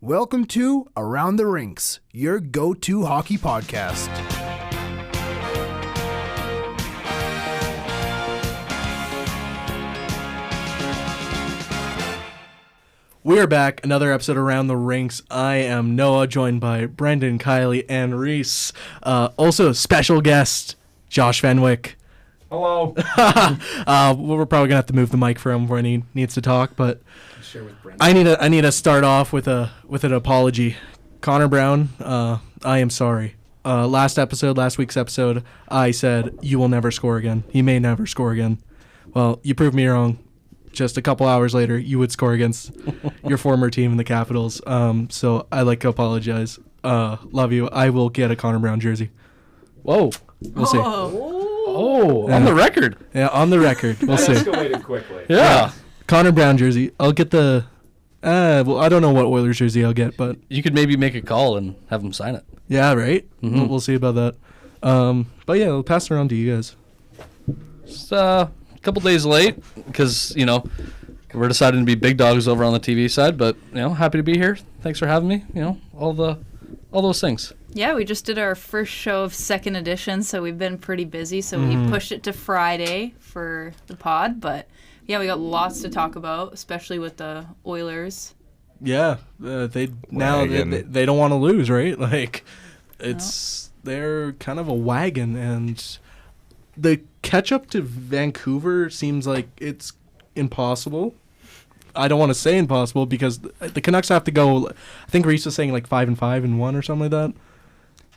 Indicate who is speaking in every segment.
Speaker 1: Welcome to Around the Rinks, your go-to hockey podcast. We are back, another episode Around the Rinks. I am Noah, joined by Brendan, Kylee, and Reece. Also, special guest, Josh Fenwick.
Speaker 2: Hello.
Speaker 1: We're probably going to have to move the mic for him when he needs to talk, but I need to start off with an apology. Connor Brown, I am sorry. Last week's episode, I said you will never score again. You may never score again. Well, you proved me wrong. Just a couple hours later, you would score against your former team in the Capitals. So I'd like to apologize. Love you. I will get a Connor Brown jersey.
Speaker 2: Whoa.
Speaker 1: We'll see.
Speaker 2: On the record.
Speaker 1: Yeah, on the record. We'll see.
Speaker 2: Escalated quickly.
Speaker 1: Yeah. Connor Brown jersey. I'll get the... well, I don't know what Oilers jersey I'll get, but...
Speaker 3: You could maybe make a call and have them sign it.
Speaker 1: Yeah, right?
Speaker 3: Mm-hmm.
Speaker 1: We'll see about that. But yeah, I'll pass it around to you guys.
Speaker 3: Just a couple days late because, we're deciding to be big dogs over on the TV side, but, happy to be here. Thanks for having me. All those things.
Speaker 4: Yeah, we just did our first show of second edition, so we've been pretty busy. So we pushed it to Friday for the pod, but yeah, we got lots to talk about, especially with the Oilers.
Speaker 1: Yeah, they don't want to lose, right? Like, they're kind of a wagon, and the catch up to Vancouver seems like it's impossible. I don't want to say impossible because the Canucks have to go. I think Reece was saying like 5-5 and 1 or something like that.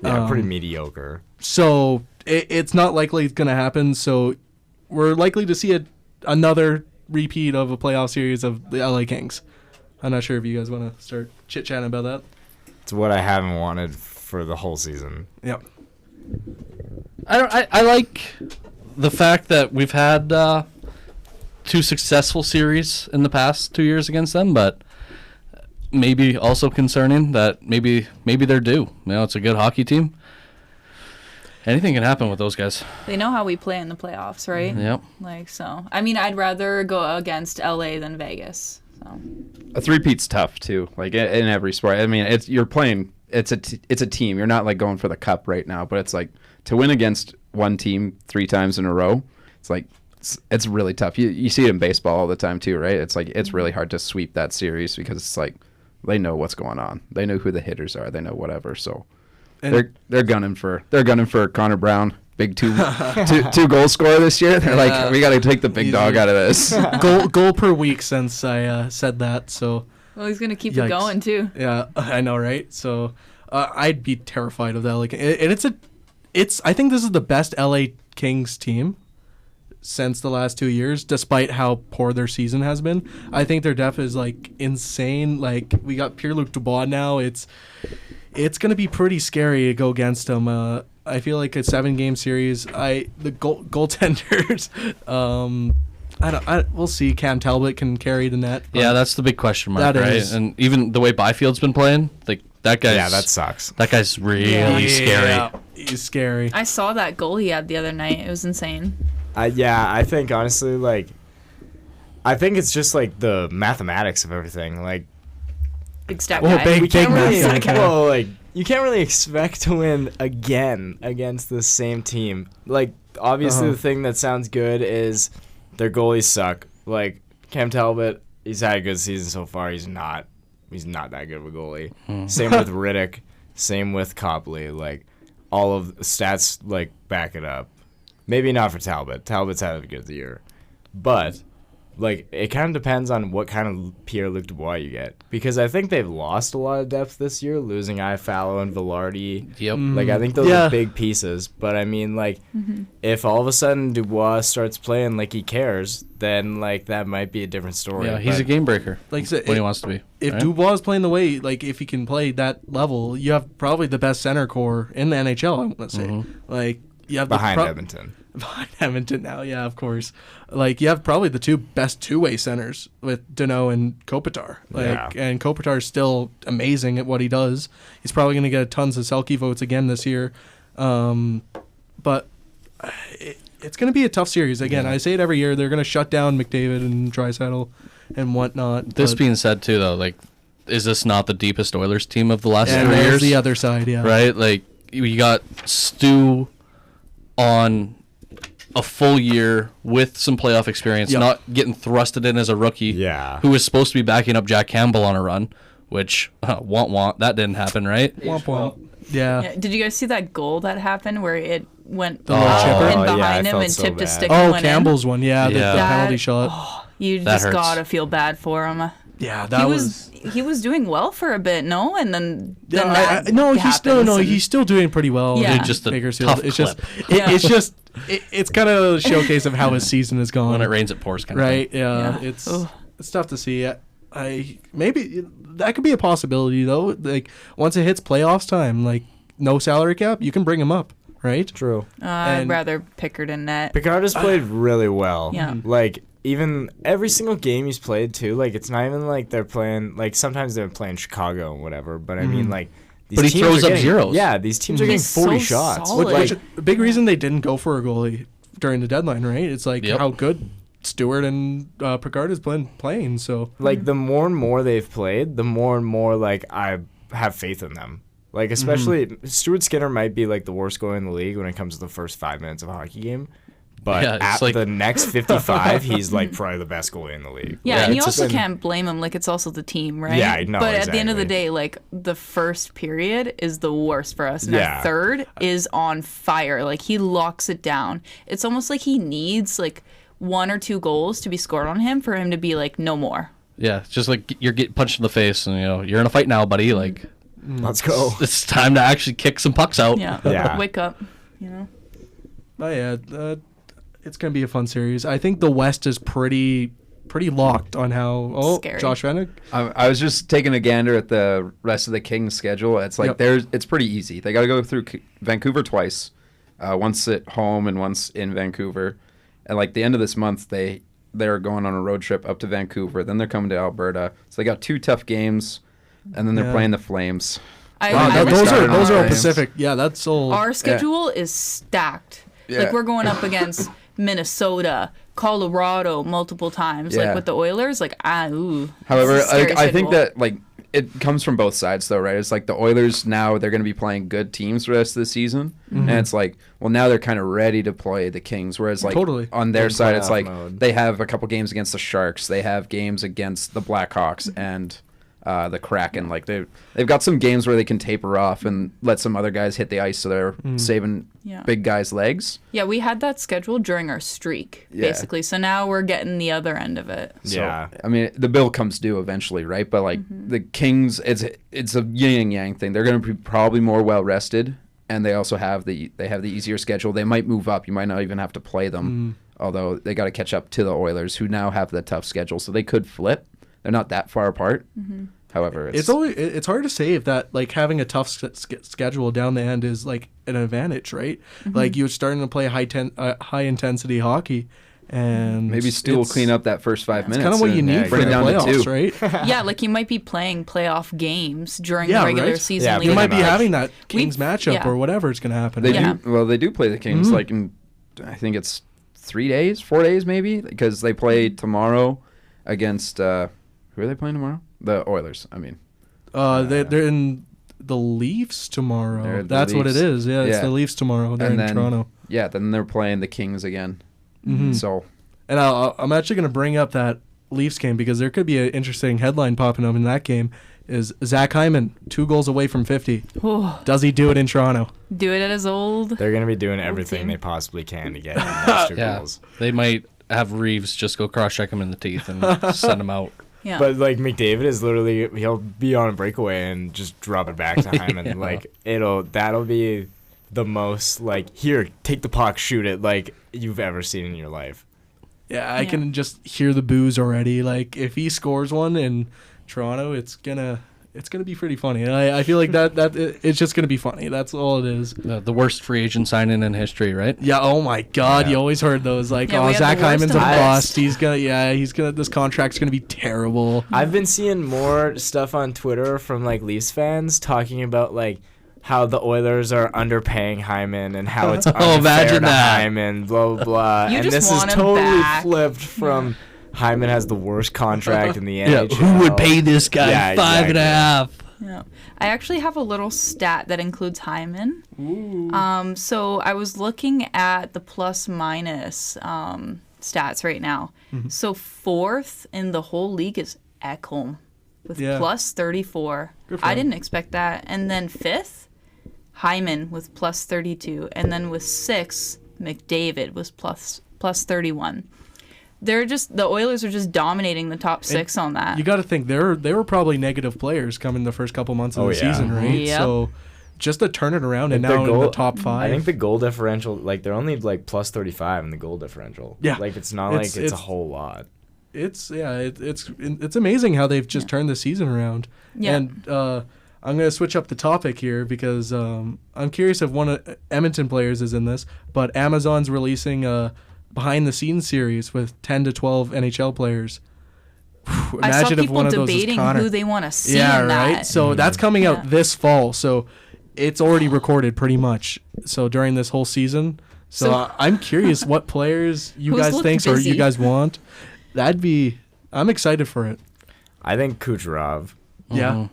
Speaker 2: Yeah, pretty mediocre.
Speaker 1: So it's not likely it's going to happen. So we're likely to see another repeat of a playoff series of the LA Kings. I'm not sure if you guys want to start chit-chatting about that.
Speaker 2: It's what I haven't wanted for the whole season.
Speaker 1: Yep.
Speaker 3: I like the fact that we've had two successful series in the past 2 years against them, but maybe also concerning that maybe they're due. It's a good hockey team. Anything can happen with those guys.
Speaker 4: They know how we play in the playoffs, right?
Speaker 3: Yep.
Speaker 4: So. I mean, I'd rather go against LA than Vegas. So.
Speaker 5: A three-peat's tough too. Like in every sport. I mean, you're playing. It's a team. You're not like going for the cup right now, but it's like to win against one team 3 times in a row. It's like it's really tough. You see it in baseball all the time too, right? It's like it's really hard to sweep that series because it's like they know what's going on. They know who the hitters are. They know whatever. So they're gunning for Connor Brown. Big two goal scorer this year. They're like, we got to take the big dog out of this.
Speaker 1: goal per week since I said that. So
Speaker 4: well, he's gonna keep it going too.
Speaker 1: Yeah, I know, right? So I'd be terrified of that. Like, and I think this is the best LA Kings team since the last 2 years, despite how poor their season has been. I think their depth is like insane. Like, we got Pierre-Luc Dubois now. It's gonna be pretty scary to go against them. I feel like a 7-game series. The goaltenders. We'll see. Cam Talbot can carry the net.
Speaker 3: Yeah, that's the big question mark, right? And even the way Byfield's been playing, like that guy's.
Speaker 2: Yeah, that sucks.
Speaker 3: That guy's really scary.
Speaker 1: Yeah, he's scary.
Speaker 4: I saw that goal he had the other night. It was insane.
Speaker 2: I think honestly, I think it's just like the mathematics of everything. Like,
Speaker 4: big stat
Speaker 1: well,
Speaker 4: guy.
Speaker 1: big
Speaker 2: you can't really expect to win again against the same team. Like, obviously, the thing that sounds good is their goalies suck. Like, Cam Talbot, he's had a good season so far. He's not that good of a goalie. Same with Riddick. Same with Copley. Like, all of the stats back it up. Maybe not for Talbot. Talbot's had a good year. But, it kind of depends on what kind of Pierre-Luc Dubois you get. Because I think they've lost a lot of depth this year, losing Iafallo and Velarde.
Speaker 3: Yep.
Speaker 2: I think those are big pieces. But, I mean, if all of a sudden Dubois starts playing like he cares, then, that might be a different story.
Speaker 3: Yeah, he's a game breaker when he wants to be.
Speaker 1: If Dubois is playing the way, if he can play that level, you have probably the best center core in the NHL, I want to say. You have
Speaker 2: behind Edmonton.
Speaker 1: Behind Edmonton now, yeah, of course. You have probably the 2 best two-way centers with Deneau and Kopitar. And Kopitar's still amazing at what he does. He's probably going to get tons of Selke votes again this year. But it's going to be a tough series. Again, I say it every year. They're going to shut down McDavid and Draisaitl and whatnot.
Speaker 3: This being said, too, though, is this not the deepest Oilers team of the last 3
Speaker 1: And
Speaker 3: years?
Speaker 1: there's the other side, yeah.
Speaker 3: Right? Like, you got Stu on a full year with some playoff experience,
Speaker 1: Yep.
Speaker 3: not getting thrusted in as a rookie.
Speaker 2: Yeah.
Speaker 3: Who was supposed to be backing up Jack Campbell on a run, which, that didn't happen, right?
Speaker 1: Womp womp. Yeah.
Speaker 4: Yeah. Did you guys see that goal that happened where it went
Speaker 1: The little chipper?
Speaker 4: in
Speaker 2: Oh, yeah, I
Speaker 4: behind him
Speaker 2: felt
Speaker 4: and
Speaker 2: so
Speaker 4: tipped his
Speaker 2: bad.
Speaker 4: stick and
Speaker 1: Oh,
Speaker 4: went
Speaker 1: Campbell's one, yeah, the
Speaker 3: Yeah.
Speaker 1: penalty
Speaker 4: That-
Speaker 1: shot.
Speaker 4: You
Speaker 3: That
Speaker 4: just
Speaker 3: hurts.
Speaker 4: gotta feel bad for him.
Speaker 1: Yeah, that
Speaker 4: He was doing well for a bit, no, and then
Speaker 1: Yeah,
Speaker 4: that
Speaker 1: he's still doing pretty well.
Speaker 4: Yeah.
Speaker 1: in
Speaker 4: Dude,
Speaker 3: just a
Speaker 1: Bakersfield.
Speaker 3: tough
Speaker 1: It's just,
Speaker 3: clip.
Speaker 4: Yeah.
Speaker 1: it's kind of a showcase of how his season has gone.
Speaker 3: When it rains, it pours kind
Speaker 1: right?
Speaker 3: of thing.
Speaker 1: Yeah,
Speaker 4: Yeah. Ugh.
Speaker 1: it's tough to see. I maybe that could be a possibility though. Like once it hits playoffs time, like no salary cap, you can bring him up, right?
Speaker 2: True.
Speaker 4: I'd
Speaker 1: And-
Speaker 4: rather Pickard and net.
Speaker 2: Picard has played really well.
Speaker 4: Yeah.
Speaker 2: Like, even every single game he's played, too. Like, it's not even like they're playing, like, sometimes they're playing Chicago and whatever. But, I mean, like, these
Speaker 3: But he
Speaker 2: teams
Speaker 3: throws
Speaker 2: are
Speaker 3: up
Speaker 2: getting,
Speaker 3: zeros.
Speaker 2: Yeah, these teams are getting
Speaker 4: He's
Speaker 2: 40
Speaker 4: so
Speaker 2: shots.
Speaker 4: solid.
Speaker 2: Like,
Speaker 1: Which a big reason they didn't go for a goalie during the deadline, right? It's like
Speaker 3: Yep.
Speaker 1: how good Stewart and Picard has been playing. So
Speaker 2: like, the more and more they've played, the more and more, like, I have faith in them. Like, especially, Stuart Skinner might be, like, the worst goalie in the league when it comes to the first 5 minutes of a hockey game. But
Speaker 3: Yeah, it's
Speaker 2: at
Speaker 3: like-
Speaker 2: the next 55, he's, like, probably the best goalie in the league.
Speaker 4: Yeah,
Speaker 3: Yeah,
Speaker 4: and you
Speaker 3: it's
Speaker 4: also
Speaker 2: just-
Speaker 4: can't blame him. Like, it's also the team, right?
Speaker 2: Yeah, no,
Speaker 4: But at the end of the
Speaker 2: exactly.
Speaker 4: day, like, the first period is the worst for us. And
Speaker 2: Yeah.
Speaker 4: our third is on fire. Like, he locks it down. It's almost like he needs, like, 1 or 2 goals to be scored on him for him to be like, no more.
Speaker 3: Yeah, it's just like you're getting punched in the face, and you're in a fight now, buddy. Like,
Speaker 2: Let's go.
Speaker 3: it's time to actually kick some pucks out.
Speaker 4: Yeah.
Speaker 2: Yeah.
Speaker 4: Wake up, you know?
Speaker 1: but yeah, it's gonna be a fun series. I think the West is pretty locked on how. Oh,
Speaker 4: Scary.
Speaker 1: Josh Fenwick.
Speaker 5: I was just taking a gander at the rest of the Kings' schedule. It's like
Speaker 1: Yep.
Speaker 5: it's pretty easy. They got to go through Vancouver twice, once at home and once in Vancouver. And like the end of this month, they're going on a road trip up to Vancouver. Then they're coming to Alberta. So they got 2 tough games, and then they're
Speaker 1: Yeah.
Speaker 5: playing the Flames.
Speaker 4: I
Speaker 1: Wow,
Speaker 5: Yeah, we
Speaker 1: those
Speaker 5: started
Speaker 1: are
Speaker 5: on
Speaker 1: all
Speaker 5: Flames.
Speaker 1: Pacific. Yeah, that's all.
Speaker 4: Our schedule is stacked.
Speaker 5: Yeah.
Speaker 4: Like, we're going up against Minnesota, Colorado multiple times.
Speaker 5: Yeah.
Speaker 4: Like, with the Oilers, like, ooh.
Speaker 5: However,
Speaker 4: it's a scary
Speaker 5: I think
Speaker 4: schedule.
Speaker 5: that like it comes from both sides though, right? It's like the Oilers now they're going to be playing good teams the rest of the season, and it's like, well, now they're kind of ready to play the Kings. Whereas like
Speaker 1: Totally.
Speaker 5: on their
Speaker 2: In
Speaker 5: side, it's
Speaker 2: playoff
Speaker 5: like
Speaker 2: mode.
Speaker 5: they have a couple games against the Sharks, they have games against the Blackhawks and the Kraken. Like they've got some games where they can taper off and let some other guys hit the ice, so they're saving
Speaker 4: Yeah.
Speaker 5: big guys' legs.
Speaker 4: Yeah, we had that scheduled during our streak,
Speaker 5: Yeah.
Speaker 4: basically. So now we're getting the other end of it.
Speaker 5: So,
Speaker 2: Yeah.
Speaker 5: I mean, the bill comes due eventually, right? But like the Kings, it's a yin and yang thing. They're going to be probably more well rested, and they also have the easier schedule. They might move up. You might not even have to play them, although they got to catch up to the Oilers, who now have the tough schedule. So they could flip. They're not that far apart. However,
Speaker 1: It's hard to say if that like having a tough schedule down the end is like an advantage, right? Like you're starting to play high intensity hockey, and
Speaker 5: maybe Stu will clean up that first 5 minutes.
Speaker 1: Kind of what you
Speaker 5: and
Speaker 1: need for
Speaker 5: bring
Speaker 1: the
Speaker 5: it down to
Speaker 1: playoffs,
Speaker 5: 2.
Speaker 1: right?
Speaker 4: Yeah, like you might be playing playoff games during
Speaker 1: Yeah,
Speaker 4: the regular
Speaker 1: right?
Speaker 4: season.
Speaker 2: Yeah,
Speaker 4: leading
Speaker 1: You might be
Speaker 2: much.
Speaker 1: having that Kings matchup
Speaker 4: yeah.
Speaker 1: or whatever is going to happen.
Speaker 5: They
Speaker 1: right?
Speaker 4: Yeah.
Speaker 5: They do play the Kings like in, I think it's 3 days, 4 days maybe, because they play tomorrow against who are they playing tomorrow? The Oilers. I mean,
Speaker 1: They're in the Leafs tomorrow.
Speaker 5: They're the
Speaker 1: That's what it
Speaker 5: Leafs.
Speaker 1: is. Yeah, it's
Speaker 5: Yeah.
Speaker 1: the Leafs tomorrow. They're
Speaker 5: and
Speaker 1: in
Speaker 5: then
Speaker 1: Toronto.
Speaker 5: yeah, then they're playing the Kings again. So
Speaker 1: And I'm actually going to bring up that Leafs game because there could be an interesting headline popping up in that game. Is Zach Hyman 2 goals away from 50?
Speaker 4: Oh,
Speaker 1: Does he do it in Toronto?
Speaker 4: do it at his old.
Speaker 2: They're going to be doing everything
Speaker 4: team.
Speaker 2: they possibly can to get those 2
Speaker 3: Yeah,
Speaker 2: goals.
Speaker 3: they might have Reeves just go cross-check him in the teeth and send him out.
Speaker 4: Yeah.
Speaker 2: But like McDavid is literally he'll be on a breakaway and just drop it back to Hyman.
Speaker 3: Yeah.
Speaker 2: Like that'll be the most like here, take the puck, shoot it like you've ever seen in your life.
Speaker 1: Yeah, I can just hear the boos already. Like if he scores one in Toronto, it's gonna be pretty funny. I feel like it's just gonna be funny. That's all it is.
Speaker 3: The worst free agent signing in history, right?
Speaker 1: Yeah. Oh my God.
Speaker 2: Yeah.
Speaker 1: You always heard those. Like,
Speaker 4: Yeah, we had
Speaker 1: Zach
Speaker 4: the worst
Speaker 1: Hyman's a
Speaker 4: and
Speaker 1: bust.
Speaker 4: best.
Speaker 1: This contract's gonna be terrible.
Speaker 2: I've been seeing more stuff on Twitter from like Leafs fans talking about like how the Oilers are underpaying Hyman and how it's unfair
Speaker 3: imagine
Speaker 2: to
Speaker 3: that.
Speaker 2: Hyman, blah blah blah.
Speaker 4: You
Speaker 2: and
Speaker 4: just
Speaker 2: this is
Speaker 4: want him
Speaker 2: totally
Speaker 4: back.
Speaker 2: flipped from Hyman has the worst contract in the NHL.
Speaker 3: Yeah, who would pay this guy
Speaker 2: Yeah,
Speaker 3: 5.5?
Speaker 4: Yeah. I actually have a little stat that includes Hyman. So I was looking at the plus minus stats right now. So fourth in the whole league is Ekholm with plus 34. I didn't expect that. And then fifth, Hyman with plus 32. And then with sixth, McDavid was plus 31. The Oilers are just dominating the top six on that.
Speaker 1: You got to think they were probably negative players coming the first couple months of the season, right?
Speaker 4: Yep.
Speaker 1: So just to turn it around and now in the top 5.
Speaker 2: I think the goal differential, like they're only like plus 35 in the goal differential.
Speaker 1: Yeah,
Speaker 2: like it's not like it's a whole lot.
Speaker 1: It's amazing how they've just turned the season around.
Speaker 4: Yeah.
Speaker 1: And I'm going to switch up the topic here because I'm curious if one of Edmonton players is in this, but Amazon's releasing a behind-the-scenes series with 10 to 12 NHL players. Imagine
Speaker 4: I saw
Speaker 1: if
Speaker 4: people
Speaker 1: one of those
Speaker 4: debating
Speaker 1: was Connor.
Speaker 4: who they want to see
Speaker 1: Yeah,
Speaker 4: in
Speaker 1: right?
Speaker 4: that.
Speaker 1: So that's coming out this fall, so it's already recorded pretty much. So during this whole season. So I'm curious what players you guys think or you guys want. I'm excited for it.
Speaker 2: I think Kucherov.
Speaker 1: Yeah.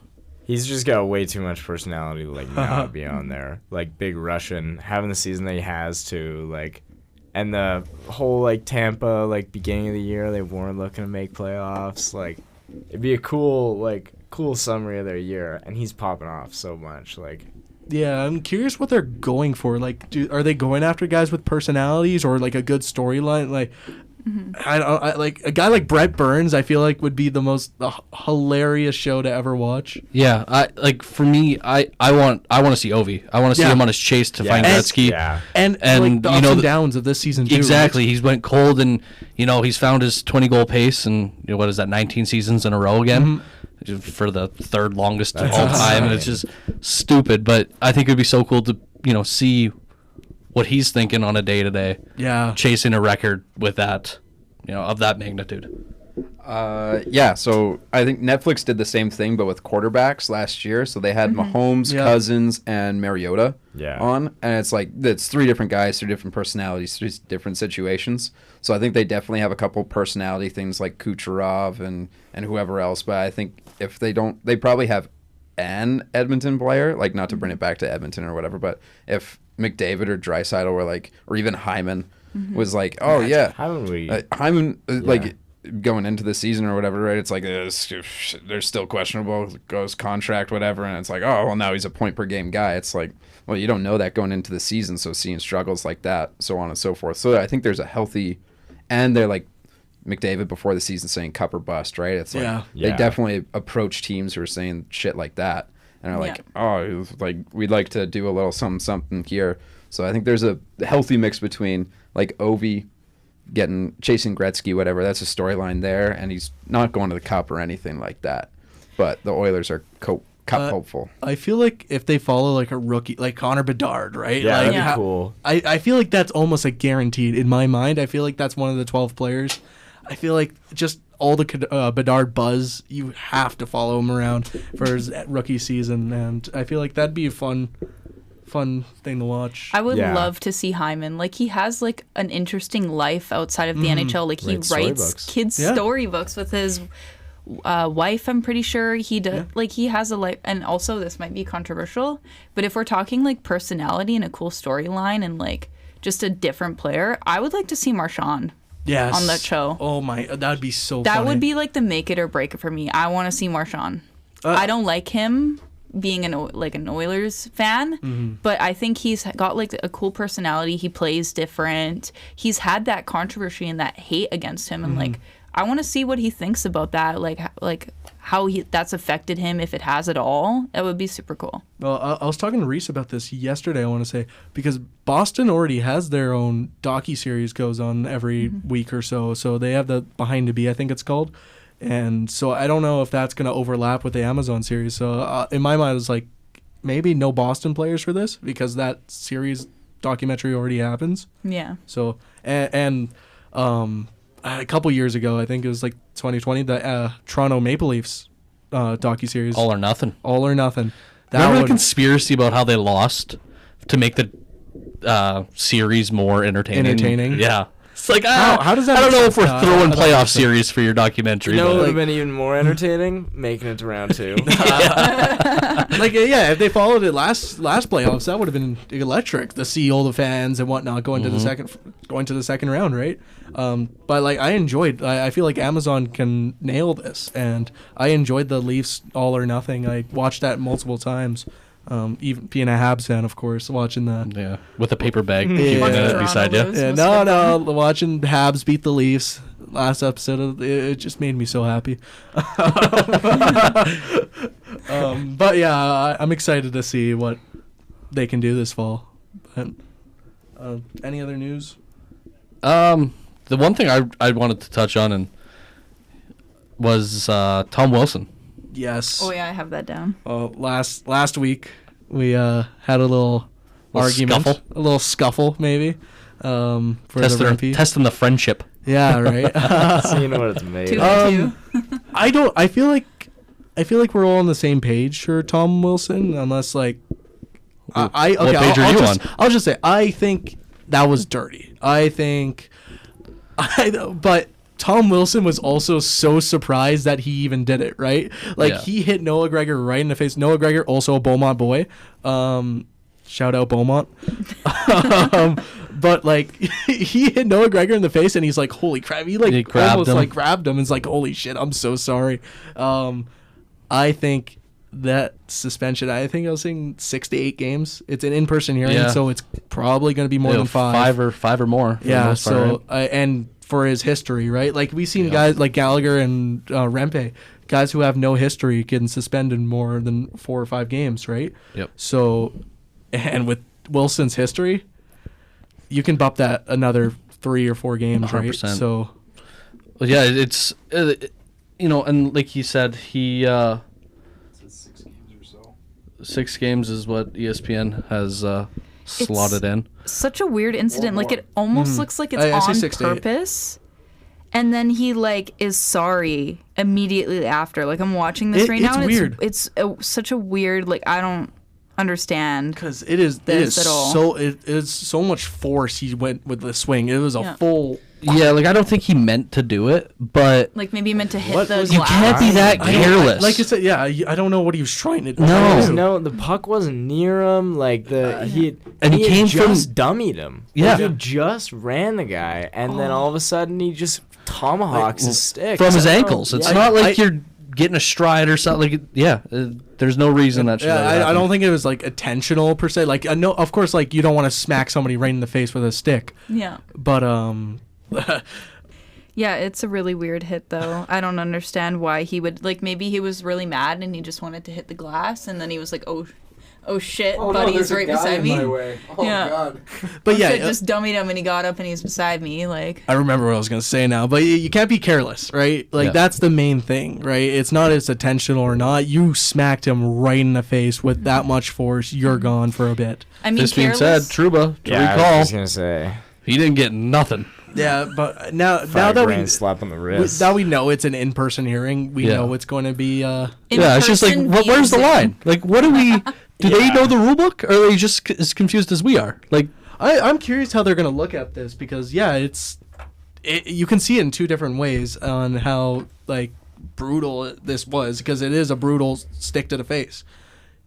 Speaker 2: He's just got way too much personality to like not be on there. Like big Russian, having the season that he has to like, and the whole like Tampa like beginning of the year they weren't looking to make playoffs. Like it'd be a cool summary of their year, and he's popping off so much. Like
Speaker 1: Yeah, I'm curious what they're going for. Like, are they going after guys with personalities or like a good storyline? Like, I like a guy like Brett Burns. I feel like would be the most hilarious show to ever watch.
Speaker 3: Yeah, for me, I want to see Ovi. I want to see him on his chase to find Gretzky.
Speaker 2: Yeah.
Speaker 1: And like the ups and downs of this season too.
Speaker 3: Exactly. He's went cold, and he's found his 20-goal pace, and what is that? 19 seasons in a row again. For the third longest of all time, and it's just stupid. But I think it'd be so cool to see what he's thinking on a day-to-day.
Speaker 1: Yeah,
Speaker 3: chasing a record with that, of that magnitude.
Speaker 5: So I think Netflix did the same thing, but with quarterbacks last year. So they had Mahomes, Cousins, and Mariota on, and it's 3 different guys, 3 different personalities, 3 different situations. So I think they definitely have a couple personality things like Kucherov and whoever else. But I think if they don't, they probably have an Edmonton player, like not to bring it back to Edmonton or whatever. But if McDavid or Draisaitl were like, or even Hyman was like, Hyman like going into the season or whatever, right? It's like they're still questionable, goes contract, whatever, and it's like, oh well, now he's a point per game guy. It's like, well, you don't know that going into the season, so seeing struggles like that, so on and so forth. So I think there's a healthy, and they're like McDavid before the season saying cup or bust, right? It's like they definitely approach teams who are saying shit like that, and are like, oh, like we'd like to do a little something here. So I think there's a healthy mix between like Ovi chasing Gretzky, whatever. That's a storyline there, and he's not going to the cup or anything like that. But the Oilers are cup hopeful.
Speaker 1: I feel like if they follow like a rookie, like Connor Bedard, right?
Speaker 2: Yeah,
Speaker 1: like,
Speaker 2: that'd be cool.
Speaker 1: I feel like that's almost like guaranteed in my mind. I feel like that's one of the 12 players. I feel like just all the Bedard buzz, you have to follow him around for his rookie season, and I feel like that'd be a fun thing to watch.
Speaker 4: I would love to see Hyman. Like, he has like an interesting life outside of the NHL. Like, he writes kids' storybooks with his wife. I'm pretty sure he does. Like, he has a life. And also, this might be controversial, but if we're talking like personality and a cool storyline and like just a different player, I would like to see Marchand.
Speaker 1: Yes.
Speaker 4: On that show.
Speaker 1: Oh my, that'd be so
Speaker 4: that
Speaker 1: funny.
Speaker 4: would be like the make it or break it for me. I want to see Marchand. I don't like him being an Oilers fan, but I think he's got like a cool personality. He plays different. He's had that controversy and that hate against him, and like I want to see what he thinks about that, like how that's affected him, if it has at all. That would be super cool.
Speaker 1: Well, I was talking to Reece about this yesterday, I want to say, because Boston already has their own docu-series goes on every week or so. So they have the Behind the Bee, I think it's called. And so I don't know if that's going to overlap with the Amazon series. So in my mind, it's like maybe no Boston players for this because that series documentary already happens.
Speaker 4: Yeah.
Speaker 1: So, and a couple years ago, I think it was like 2020, the Toronto Maple Leafs docuseries.
Speaker 3: All or Nothing.
Speaker 1: All or Nothing.
Speaker 3: Remember the conspiracy about how they lost to make the series more entertaining?
Speaker 1: Entertaining.
Speaker 3: Yeah. It's like,
Speaker 1: How does that
Speaker 3: I don't
Speaker 1: make
Speaker 3: know if
Speaker 1: sense?
Speaker 3: we're
Speaker 1: I
Speaker 3: throwing
Speaker 1: don't
Speaker 3: playoff
Speaker 1: think so.
Speaker 3: series for your documentary.
Speaker 2: You know what
Speaker 3: but
Speaker 2: would have been even more entertaining? Making it to round 2.
Speaker 1: Like, yeah, if they followed it last playoffs, that would have been electric to see all the fans and whatnot going to the second round, right? But like, I feel like Amazon can nail this, and I enjoyed the Leafs All or Nothing. I watched that multiple times. Even being a Habs fan, of course, watching that.
Speaker 3: yeah, with a paper bag
Speaker 1: Yeah.
Speaker 3: keeping it
Speaker 4: Toronto
Speaker 3: beside you.
Speaker 4: lose.
Speaker 1: Yeah, no, watching Habs beat the Leafs last episode of it just made me so happy. But yeah, I'm excited to see what they can do this fall. But, any other news?
Speaker 3: The one thing I wanted to touch on was Tom Wilson.
Speaker 1: Yes.
Speaker 4: Oh yeah, I have that down.
Speaker 1: Last week we had a little argument,
Speaker 3: scuffle?
Speaker 1: a little scuffle maybe. For the Rimpy.
Speaker 3: Testing the friendship.
Speaker 1: Yeah, right.
Speaker 2: Seeing what it's made
Speaker 4: 2
Speaker 2: of.
Speaker 4: by 2.
Speaker 1: I feel like we're all on the same page for Tom Wilson, unless like
Speaker 3: What page are you on?
Speaker 1: I'll just say I think that was dirty. But Tom Wilson was also so surprised that he even did it, right? Like,
Speaker 3: Yeah.
Speaker 1: he hit Noah Gregor right in the face. Noah Gregor, also a Beaumont boy. Shout out Beaumont. But, like, he hit Noah Gregor in the face, and he's like, holy crap. He
Speaker 3: grabbed
Speaker 1: almost,
Speaker 3: him.
Speaker 1: grabbed him and is like, holy shit, I'm so sorry. I think that suspension, I think I was saying 6 to 8 games. It's an in-person hearing,
Speaker 3: Yeah.
Speaker 1: so it's probably going to be more than 5.
Speaker 3: Five or more. For the
Speaker 1: Yeah,
Speaker 3: most part, right?
Speaker 1: and for his history, right? Like, we've seen guys like Gallagher and Rempe, guys who have no history getting suspended more than 4 or 5 games, right?
Speaker 3: Yep.
Speaker 1: So, and with Wilson's history, you can bump that another 3 or 4 games, right?
Speaker 3: 100%.
Speaker 1: So,
Speaker 3: Well, yeah, it's and like he said, he
Speaker 6: 6 games or so.
Speaker 3: 6 games is what ESPN has slotted in.
Speaker 4: Such a weird incident. Like, it almost looks like it's
Speaker 1: I say
Speaker 4: on
Speaker 1: 6 to 8.
Speaker 4: purpose. And then he like is sorry immediately after. Like, I'm watching this right
Speaker 1: It's
Speaker 4: now, and
Speaker 1: weird.
Speaker 4: it's such a weird. Like, I don't understand.
Speaker 1: because it is
Speaker 4: This at all.
Speaker 1: so it is so much force he went with the swing. It was a
Speaker 4: Yeah.
Speaker 1: full.
Speaker 3: Yeah, like I don't think he meant to do it, but
Speaker 4: Like, maybe he meant to hit
Speaker 1: What
Speaker 4: the
Speaker 1: was-
Speaker 4: glass.
Speaker 3: you can't be that
Speaker 1: I don't-
Speaker 3: careless.
Speaker 1: Like I said, yeah, I don't know what he was trying to do.
Speaker 3: No.
Speaker 2: The puck wasn't near him. Like he
Speaker 3: And he
Speaker 2: had
Speaker 3: came from-
Speaker 2: just dummied him.
Speaker 3: Yeah.
Speaker 2: Like, he just ran the guy, and then all of a sudden he just tomahawks his stick
Speaker 3: from his
Speaker 2: So,
Speaker 3: ankles. It's
Speaker 2: yeah.
Speaker 3: not like
Speaker 1: I-
Speaker 3: you're getting a stride or something. Like, there's no reason that should.
Speaker 1: Yeah,
Speaker 3: ever
Speaker 1: I
Speaker 3: happen.
Speaker 1: don't think it was like intentional per se. Like, I know, of course, like you don't want to smack somebody right in the face with a stick,
Speaker 4: Yeah.
Speaker 1: but
Speaker 4: Yeah, it's a really weird hit, though. I don't understand why he would, like, maybe he was really mad and he just wanted to hit the glass, and then he was like, oh shit, buddy's right beside me.
Speaker 6: Oh,
Speaker 4: Yeah.
Speaker 6: God.
Speaker 1: but
Speaker 4: Oh,
Speaker 1: yeah,
Speaker 4: shit, just dummied him, and he got up and he's beside me, like.
Speaker 1: I remember what I was gonna say now. But you can't be careless, right? Like,
Speaker 3: Yeah.
Speaker 1: that's the main thing, right? It's not it's intentional or not. You smacked him right in the face with that much force. You're gone for a bit.
Speaker 4: I mean,
Speaker 3: This being
Speaker 4: careless.
Speaker 3: said, Truba, to
Speaker 2: Yeah, I
Speaker 3: recall,
Speaker 2: was just gonna say.
Speaker 3: he didn't get nothing.
Speaker 1: Yeah, but now
Speaker 2: Five
Speaker 1: that
Speaker 2: grand slap on the wrist.
Speaker 1: now we know it's an in-person hearing. We
Speaker 3: Yeah.
Speaker 1: know it's going to be.
Speaker 3: Yeah, it's just like,
Speaker 4: In-person
Speaker 3: where's the
Speaker 4: views.
Speaker 3: line? Like, what do we? Do they
Speaker 2: Yeah.
Speaker 3: know the rule book, or are they just as confused as we are? Like,
Speaker 1: I'm curious how they're going to look at this because you can see it in 2 different ways on how like brutal this was because it is a brutal stick to the face.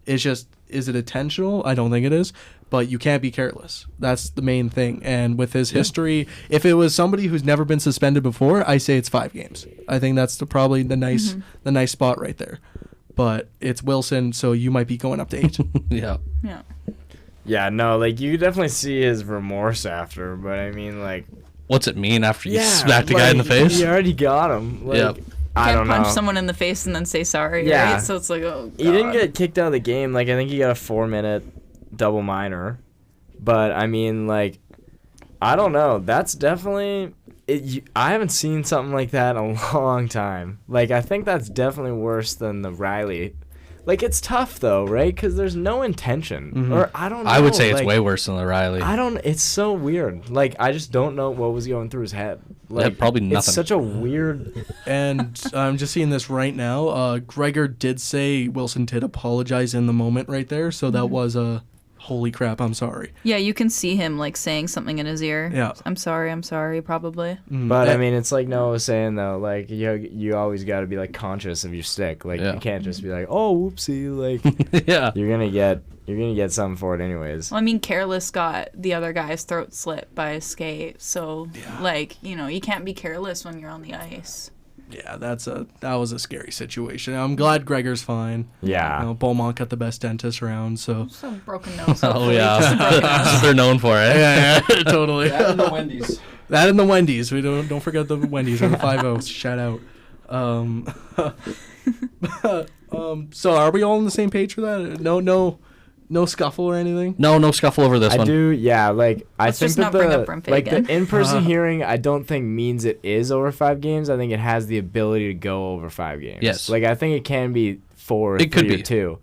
Speaker 1: It's just, is it intentional? I don't think it is, but you can't be careless. That's the main thing. And with his history, if it was somebody who's never been suspended before, I say it's 5 games. I think that's probably the nice spot right there. But it's Wilson, so you might be going up to 8.
Speaker 3: yeah,
Speaker 4: Yeah.
Speaker 2: Yeah, no, like you definitely see his remorse after, but I mean, like,
Speaker 3: what's it mean after you
Speaker 2: yeah,
Speaker 3: smacked a guy in the
Speaker 2: like,
Speaker 3: face?
Speaker 2: You already got him. Like,
Speaker 3: Yep.
Speaker 2: I
Speaker 4: Can't
Speaker 2: don't
Speaker 4: punch
Speaker 2: know.
Speaker 4: someone in the face and then say sorry,
Speaker 2: Yeah.
Speaker 4: right? So it's like, oh, God.
Speaker 2: He didn't get kicked out of the game. Like, I think he got a 4-minute double minor. But I mean, like, I don't know. That's definitely. I haven't seen something like that in a long time. Like, I think that's definitely worse than the Riley. Like, it's tough though, right? Because there's no intention, or I don't know.
Speaker 3: I would say it's
Speaker 2: like,
Speaker 3: way worse than the Riley.
Speaker 2: I don't. It's so weird. Like, I just don't know what was going through his head. Like,
Speaker 3: probably nothing.
Speaker 2: It's such a weird.
Speaker 1: And I'm just seeing this right now. Gregor did say Wilson did apologize in the moment right there, so that was a holy crap, I'm sorry.
Speaker 4: Yeah, you can see him like saying something in his ear.
Speaker 1: Yeah.
Speaker 4: I'm sorry, probably.
Speaker 2: But I mean, it's like Noah was saying though, like you always got to be like conscious of your stick. Like you can't just be like, oh, whoopsie, like
Speaker 3: Yeah.
Speaker 2: you're gonna get something for it anyways.
Speaker 4: Well, I mean, Careless got the other guy's throat slit by his skate, so like you can't be careless when you're on the ice.
Speaker 1: Yeah, that was a scary situation. I'm glad Gregor's fine.
Speaker 2: Yeah.
Speaker 1: Beaumont got the best dentist around, so.
Speaker 4: Some broken nose.
Speaker 3: Oh
Speaker 4: hopefully.
Speaker 3: yeah,
Speaker 4: Just a broken
Speaker 3: that's
Speaker 4: nose.
Speaker 3: what they're known for, eh?
Speaker 1: Yeah, totally.
Speaker 6: That and the Wendy's.
Speaker 1: That and the Wendy's. We don't forget the Wendy's or the 5-0. Shout out. So are we all on the same page for that? No scuffle or anything?
Speaker 3: No scuffle over this
Speaker 2: I
Speaker 3: one.
Speaker 2: do, yeah. Like I
Speaker 4: Let's
Speaker 2: think
Speaker 4: just
Speaker 2: that
Speaker 4: not bring up Rimpe
Speaker 2: like
Speaker 4: again.
Speaker 2: the in-person hearing, I don't think means it is over 5 games. I think it has the ability to go over 5 games.
Speaker 3: Yes.
Speaker 2: Like I think it can be 4,
Speaker 3: It
Speaker 2: 3,
Speaker 3: could
Speaker 2: or
Speaker 3: be.
Speaker 2: 2.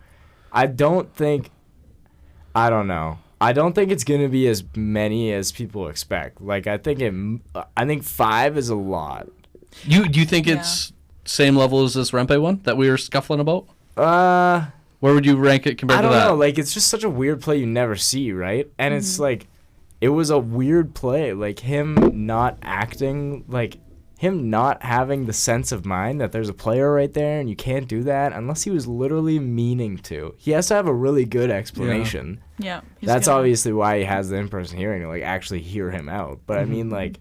Speaker 2: I don't know. I don't think it's gonna be as many as people expect. Like I think 5 is a lot.
Speaker 3: Do you think it's same level as this Rempe one that we were scuffling about? Where would you rank it compared
Speaker 2: I
Speaker 3: to
Speaker 2: don't
Speaker 3: that?
Speaker 2: know. Like it's just such a weird play you never see, right? And it's like, it was a weird play. Like him not acting, like him not having the sense of mind that there's a player right there and you can't do that unless he was literally meaning to. He has to have a really good explanation.
Speaker 4: Yeah. he's
Speaker 2: That's
Speaker 4: gonna-
Speaker 2: obviously why he has the in-person hearing to like actually hear him out. But I mean, like,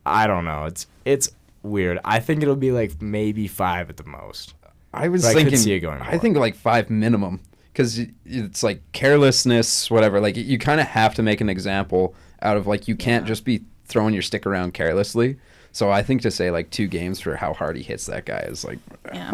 Speaker 2: I don't know. It's weird. I think it'll be like maybe 5 at the most.
Speaker 5: I was
Speaker 2: But I could
Speaker 5: thinking,
Speaker 2: see it going
Speaker 5: I
Speaker 2: more.
Speaker 5: think like 5 minimum, because it's like carelessness, whatever. Like you kind of have to make an example out of like you can't just be throwing your stick around carelessly. So I think to say like 2 games for how hard he hits that guy is like,
Speaker 4: Yeah.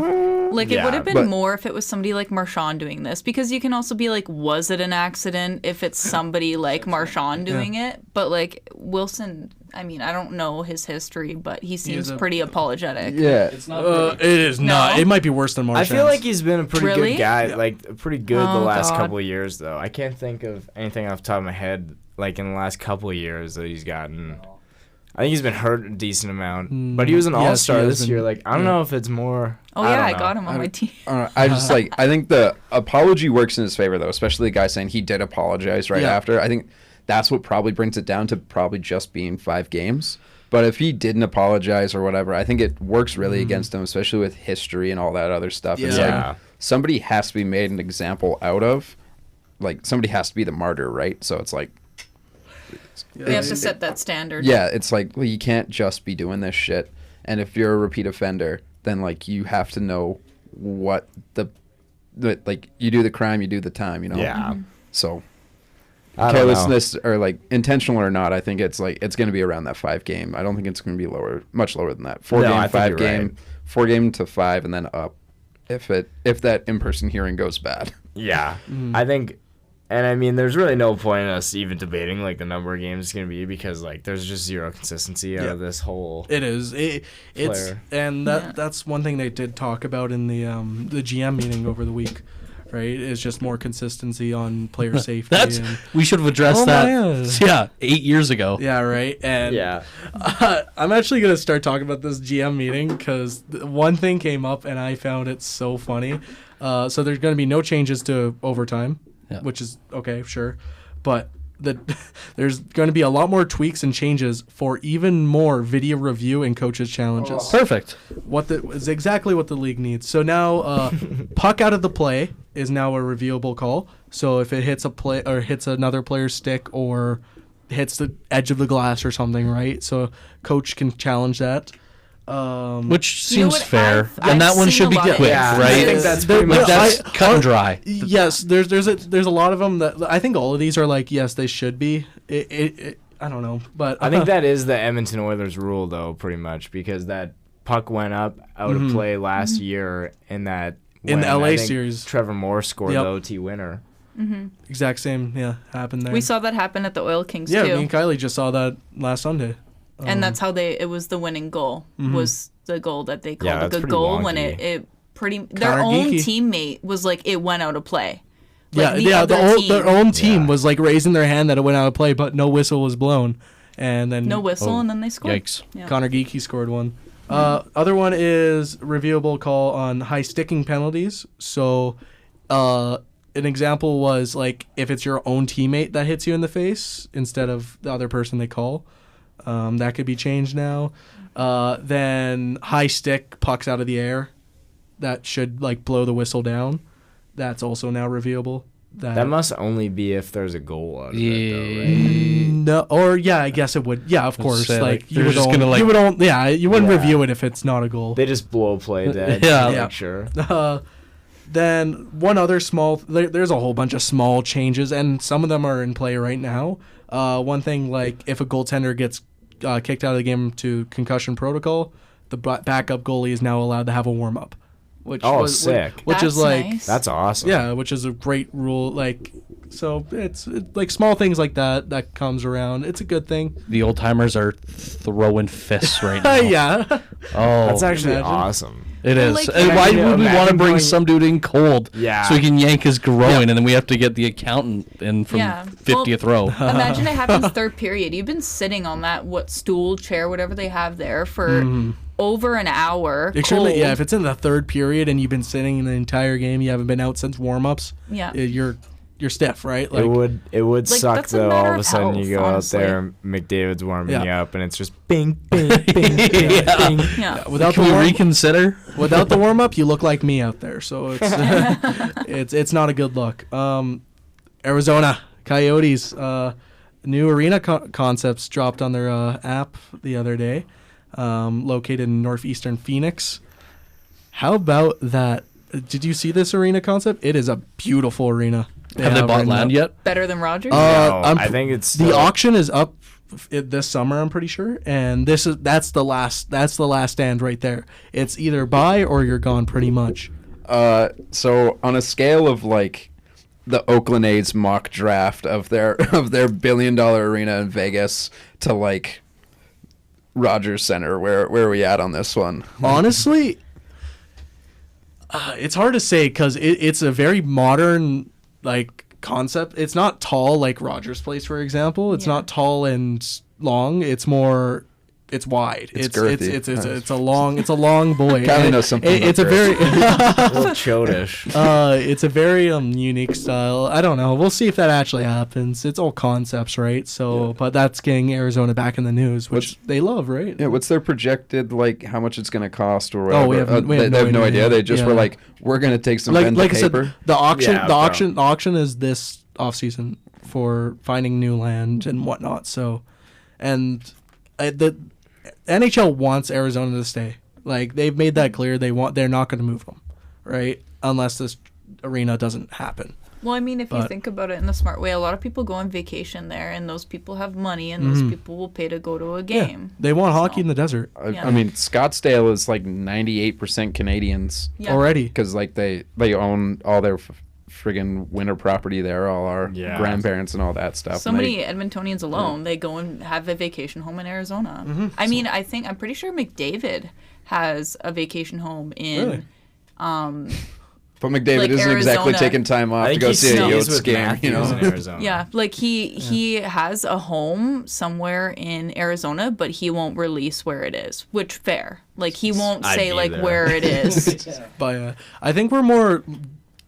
Speaker 4: Like, it
Speaker 2: Yeah,
Speaker 4: would have been
Speaker 5: but-
Speaker 4: more if it was somebody like Marchand doing this, because you can also be like, was it an accident if it's somebody like Marchand doing it? But, like, Wilson, I mean, I don't know his history, but he seems pretty apologetic.
Speaker 5: yeah,
Speaker 3: It's not.
Speaker 1: It is not.
Speaker 4: No?
Speaker 1: It might be worse than
Speaker 2: I
Speaker 1: Marchand's.
Speaker 2: feel like he's been a pretty
Speaker 4: Really?
Speaker 2: good guy, like pretty good the
Speaker 4: Oh,
Speaker 2: last
Speaker 4: God.
Speaker 2: couple of years, though. I can't think of anything off the top of my head, like in the last couple of years that he's gotten. I think he's been hurt a decent amount, but he was an
Speaker 1: yes, he
Speaker 2: all-star
Speaker 1: has
Speaker 2: this year.
Speaker 1: been.
Speaker 2: Like I don't know if it's more.
Speaker 4: Oh, yeah, I
Speaker 2: don't
Speaker 4: got
Speaker 2: know.
Speaker 4: him on my team.
Speaker 5: I just like, I think the apology works in his favor though, especially the guy saying he did apologize right
Speaker 1: Yeah.
Speaker 5: after. I think that's what probably brings it down to probably just being 5 games. But if he didn't apologize or whatever, I think it works really against him, especially with history and all that other stuff. It's
Speaker 2: Yeah.
Speaker 5: like somebody has to be made an example out of. Like somebody has to be the martyr, right? So it's like,
Speaker 4: We have to set that standard.
Speaker 5: yeah, it's like, well, you can't just be doing this shit. And if you're a repeat offender, then like you have to know what the like you do the crime, you do the time, you know?
Speaker 2: Yeah.
Speaker 5: So
Speaker 2: I don't know.
Speaker 5: carelessness or like intentional or not, I think it's like it's going to be around that 5 game. I don't think it's going to be much lower than that. 4
Speaker 2: No,
Speaker 5: game,
Speaker 2: I think
Speaker 5: 5
Speaker 2: you're
Speaker 5: game,
Speaker 2: right.
Speaker 5: 4 game to 5, and then up. If that in-person hearing goes bad.
Speaker 2: Yeah, I think, and I mean, there's really no point in us even debating like the number of games it's gonna be because like there's just zero consistency out of this whole.
Speaker 1: It is. It's
Speaker 2: Player.
Speaker 1: and that's one thing they did talk about in the GM meeting over the week, right? Is just more consistency on player safety. and,
Speaker 3: We should have addressed
Speaker 1: Oh,
Speaker 3: that.
Speaker 1: my,
Speaker 3: Yeah, 8 years ago.
Speaker 1: yeah, right. And
Speaker 2: Yeah,
Speaker 1: I'm actually gonna start talking about this GM meeting because one thing came up and I found it so funny. So there's gonna be no changes to overtime, which is okay, sure, but there's going to be a lot more tweaks and changes for even more video review and coaches challenges.
Speaker 3: Perfect.
Speaker 1: Is exactly what the league needs. So now puck out of the play is now a reviewable call. So if it hits a play or hits another player's stick or hits the edge of the glass or something, right? So coach can challenge that.
Speaker 3: Which
Speaker 4: You know
Speaker 3: seems
Speaker 4: what?
Speaker 3: fair.
Speaker 4: I've
Speaker 3: and that one
Speaker 4: seen
Speaker 3: should
Speaker 4: a
Speaker 3: be
Speaker 4: lot of
Speaker 3: quick,
Speaker 4: it.
Speaker 2: Yeah,
Speaker 3: right?
Speaker 2: I think that's pretty
Speaker 3: Like
Speaker 2: much.
Speaker 3: that's cut and dry.
Speaker 1: Yes, there's a lot of them that I think all of these are like yes they should be. I don't know, but
Speaker 2: I think that is the Edmonton Oilers rule though, pretty much because that puck went up out of play last year in that
Speaker 1: In the
Speaker 2: when,
Speaker 1: LA
Speaker 2: I think
Speaker 1: series.
Speaker 2: Trevor Moore scored
Speaker 1: Yep.
Speaker 2: the OT winner.
Speaker 1: exact same happened there.
Speaker 4: We saw that happen at the Oil Kings,
Speaker 1: yeah,
Speaker 4: too.
Speaker 1: me and Kylie just saw that last Sunday.
Speaker 4: And that's how it was the winning goal, was the goal that they
Speaker 2: Yeah,
Speaker 4: called a
Speaker 2: that's
Speaker 4: good
Speaker 2: pretty
Speaker 4: goal when
Speaker 2: wonky.
Speaker 4: it their
Speaker 1: Kinda
Speaker 4: own
Speaker 1: geeky.
Speaker 4: teammate was like, it went out of play. Like,
Speaker 1: Their own team
Speaker 2: Yeah.
Speaker 1: was like raising their hand that it went out of play, but no whistle was blown, and then
Speaker 4: No whistle, and then they scored.
Speaker 3: Yikes.
Speaker 4: Yeah.
Speaker 1: Connor Geeky scored one. Other one is reviewable call on high sticking penalties. So an example was like if it's your own teammate that hits you in the face instead of the other person they call, that could be changed now. Then high stick pucks out of the air, that should like blow the whistle down. That's also now reviewable.
Speaker 2: That must only be if there's a goal out of it, though, right?
Speaker 1: No, or I guess it would. Yeah, of course.
Speaker 3: say,
Speaker 1: Like
Speaker 3: they're just gonna, like-
Speaker 1: you wouldn't
Speaker 2: Yeah.
Speaker 1: review it if it's not a goal.
Speaker 2: They just blow play dead.
Speaker 3: Yeah.
Speaker 2: to
Speaker 1: Yeah.
Speaker 2: make sure.
Speaker 1: Then one other there's a whole bunch of small changes, and some of them are in play right now. One thing, like if a goaltender gets kicked out of the game to concussion protocol, the backup goalie is now allowed to have a warm up.
Speaker 2: Sick.
Speaker 1: Which is
Speaker 4: That's
Speaker 1: like
Speaker 4: nice.
Speaker 2: That's awesome.
Speaker 1: yeah, which is a great rule. Like so, it's like small things like that comes around. It's a good thing.
Speaker 3: The old timers are throwing fists right now.
Speaker 1: Yeah.
Speaker 3: Oh,
Speaker 2: That's actually
Speaker 1: Imagine.
Speaker 2: awesome.
Speaker 3: it
Speaker 4: Well,
Speaker 3: is.
Speaker 4: like,
Speaker 3: And why
Speaker 2: imagine-
Speaker 3: would we want to
Speaker 2: imagine
Speaker 3: bring
Speaker 2: going-
Speaker 3: some dude in cold
Speaker 2: Yeah.
Speaker 3: so he can yank his groin and then we have to get the accountant in from
Speaker 4: Yeah.
Speaker 3: 50th row?
Speaker 4: Imagine it happens third period. You've been sitting on that stool, chair, whatever they have there for over an hour.
Speaker 1: Extremely,
Speaker 4: cold.
Speaker 1: yeah. If it's in the third period and you've been sitting the entire game, you haven't been out since warm ups.
Speaker 4: Yeah.
Speaker 1: You're stiff, right? Like
Speaker 2: It would
Speaker 4: Like,
Speaker 2: suck
Speaker 4: that's a
Speaker 2: though.
Speaker 4: matter
Speaker 2: All of a
Speaker 4: of
Speaker 2: sudden you
Speaker 4: health,
Speaker 2: go
Speaker 4: honestly.
Speaker 2: out there and McDavid's warming
Speaker 1: Yeah.
Speaker 2: you up, and it's just bing, bing, bing, bing, bing.
Speaker 4: Yeah.
Speaker 1: without
Speaker 3: Can
Speaker 1: the
Speaker 3: we
Speaker 1: warm,
Speaker 3: reconsider?
Speaker 1: without the warm up, you look like me out there. So it's it's not a good look. Arizona Coyotes new arena concepts dropped on their app the other day. Located in northeastern Phoenix. How about that? Did you see this arena concept? It is a beautiful arena.
Speaker 3: Have they bought
Speaker 1: right
Speaker 3: land
Speaker 1: now.
Speaker 3: yet?
Speaker 4: Better than Rogers?
Speaker 2: No, I
Speaker 1: pr-
Speaker 2: think it's
Speaker 1: the
Speaker 2: still-
Speaker 1: auction is up this summer. I'm pretty sure, and that's the last stand right there. It's either buy or you're gone, pretty much.
Speaker 5: So on a scale of like the Oakland A's mock draft of their $1 billion arena in Vegas to like Rogers Center, where are we at on this one?
Speaker 1: Honestly, it's hard to say because it's a very modern like concept. It's not tall like Rogers Place, for example. It's
Speaker 4: Yeah.
Speaker 1: not tall and long. It's more. It's wide.
Speaker 5: It's girthy.
Speaker 1: It's a long boy.
Speaker 5: Kylee
Speaker 1: And
Speaker 5: knows something
Speaker 1: It's
Speaker 5: about
Speaker 1: a very.
Speaker 2: a little chodish.
Speaker 1: It's a very unique style. I don't know. We'll see if that actually happens. It's all concepts, right? So, but that's getting Arizona back in the news, which they love, right?
Speaker 5: Yeah, what's their projected like how much it's going to cost or whatever?
Speaker 1: Oh, we have
Speaker 5: they have no idea. They just were
Speaker 1: Yeah.
Speaker 5: like, we're going to take some
Speaker 1: Like
Speaker 5: pen
Speaker 1: like
Speaker 5: to
Speaker 1: I
Speaker 5: paper.
Speaker 1: said, the auction,
Speaker 2: Yeah,
Speaker 1: the auction is this off season for finding new land and whatnot. So, and the NHL wants Arizona to stay. Like they've made that clear. They're not going to move them, right? Unless this arena doesn't happen.
Speaker 4: Well, I mean, if you
Speaker 1: But-
Speaker 4: think about it in the smart way, a lot of people go on vacation there, and those people have money, and those people will pay to go to a game.
Speaker 1: Yeah, they want hockey
Speaker 4: So-
Speaker 1: in the desert
Speaker 4: Yeah.
Speaker 5: I mean, Scottsdale is like 98% Canadians
Speaker 4: Yeah.
Speaker 1: already.
Speaker 5: because like they own all their friggin' winter property there, all our
Speaker 2: Yeah.
Speaker 5: grandparents and all that stuff.
Speaker 4: So
Speaker 5: and
Speaker 4: many Edmontonians alone, they go and have a vacation home in Arizona.
Speaker 1: Mm-hmm.
Speaker 4: I mean, I'm pretty sure McDavid has a vacation home in.
Speaker 1: Really?
Speaker 5: But McDavid
Speaker 4: like
Speaker 5: isn't exactly
Speaker 4: Arizona.
Speaker 5: taking time off
Speaker 2: I
Speaker 5: to
Speaker 2: think
Speaker 5: go
Speaker 2: he
Speaker 5: see a
Speaker 2: stays
Speaker 5: Yotes
Speaker 2: with
Speaker 5: game. You
Speaker 2: Matthews
Speaker 5: know,
Speaker 2: in Arizona.
Speaker 4: Yeah, like he has a home somewhere in Arizona, but he won't release where it is. Which fair, like he won't
Speaker 2: I'd
Speaker 4: say
Speaker 2: be
Speaker 4: like
Speaker 2: there.
Speaker 4: where it is.
Speaker 1: But I think we're more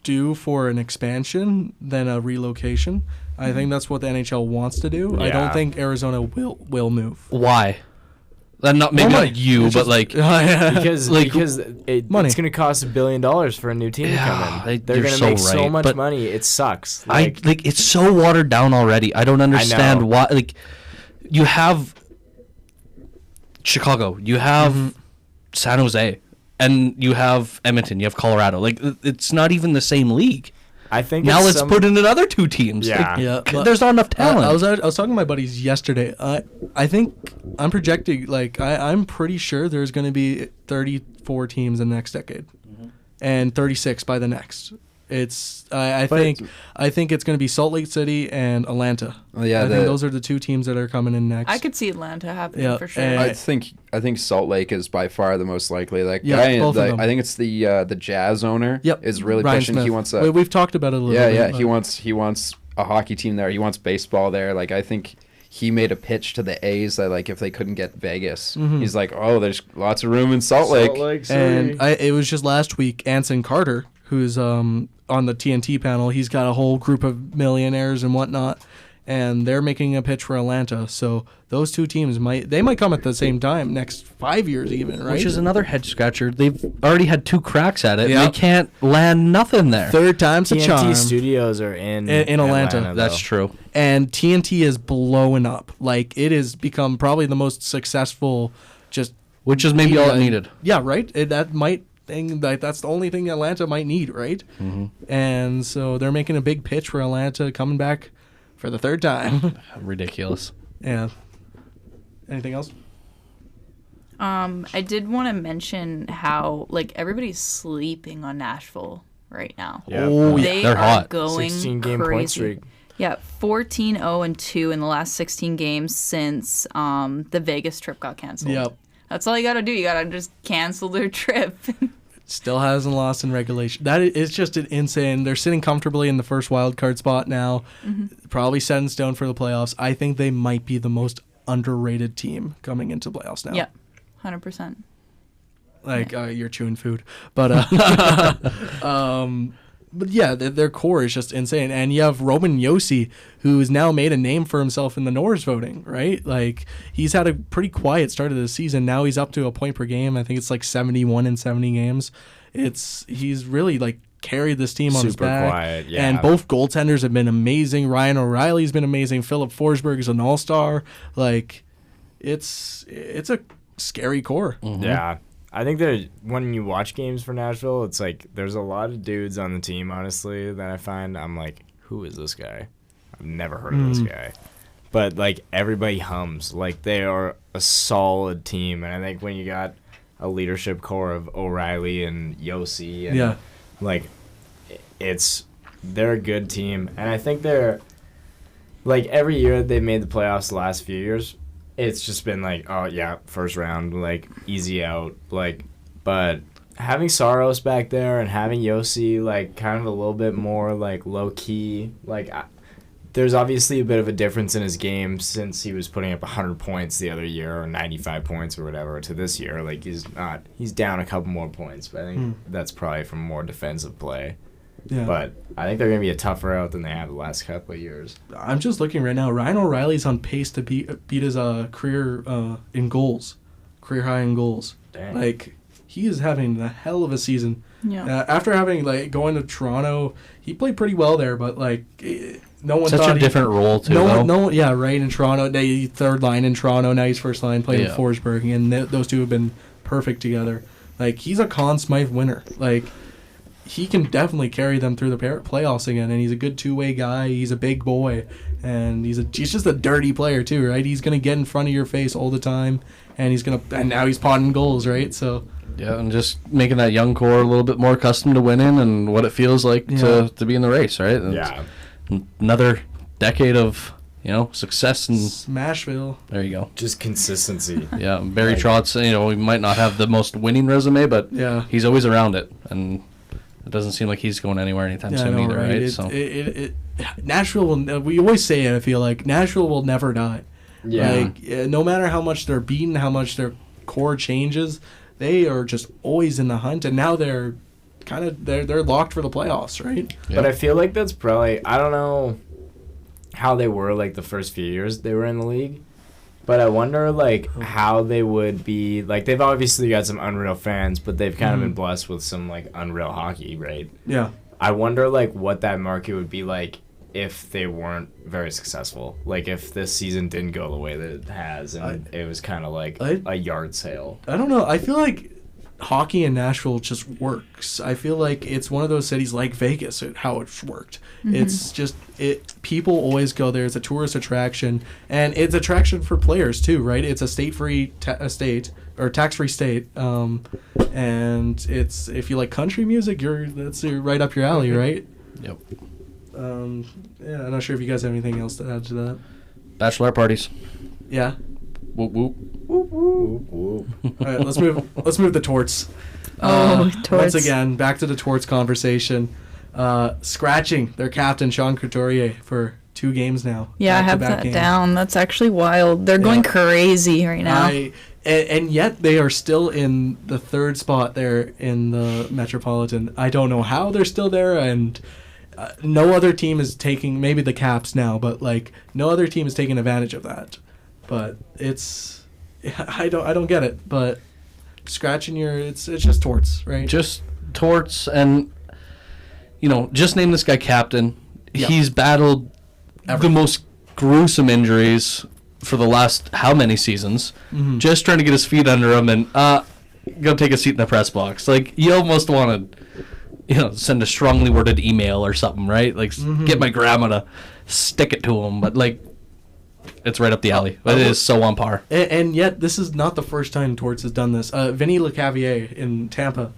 Speaker 1: due for an expansion than a relocation. I think that's what the NHL wants to do. I
Speaker 2: Yeah.
Speaker 1: don't think Arizona will move.
Speaker 3: Why? Not maybe
Speaker 1: money.
Speaker 3: not you,
Speaker 1: It's
Speaker 3: but
Speaker 1: just-
Speaker 3: like
Speaker 2: Because
Speaker 3: Like,
Speaker 2: because
Speaker 1: money.
Speaker 2: it's going to cost $1 billion for a new team to come in. They're
Speaker 3: you're
Speaker 2: going to
Speaker 3: so
Speaker 2: make so
Speaker 3: right,
Speaker 2: much
Speaker 3: but
Speaker 2: money. It sucks.
Speaker 3: I like it's so watered down already. I don't understand
Speaker 2: know.
Speaker 3: why. Like, you have Chicago, you have San Jose, and you have Edmonton, you have Colorado. Like, it's not even the same league.
Speaker 2: I think
Speaker 3: Now
Speaker 2: it's
Speaker 3: let's
Speaker 2: some-
Speaker 3: put in another two teams.
Speaker 2: Yeah.
Speaker 1: Yeah,
Speaker 3: Like,
Speaker 1: but-
Speaker 3: there's not enough talent.
Speaker 1: I was talking to my buddies yesterday. I think I'm projecting like I'm pretty sure there's going to be 34 teams in the next decade, and 36 by the next. It's I think it's going to be Salt Lake City and Atlanta.
Speaker 5: Oh, yeah,
Speaker 1: I think
Speaker 5: the-
Speaker 1: those are the two teams that are coming in next.
Speaker 4: I could see Atlanta happening
Speaker 1: Yeah,
Speaker 4: for sure.
Speaker 1: and-
Speaker 5: I think Salt Lake is by far the most likely. Like,
Speaker 1: Yeah, both of them.
Speaker 5: I think it's the Jazz owner.
Speaker 1: Yep,
Speaker 5: is really
Speaker 1: Ryan
Speaker 5: pushing.
Speaker 1: Smith.
Speaker 5: He wants a
Speaker 1: We've talked about it a little
Speaker 5: yeah,
Speaker 1: bit.
Speaker 5: yeah.
Speaker 1: but-
Speaker 5: He wants a hockey team there. He wants baseball there. Like, I think he made a pitch to the A's that like if they couldn't get Vegas,
Speaker 1: Mm-hmm.
Speaker 5: he's like, oh, there's lots of room in Salt Lake.
Speaker 1: And it was just last week, Anson Carter who's on the TNT panel. He's got a whole group of millionaires and whatnot, and they're making a pitch for Atlanta. So those two teams might come at the same time next 5 years even, right?
Speaker 3: Which is another head scratcher. They've already had 2 cracks at it.
Speaker 1: Yep.
Speaker 3: They can't land nothing there.
Speaker 1: Third time's a charm.
Speaker 2: TNT studios are in
Speaker 1: Atlanta.
Speaker 3: That's true.
Speaker 1: And TNT is blowing up. Like, it has become probably the most successful, just
Speaker 3: Which is maybe all it needed.
Speaker 1: Yeah, right. That's the only thing Atlanta might need, right? Mm-hmm. And so they're making a big pitch for Atlanta coming back for the third time.
Speaker 3: Ridiculous.
Speaker 1: Yeah. Anything else?
Speaker 4: I did want to mention how everybody's sleeping on Nashville right now.
Speaker 2: Yeah.
Speaker 1: Oh, yeah.
Speaker 4: They
Speaker 3: They're
Speaker 4: are
Speaker 3: hot.
Speaker 4: going
Speaker 2: 16-game
Speaker 4: crazy.
Speaker 2: point streak.
Speaker 4: Yeah, 14-0-2 in the last 16 games since the Vegas trip got canceled.
Speaker 1: Yep.
Speaker 4: That's all you got to do. You got to just cancel their trip.
Speaker 1: Still hasn't lost in regulation. That is just insane. They're sitting comfortably in the first wild card spot now. Mm-hmm. Probably set in stone for the playoffs. I think they might be the most underrated team coming into playoffs now.
Speaker 4: Yeah, 100%.
Speaker 1: You're chewing food, but but yeah, their core is just insane. And you have Roman Josi, who's now made a name for himself in the Norris voting, right? Like, he's had a pretty quiet start of the season. Now he's up to a point per game. I think it's 71 in 70 games. He's really carried this team on his back.
Speaker 2: Super quiet, yeah.
Speaker 1: And both goaltenders have been amazing. Ryan O'Reilly's been amazing. Philip Forsberg is an all-star. It's a scary core.
Speaker 2: Mm-hmm. Yeah. I think when you watch games for Nashville, it's there's a lot of dudes on the team, honestly, that I find I'm who is this guy? I've never heard of this guy. But everybody hums. They are a solid team, and I think when you got a leadership core of O'Reilly and Josi, and they're a good team, and I think they're every year they've made the playoffs the last few years. It's just been oh yeah, first round, easy out, but having Saros back there and having Josi kind of a little bit more low key, there's obviously a bit of a difference in his game since he was putting up 100 points the other year or 95 points or whatever to this year. He's down a couple more points, but I think that's probably from more defensive play. Yeah. But I think they're going to be a tougher out than they have the last couple of years.
Speaker 1: I'm just looking right now. Ryan O'Reilly's on pace to beat his career in goals, career high in goals.
Speaker 2: Dang.
Speaker 1: He is having a hell of a season.
Speaker 4: Yeah.
Speaker 1: After having going to Toronto, he played pretty well there, but no one
Speaker 3: such
Speaker 1: thought
Speaker 3: a different role too.
Speaker 1: Right in Toronto. They third line in Toronto. Now he's first line playing with Forsberg, and those two have been perfect together. He's a Conn Smythe winner. He can definitely carry them through the playoffs again, and he's a good two-way guy. He's a big boy, and he's just a dirty player too, right? He's gonna get in front of your face all the time, and now he's potting goals, right? So
Speaker 3: yeah, and just making that young core a little bit more accustomed to winning and what it feels like to be in the race, right? And
Speaker 2: yeah,
Speaker 3: another decade of success in
Speaker 1: Smashville.
Speaker 3: There you go.
Speaker 2: Just consistency.
Speaker 3: Yeah, Barry Trotz. He might not have the most winning resume, but he's always around it, and it doesn't seem like he's going anywhere anytime soon either, right? So
Speaker 1: Nashville will. We always say it. I feel like Nashville will never die.
Speaker 2: Yeah.
Speaker 1: No matter how much they're beaten, how much their core changes, they are just always in the hunt. And now they're they're locked for the playoffs, right?
Speaker 2: Yep. But I feel like that's probably, I don't know how they were the first few years they were in the league. But I wonder, how they would be... they've obviously got some unreal fans, but they've kind of been blessed with some, unreal hockey, right?
Speaker 1: Yeah.
Speaker 2: I wonder, what that market would be like if they weren't very successful. If this season didn't go the way that it has, and it was kind of a yard sale.
Speaker 1: I don't know. I feel like hockey in Nashville just works. I feel like it's one of those cities like Vegas, how it's worked. Mm-hmm. It's just people always go there. It's a tourist attraction, and it's attraction for players too, right? It's a state-free state or tax-free state, and it's if you like country music, that's right up your alley, right?
Speaker 3: Yep.
Speaker 1: I'm not sure if you guys have anything else to add to that.
Speaker 3: Bachelor parties.
Speaker 1: Yeah.
Speaker 3: Whoop whoop.
Speaker 2: Whoop whoop whoop.
Speaker 1: All right, let's move the torts.
Speaker 4: Torts.
Speaker 1: Once again, back to the torts conversation. Scratching their captain Sean Couturier for 2 games now.
Speaker 4: Yeah, I have
Speaker 1: back-to-back
Speaker 4: that
Speaker 1: games.
Speaker 4: down. That's actually wild. They're going crazy right now.
Speaker 1: And yet they are still in the 3rd spot there in the Metropolitan. I don't know how they're still there, and no other team is taking, maybe the Caps now, but like no other team is taking advantage of that. But it's, I don't get it. But scratching it's just Torts, right?
Speaker 3: Just Torts, and just name this guy captain.
Speaker 1: Yep.
Speaker 3: He's battled the most gruesome injuries for the last how many seasons, just trying to get his feet under him and go take a seat in the press box. Like, you almost want to send a strongly worded email or something, right? Like, get my grandma to stick it to him, but like, it's right up the alley. But it is so on par.
Speaker 1: And yet this is not the first time Torts has done this. Vinny LeCavier in Tampa,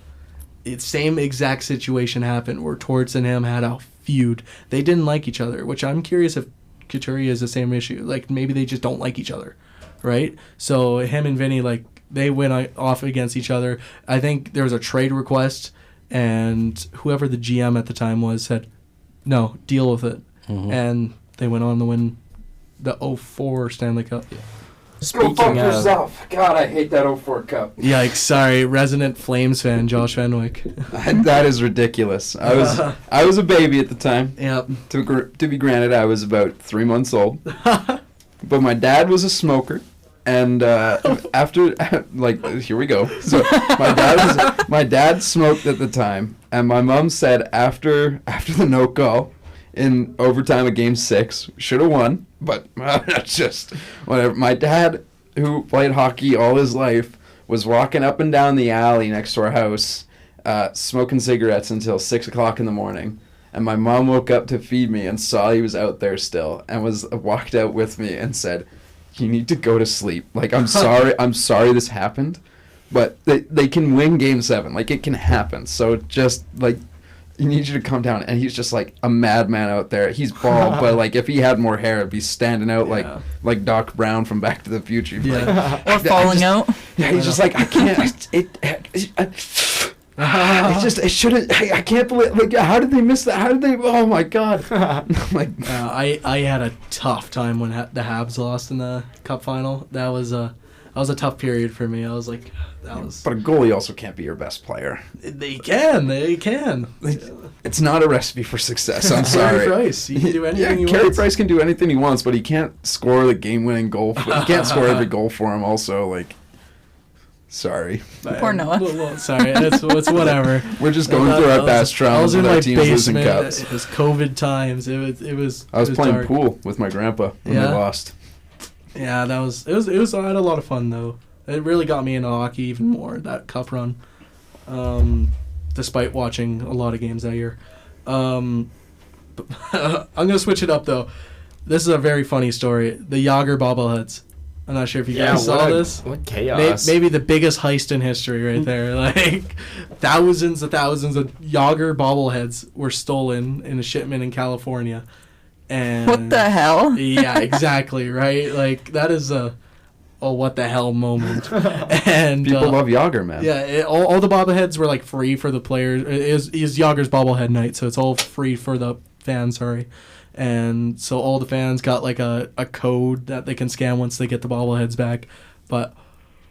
Speaker 1: it's same exact situation happened where Torts and him had a feud. They didn't like each other, which I'm curious if Couturier is the same issue. Like, maybe they just don't like each other, right? So him and Vinny, like, they went off against each other. I think there was a trade request, and whoever the GM at the time was said, no, deal with it. And they went on to win the 04 Stanley Cup.
Speaker 5: Go fuck yourself. God, I hate that 04 Cup.
Speaker 1: Yikes, sorry. Resident Flames fan, Josh Fenwick.
Speaker 5: That is ridiculous. I was a baby at the time.
Speaker 1: Yep.
Speaker 5: To be granted, I was about 3 months old. But my dad was a smoker. And after, like, here we go. So my dad smoked at the time. And my mom said after the no call in overtime of Game 6, should have won. But that's just whatever. My dad, who played hockey all his life, was walking up and down the alley next to our house, smoking cigarettes until 6 o'clock in the morning. And my mom woke up to feed me and saw he was out there still, and walked out with me and said, "You need to go to sleep. Like, I'm sorry this happened, but they can win Game 7. Like, it can happen. So just like." You need you to calm down. And he's just like a madman out there. He's bald, but like if he had more hair, it'd be standing out like Doc Brown from Back to the Future.
Speaker 1: Yeah.
Speaker 4: Or falling out.
Speaker 5: Yeah, he's just like, I can't. It shouldn't. I can't believe. Like, how did they miss that? How did they? Oh my God. I'm like,
Speaker 1: I had a tough time when the Habs lost in the Cup final. That was a tough period for me. I was like, that was.
Speaker 5: But a goalie also can't be your best player.
Speaker 1: They can.
Speaker 5: It's not a recipe for success. I'm sorry.
Speaker 1: Carey Price, he can do anything he
Speaker 5: Carey
Speaker 1: wants.
Speaker 5: Price can do anything he wants, but he can't score the game-winning goal. He can't score every goal for him. Also, like, sorry.
Speaker 4: Poor Noah.
Speaker 1: Well, sorry, it's whatever.
Speaker 5: We're just going through our past
Speaker 1: I was
Speaker 5: traumas
Speaker 1: in
Speaker 5: with
Speaker 1: my
Speaker 5: our teams losing
Speaker 1: basement.
Speaker 5: cups.
Speaker 1: It was COVID times. It was.
Speaker 5: I was playing
Speaker 1: dark.
Speaker 5: pool with my grandpa when
Speaker 1: Yeah?
Speaker 5: we lost.
Speaker 1: Yeah, it was. I had a lot of fun though. It really got me into hockey even more, that cup run. Despite watching a lot of games that year. I'm gonna switch it up though. This is a very funny story. The Yager bobbleheads. I'm not sure if you guys saw this.
Speaker 2: What chaos.
Speaker 1: Maybe the biggest heist in history right there. Like, thousands of Yager bobbleheads were stolen in a shipment in California. And
Speaker 4: What the hell?
Speaker 1: Yeah, exactly, right? Like, that is a what the hell moment. And
Speaker 5: People love Yager, man.
Speaker 1: yeah, all the bobbleheads were like free for the players. It is Yager's bobblehead night, so it's all free for the fans, sorry. And so all the fans got like a code that they can scan once they get the bobbleheads back. But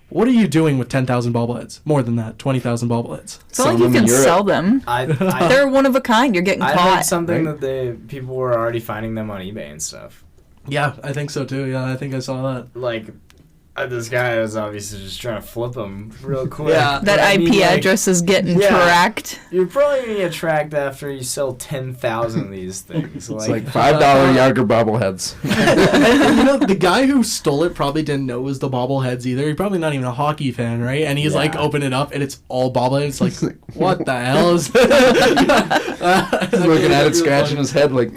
Speaker 1: what are you doing with 10,000 bobbleheads? More than that, 20,000 bobbleheads.
Speaker 4: It's not like you can sell them.
Speaker 2: I
Speaker 4: They're one of a kind. You're getting
Speaker 2: I
Speaker 4: caught.
Speaker 2: heard something that people were already finding them on eBay and stuff.
Speaker 1: Yeah, I think so too. Yeah, I think I saw that.
Speaker 2: Like, this guy was obviously just trying to flip them real quick.
Speaker 1: Yeah.
Speaker 4: That
Speaker 2: But I mean,
Speaker 4: IP
Speaker 2: like,
Speaker 4: address is getting
Speaker 2: yeah.
Speaker 4: tracked.
Speaker 2: You're probably going to get tracked after you sell 10,000 of these things.
Speaker 5: It's like $5 Yager bobbleheads.
Speaker 1: And the guy who stole it probably didn't know it was the bobbleheads either. He's probably not even a hockey fan, right? And he's like, open it up, and it's all bobbleheads. It's like, what the hell is this?
Speaker 5: He's looking at it, scratching his head like,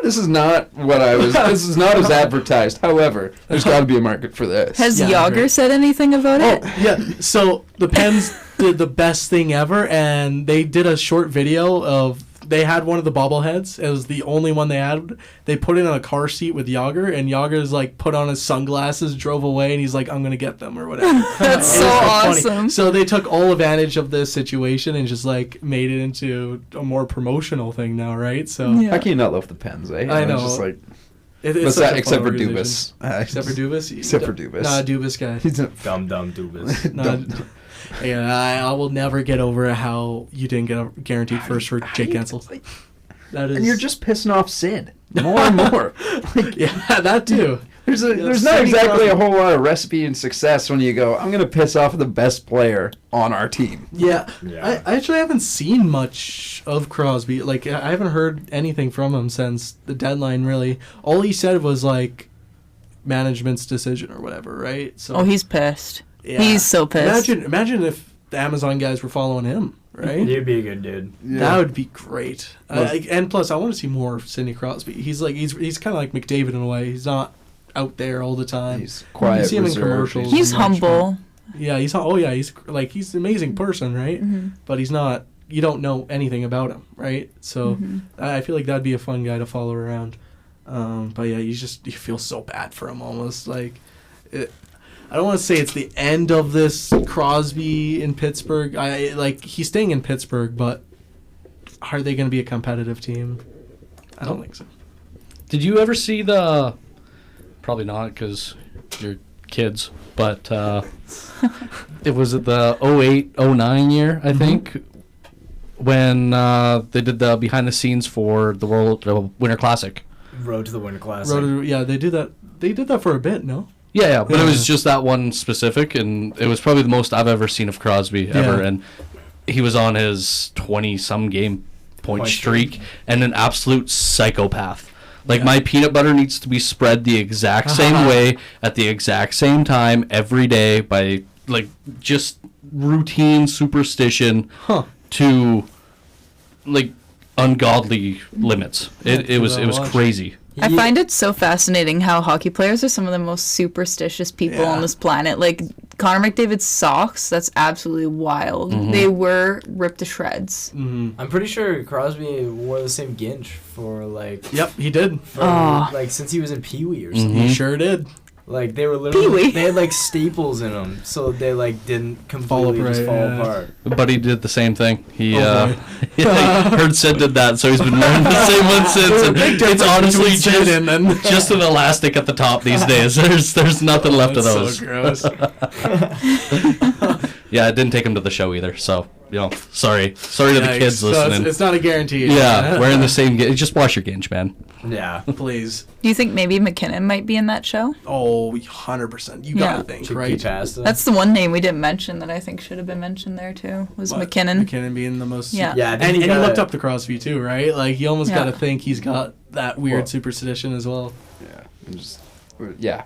Speaker 5: this is not what I was. This is not as advertised. However, there's got to be a market for this.
Speaker 4: Has
Speaker 1: Yeah,
Speaker 4: Yager
Speaker 1: right.
Speaker 4: said anything about it?
Speaker 1: Yeah, so the Pens did the best thing ever, and they did a short video of, they had one of the bobbleheads. It was the only one they had. They put it in a car seat with Yager, and Yager's like put on his sunglasses, drove away, and he's like, I'm going to get them or whatever.
Speaker 4: That's
Speaker 1: It
Speaker 4: so
Speaker 1: was funny.
Speaker 4: awesome.
Speaker 1: So they took all advantage of this situation and just like made it into a more promotional thing now, right? So
Speaker 4: Yeah.
Speaker 5: How can you not love the Pens, eh?
Speaker 1: I know.
Speaker 5: It's just like,
Speaker 1: It's such a
Speaker 5: except
Speaker 1: fun
Speaker 5: for
Speaker 1: organization.
Speaker 5: Dubas.
Speaker 1: Except for Dubas?
Speaker 5: Except for Dubas.
Speaker 1: Nah, Dubas guy.
Speaker 5: He's a
Speaker 2: Dumb Dubas.
Speaker 1: Nah, yeah, I will never get over how you didn't get a guaranteed first for Jake Gensel. That is,
Speaker 5: and you're just pissing off Sid more and more.
Speaker 1: yeah, that too.
Speaker 5: There's not
Speaker 1: Sidney
Speaker 5: exactly
Speaker 1: Crosby.
Speaker 5: a whole lot of recipe in success when you go, I'm going to piss off the best player on our team.
Speaker 1: Yeah,
Speaker 2: Yeah.
Speaker 1: I actually haven't seen much of Crosby. Like, I haven't heard anything from him since the deadline, really. All he said was, like, management's decision or whatever, right? So,
Speaker 4: Oh, he's pissed.
Speaker 1: yeah.
Speaker 4: He's so pissed.
Speaker 1: Imagine if the Amazon guys were following him, right?
Speaker 2: He'd be a good dude.
Speaker 1: That would be great. And plus, I want to see more of Sidney Crosby. He's kind of like McDavid in a way. He's not out there all the time.
Speaker 5: He's quiet,
Speaker 1: You see him in
Speaker 5: reserved.
Speaker 1: commercials.
Speaker 4: He's
Speaker 1: and much
Speaker 4: humble.
Speaker 1: Yeah, he's an amazing person, right?
Speaker 4: Mm-hmm.
Speaker 1: But he's not. You don't know anything about him, right? So
Speaker 4: Mm-hmm.
Speaker 1: I feel like that'd be a fun guy to follow around. But yeah, you feel so bad for him almost. Like, I don't want to say it's the end of this Crosby in Pittsburgh. He's staying in Pittsburgh, but are they going to be a competitive team? I don't think so.
Speaker 3: Did you ever see the? Probably not, because you're kids. But it was the 08-09 year, I think, when they did the behind the scenes for the Winter Classic.
Speaker 2: Road to the Winter Classic.
Speaker 1: Yeah, they do that. They did that for a bit, no?
Speaker 3: Yeah, but it
Speaker 1: Yeah.
Speaker 3: was just that one specific, and it was probably the most I've ever seen of Crosby ever.
Speaker 1: Yeah.
Speaker 3: And he was on his 20-some game point
Speaker 2: Point
Speaker 3: streak, and an absolute psychopath. Like,
Speaker 1: Yeah.
Speaker 3: my peanut butter needs to be spread the exact same way at the exact same time every day by, like, just routine superstition to, like, ungodly limits. It was
Speaker 1: watch.
Speaker 3: crazy.
Speaker 4: I find it so fascinating how hockey players are some of the most superstitious people
Speaker 1: Yeah.
Speaker 4: on this planet. Like Connor McDavid's socks, that's absolutely wild. They were ripped to shreds.
Speaker 2: I'm pretty sure Crosby wore the same ginch for like.
Speaker 1: Yep, he did.
Speaker 2: Like since he was in Pee Wee or something.
Speaker 1: He sure did.
Speaker 2: Like they were literally.
Speaker 4: Pee-wee.
Speaker 2: They had like staples in them, so they like didn't completely
Speaker 1: apart,
Speaker 2: just fall
Speaker 1: yeah.
Speaker 2: apart.
Speaker 3: But he did the same thing. He
Speaker 1: Oh, boy.
Speaker 3: heard Sid did that, so he's been wearing the same one since. And it's honestly
Speaker 1: between Sid and then-
Speaker 3: just an elastic at the top these days. There's nothing left of
Speaker 1: That's
Speaker 3: those.
Speaker 1: so gross.
Speaker 3: Yeah, it didn't take him to the show either. So sorry to the kids
Speaker 1: So
Speaker 3: listening.
Speaker 1: it's not a guarantee.
Speaker 3: Yeah, wearing the same. Just wash your ginge, man.
Speaker 2: Yeah.
Speaker 1: Please.
Speaker 4: Do you think maybe McKinnon might be in that show?
Speaker 1: Oh, 100%. You
Speaker 4: Yeah.
Speaker 1: gotta think,
Speaker 2: Chickpea
Speaker 1: right?
Speaker 2: pasta.
Speaker 4: That's the one name we didn't mention that I think should have been mentioned there too. Was
Speaker 1: What?
Speaker 4: McKinnon.
Speaker 1: McKinnon being the most.
Speaker 4: Yeah.
Speaker 2: Yeah, I think
Speaker 1: And he
Speaker 2: gotta-
Speaker 1: looked up to Crosby too, right? Like, you almost
Speaker 4: Yeah.
Speaker 1: gotta think he's got that weird
Speaker 2: Well-
Speaker 1: superstition as well.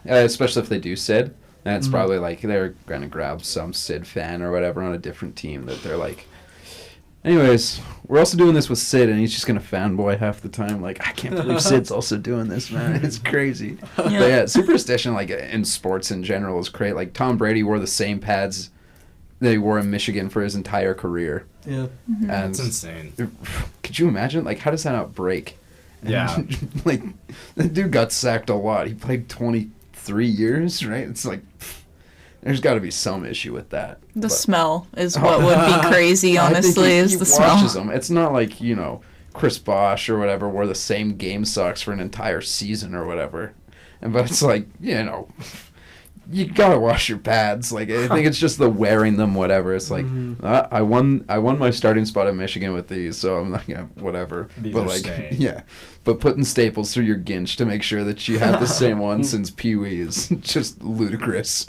Speaker 5: Especially if they do Sid. And it's probably like they're going to grab some Sid fan or whatever on a different team that they're like, anyways, we're also doing this with Sid, and he's just going to fanboy half the time. Like, I can't believe Sid's also doing this, man. It's crazy. But yeah, superstition, like in sports in general, is great. Like, Tom Brady wore the same pads that he wore in Michigan for his entire career.
Speaker 1: Yeah.
Speaker 5: And
Speaker 2: That's insane.
Speaker 5: could you imagine? Like, how does that not break?
Speaker 2: Yeah.
Speaker 5: Like, the dude got sacked a lot. He played 23 years, right? It's like, there's got to be some issue with that.
Speaker 4: The
Speaker 5: But
Speaker 4: smell is what would be crazy,
Speaker 5: I think
Speaker 4: honestly, is the smell.
Speaker 5: washes them. It's not like, Chris Bosh or whatever wore the same game socks for an entire season or whatever. But it's like, you gotta wash your pads. Like, I think it's just the wearing them, whatever. It's like, I won my starting spot at Michigan with these, so I'm like, yeah, whatever.
Speaker 2: These
Speaker 5: but
Speaker 2: are
Speaker 5: like,
Speaker 2: staying.
Speaker 5: yeah, but putting staples through your ginch to make sure that you have the same one since Pee Wee is just ludicrous.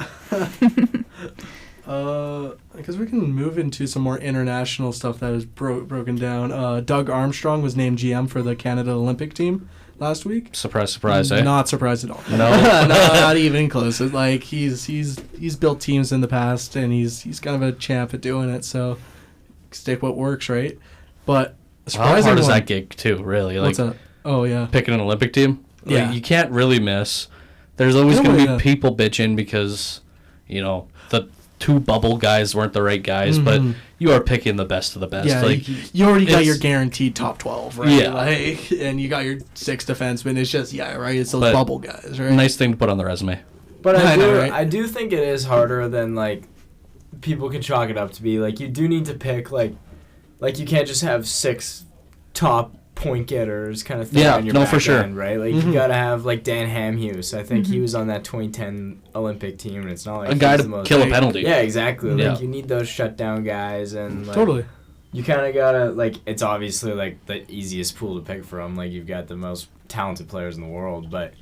Speaker 1: I guess we can move into some more international stuff that is broken down. Doug Armstrong was named GM for the Canada Olympic team last week.
Speaker 3: Surprise, surprise, eh?
Speaker 1: Not surprised at all.
Speaker 3: No.
Speaker 1: Not even close. It's like he's built teams in the past, and he's kind of a champ at doing it. So stick what works, right? But
Speaker 3: How
Speaker 1: surprising
Speaker 3: hard is
Speaker 1: one-
Speaker 3: that gig too? Really, like
Speaker 1: What's that? Oh yeah.
Speaker 3: picking an Olympic team. Like,
Speaker 1: Yeah.
Speaker 3: you can't really miss. There's always
Speaker 1: No,
Speaker 3: going to be
Speaker 1: yeah.
Speaker 3: people bitching because, the two bubble guys weren't the right guys, but you are picking the best of the best.
Speaker 1: Yeah,
Speaker 3: Like,
Speaker 1: you already got
Speaker 3: it's-
Speaker 1: your guaranteed top 12, right?
Speaker 3: Yeah.
Speaker 1: Like, and you got your 6 defensemen. It's just, right? It's those
Speaker 3: But
Speaker 1: bubble guys, right?
Speaker 3: nice thing to put on the resume.
Speaker 2: But
Speaker 1: I
Speaker 2: I
Speaker 1: know,
Speaker 2: do,
Speaker 1: right?
Speaker 2: I do think it is harder than like people can chalk it up to be. Like you do need to pick like you can't just have 6 top point getters kind of thing
Speaker 3: Yeah,
Speaker 2: on your
Speaker 3: no,
Speaker 2: back
Speaker 3: for sure.
Speaker 2: end, right? Like you gotta have like Dan Hamhuis. I think he was on that 2010 Olympic team, and it's not like
Speaker 3: A guy
Speaker 2: he's
Speaker 3: to
Speaker 2: the most,
Speaker 3: kill a penalty.
Speaker 2: Yeah, exactly.
Speaker 3: Yeah.
Speaker 2: Like you need those shutdown guys, and like,
Speaker 1: Totally.
Speaker 2: you kind of gotta like. It's obviously like the easiest pool to pick from. Like you've got the most talented players in the world, but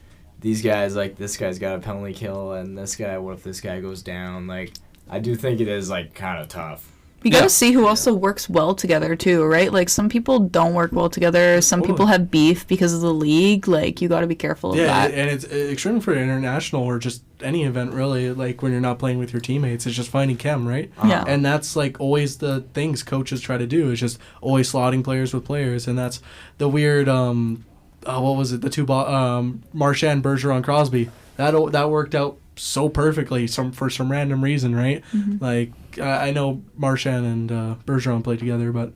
Speaker 2: these guys, like this guy's got a penalty kill, and this guy, what if this guy goes down? Like I do think it is like kind of tough.
Speaker 4: You got to see who also works well together too, right? Like some people don't work well together. Some people have beef because of the league. Like you got to be careful of that.
Speaker 1: And it's extreme for international or just any event really. Like when you're not playing with your teammates, it's just finding chem, right?
Speaker 4: Yeah.
Speaker 1: And that's like always the things coaches try to do is just always slotting players with players, and that's the weird. What was it? The two Marchand, Bergeron, Crosby. That worked out so perfectly for some random reason, right? Like I know Marchand and Bergeron played together, but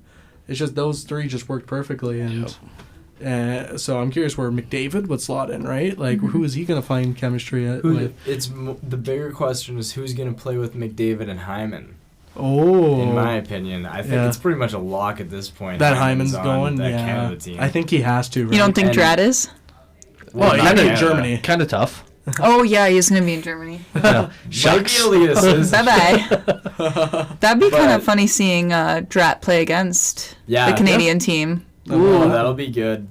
Speaker 1: it's just those three just worked perfectly, and so I'm curious where McDavid would slot in, right? Like who is he going to find chemistry with?
Speaker 2: The bigger question is who's going to play with McDavid and Hyman.
Speaker 1: Oh,
Speaker 2: In my opinion, I think it's pretty much a lock at this point.
Speaker 1: that Hyman's
Speaker 2: on
Speaker 1: going.
Speaker 2: that
Speaker 1: Yeah,
Speaker 2: Canada team.
Speaker 1: I think he has to. Right?
Speaker 4: You don't think
Speaker 2: And-
Speaker 4: Drat is?
Speaker 1: Well, he's
Speaker 2: not
Speaker 1: in
Speaker 2: Canada.
Speaker 1: Germany.
Speaker 3: Kind of tough.
Speaker 4: Oh yeah, he's gonna be in Germany.
Speaker 2: Might be elitist.
Speaker 4: Bye bye. That'd be kind of funny seeing Drat play against the Canadian team.
Speaker 2: Ooh, that'll be good.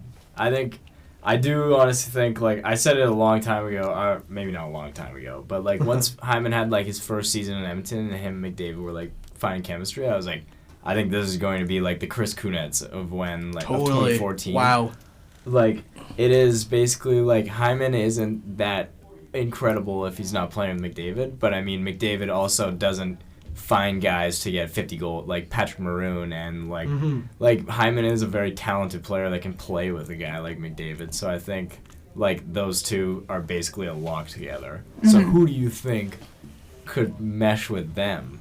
Speaker 2: I do honestly think, like, I said it a long time ago, or maybe not a long time ago, but, like, once Hyman had, like, his first season in Edmonton and him and McDavid were, like, finding chemistry, I was like, I think this is going to be, like, the Chris Kunitz of when, like, of 2014.
Speaker 1: Wow.
Speaker 2: Like, it is basically, like, Hyman isn't that incredible if he's not playing with McDavid, but, I mean, McDavid also doesn't find guys to get 50 goals, like Patrick Maroon, and like Hyman is a very talented player that can play with a guy like McDavid. So I think like those two are basically a lock together. So who do you think could mesh with them?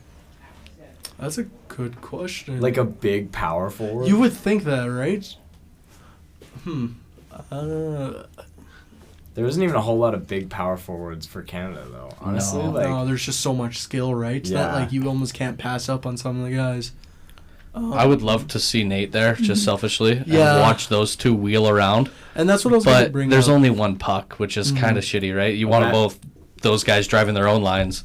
Speaker 1: That's a good question.
Speaker 2: Like a big power forward?
Speaker 1: You would think that, right?
Speaker 2: There isn't even a whole lot of big power forwards for Canada, though. Honestly,
Speaker 3: No.
Speaker 2: like
Speaker 1: There's just so much skill, right?
Speaker 2: Yeah.
Speaker 1: That like you almost can't pass up on some of the guys.
Speaker 3: I would love to see Nate there, just selfishly,
Speaker 1: Yeah.
Speaker 3: and watch those two wheel around.
Speaker 1: And that's what I was going to
Speaker 3: But
Speaker 1: bring
Speaker 3: there's
Speaker 1: up.
Speaker 3: only one puck, which is kind of shitty, right? You want both those guys driving their own lines.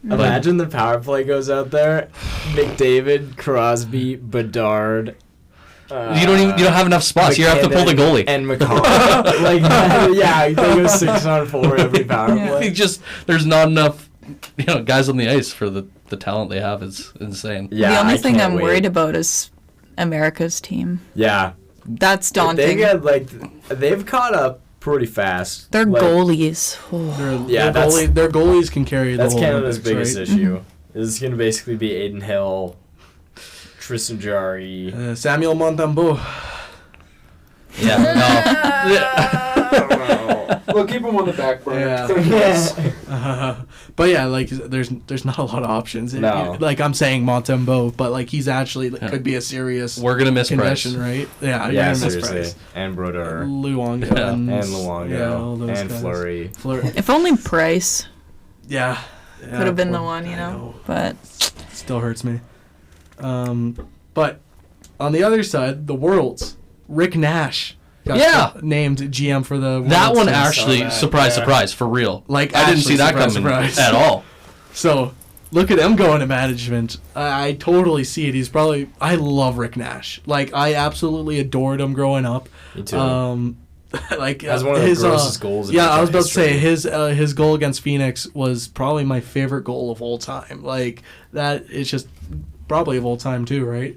Speaker 2: imagine the power play goes out there. McDavid, Crosby, Bedard.
Speaker 3: You don't have enough spots. You have to pull the goalie.
Speaker 2: And McCall. Like, yeah, they go 6-on-4 every power play.
Speaker 3: There's not enough, guys on the ice for the talent they have is insane.
Speaker 2: Yeah,
Speaker 4: The only
Speaker 2: I
Speaker 4: thing
Speaker 2: can't
Speaker 4: I'm
Speaker 2: wait.
Speaker 4: worried about is America's team.
Speaker 2: Yeah.
Speaker 4: That's
Speaker 2: They
Speaker 4: daunting.
Speaker 2: got, they've caught up pretty fast.
Speaker 4: Their
Speaker 2: Like,
Speaker 4: goalies. Oh.
Speaker 2: Their
Speaker 1: Their goalies can carry the
Speaker 2: That's
Speaker 1: whole
Speaker 2: Canada's
Speaker 1: Olympics,
Speaker 2: biggest
Speaker 1: right?
Speaker 2: issue. It's going to basically be Aiden Hill, Tristan Jarry.
Speaker 1: Samuel Montembeault.
Speaker 6: We'll keep him on the back burner.
Speaker 1: But yeah, like there's not a lot of options.
Speaker 2: No.
Speaker 1: Like I'm saying Montembeault, but like he's actually could be a serious
Speaker 3: We're gonna miss Price.
Speaker 1: condition, right? Yeah, you're
Speaker 2: Yeah,
Speaker 1: gonna miss
Speaker 2: seriously.
Speaker 1: Price.
Speaker 2: And Brodeur.
Speaker 1: Luongo
Speaker 3: Yeah.
Speaker 1: and
Speaker 2: And Luongo.
Speaker 1: all those
Speaker 2: And
Speaker 1: guys.
Speaker 2: Fleury.
Speaker 4: If only Price
Speaker 1: Yeah.
Speaker 4: could have been the
Speaker 1: poor-
Speaker 4: one,
Speaker 1: I know.
Speaker 4: But
Speaker 1: Still hurts me. But on the other side, the Worlds, Rick Nash got named GM for the Worlds.
Speaker 3: That one
Speaker 1: team.
Speaker 3: actually, surprise, for real.
Speaker 1: Like,
Speaker 3: I didn't see that
Speaker 1: actually,
Speaker 3: coming
Speaker 1: surprise.
Speaker 3: at all.
Speaker 1: So, look at him going to management. I totally see it. I love Rick Nash. Like, I absolutely adored him growing up.
Speaker 2: Me too.
Speaker 1: Like
Speaker 2: Has one of the grossest goals in
Speaker 1: Yeah, I was
Speaker 2: NHL
Speaker 1: about to say
Speaker 2: history.
Speaker 1: his goal against Phoenix was probably my favorite goal of all time. Like that, it's just probably of all time too, right?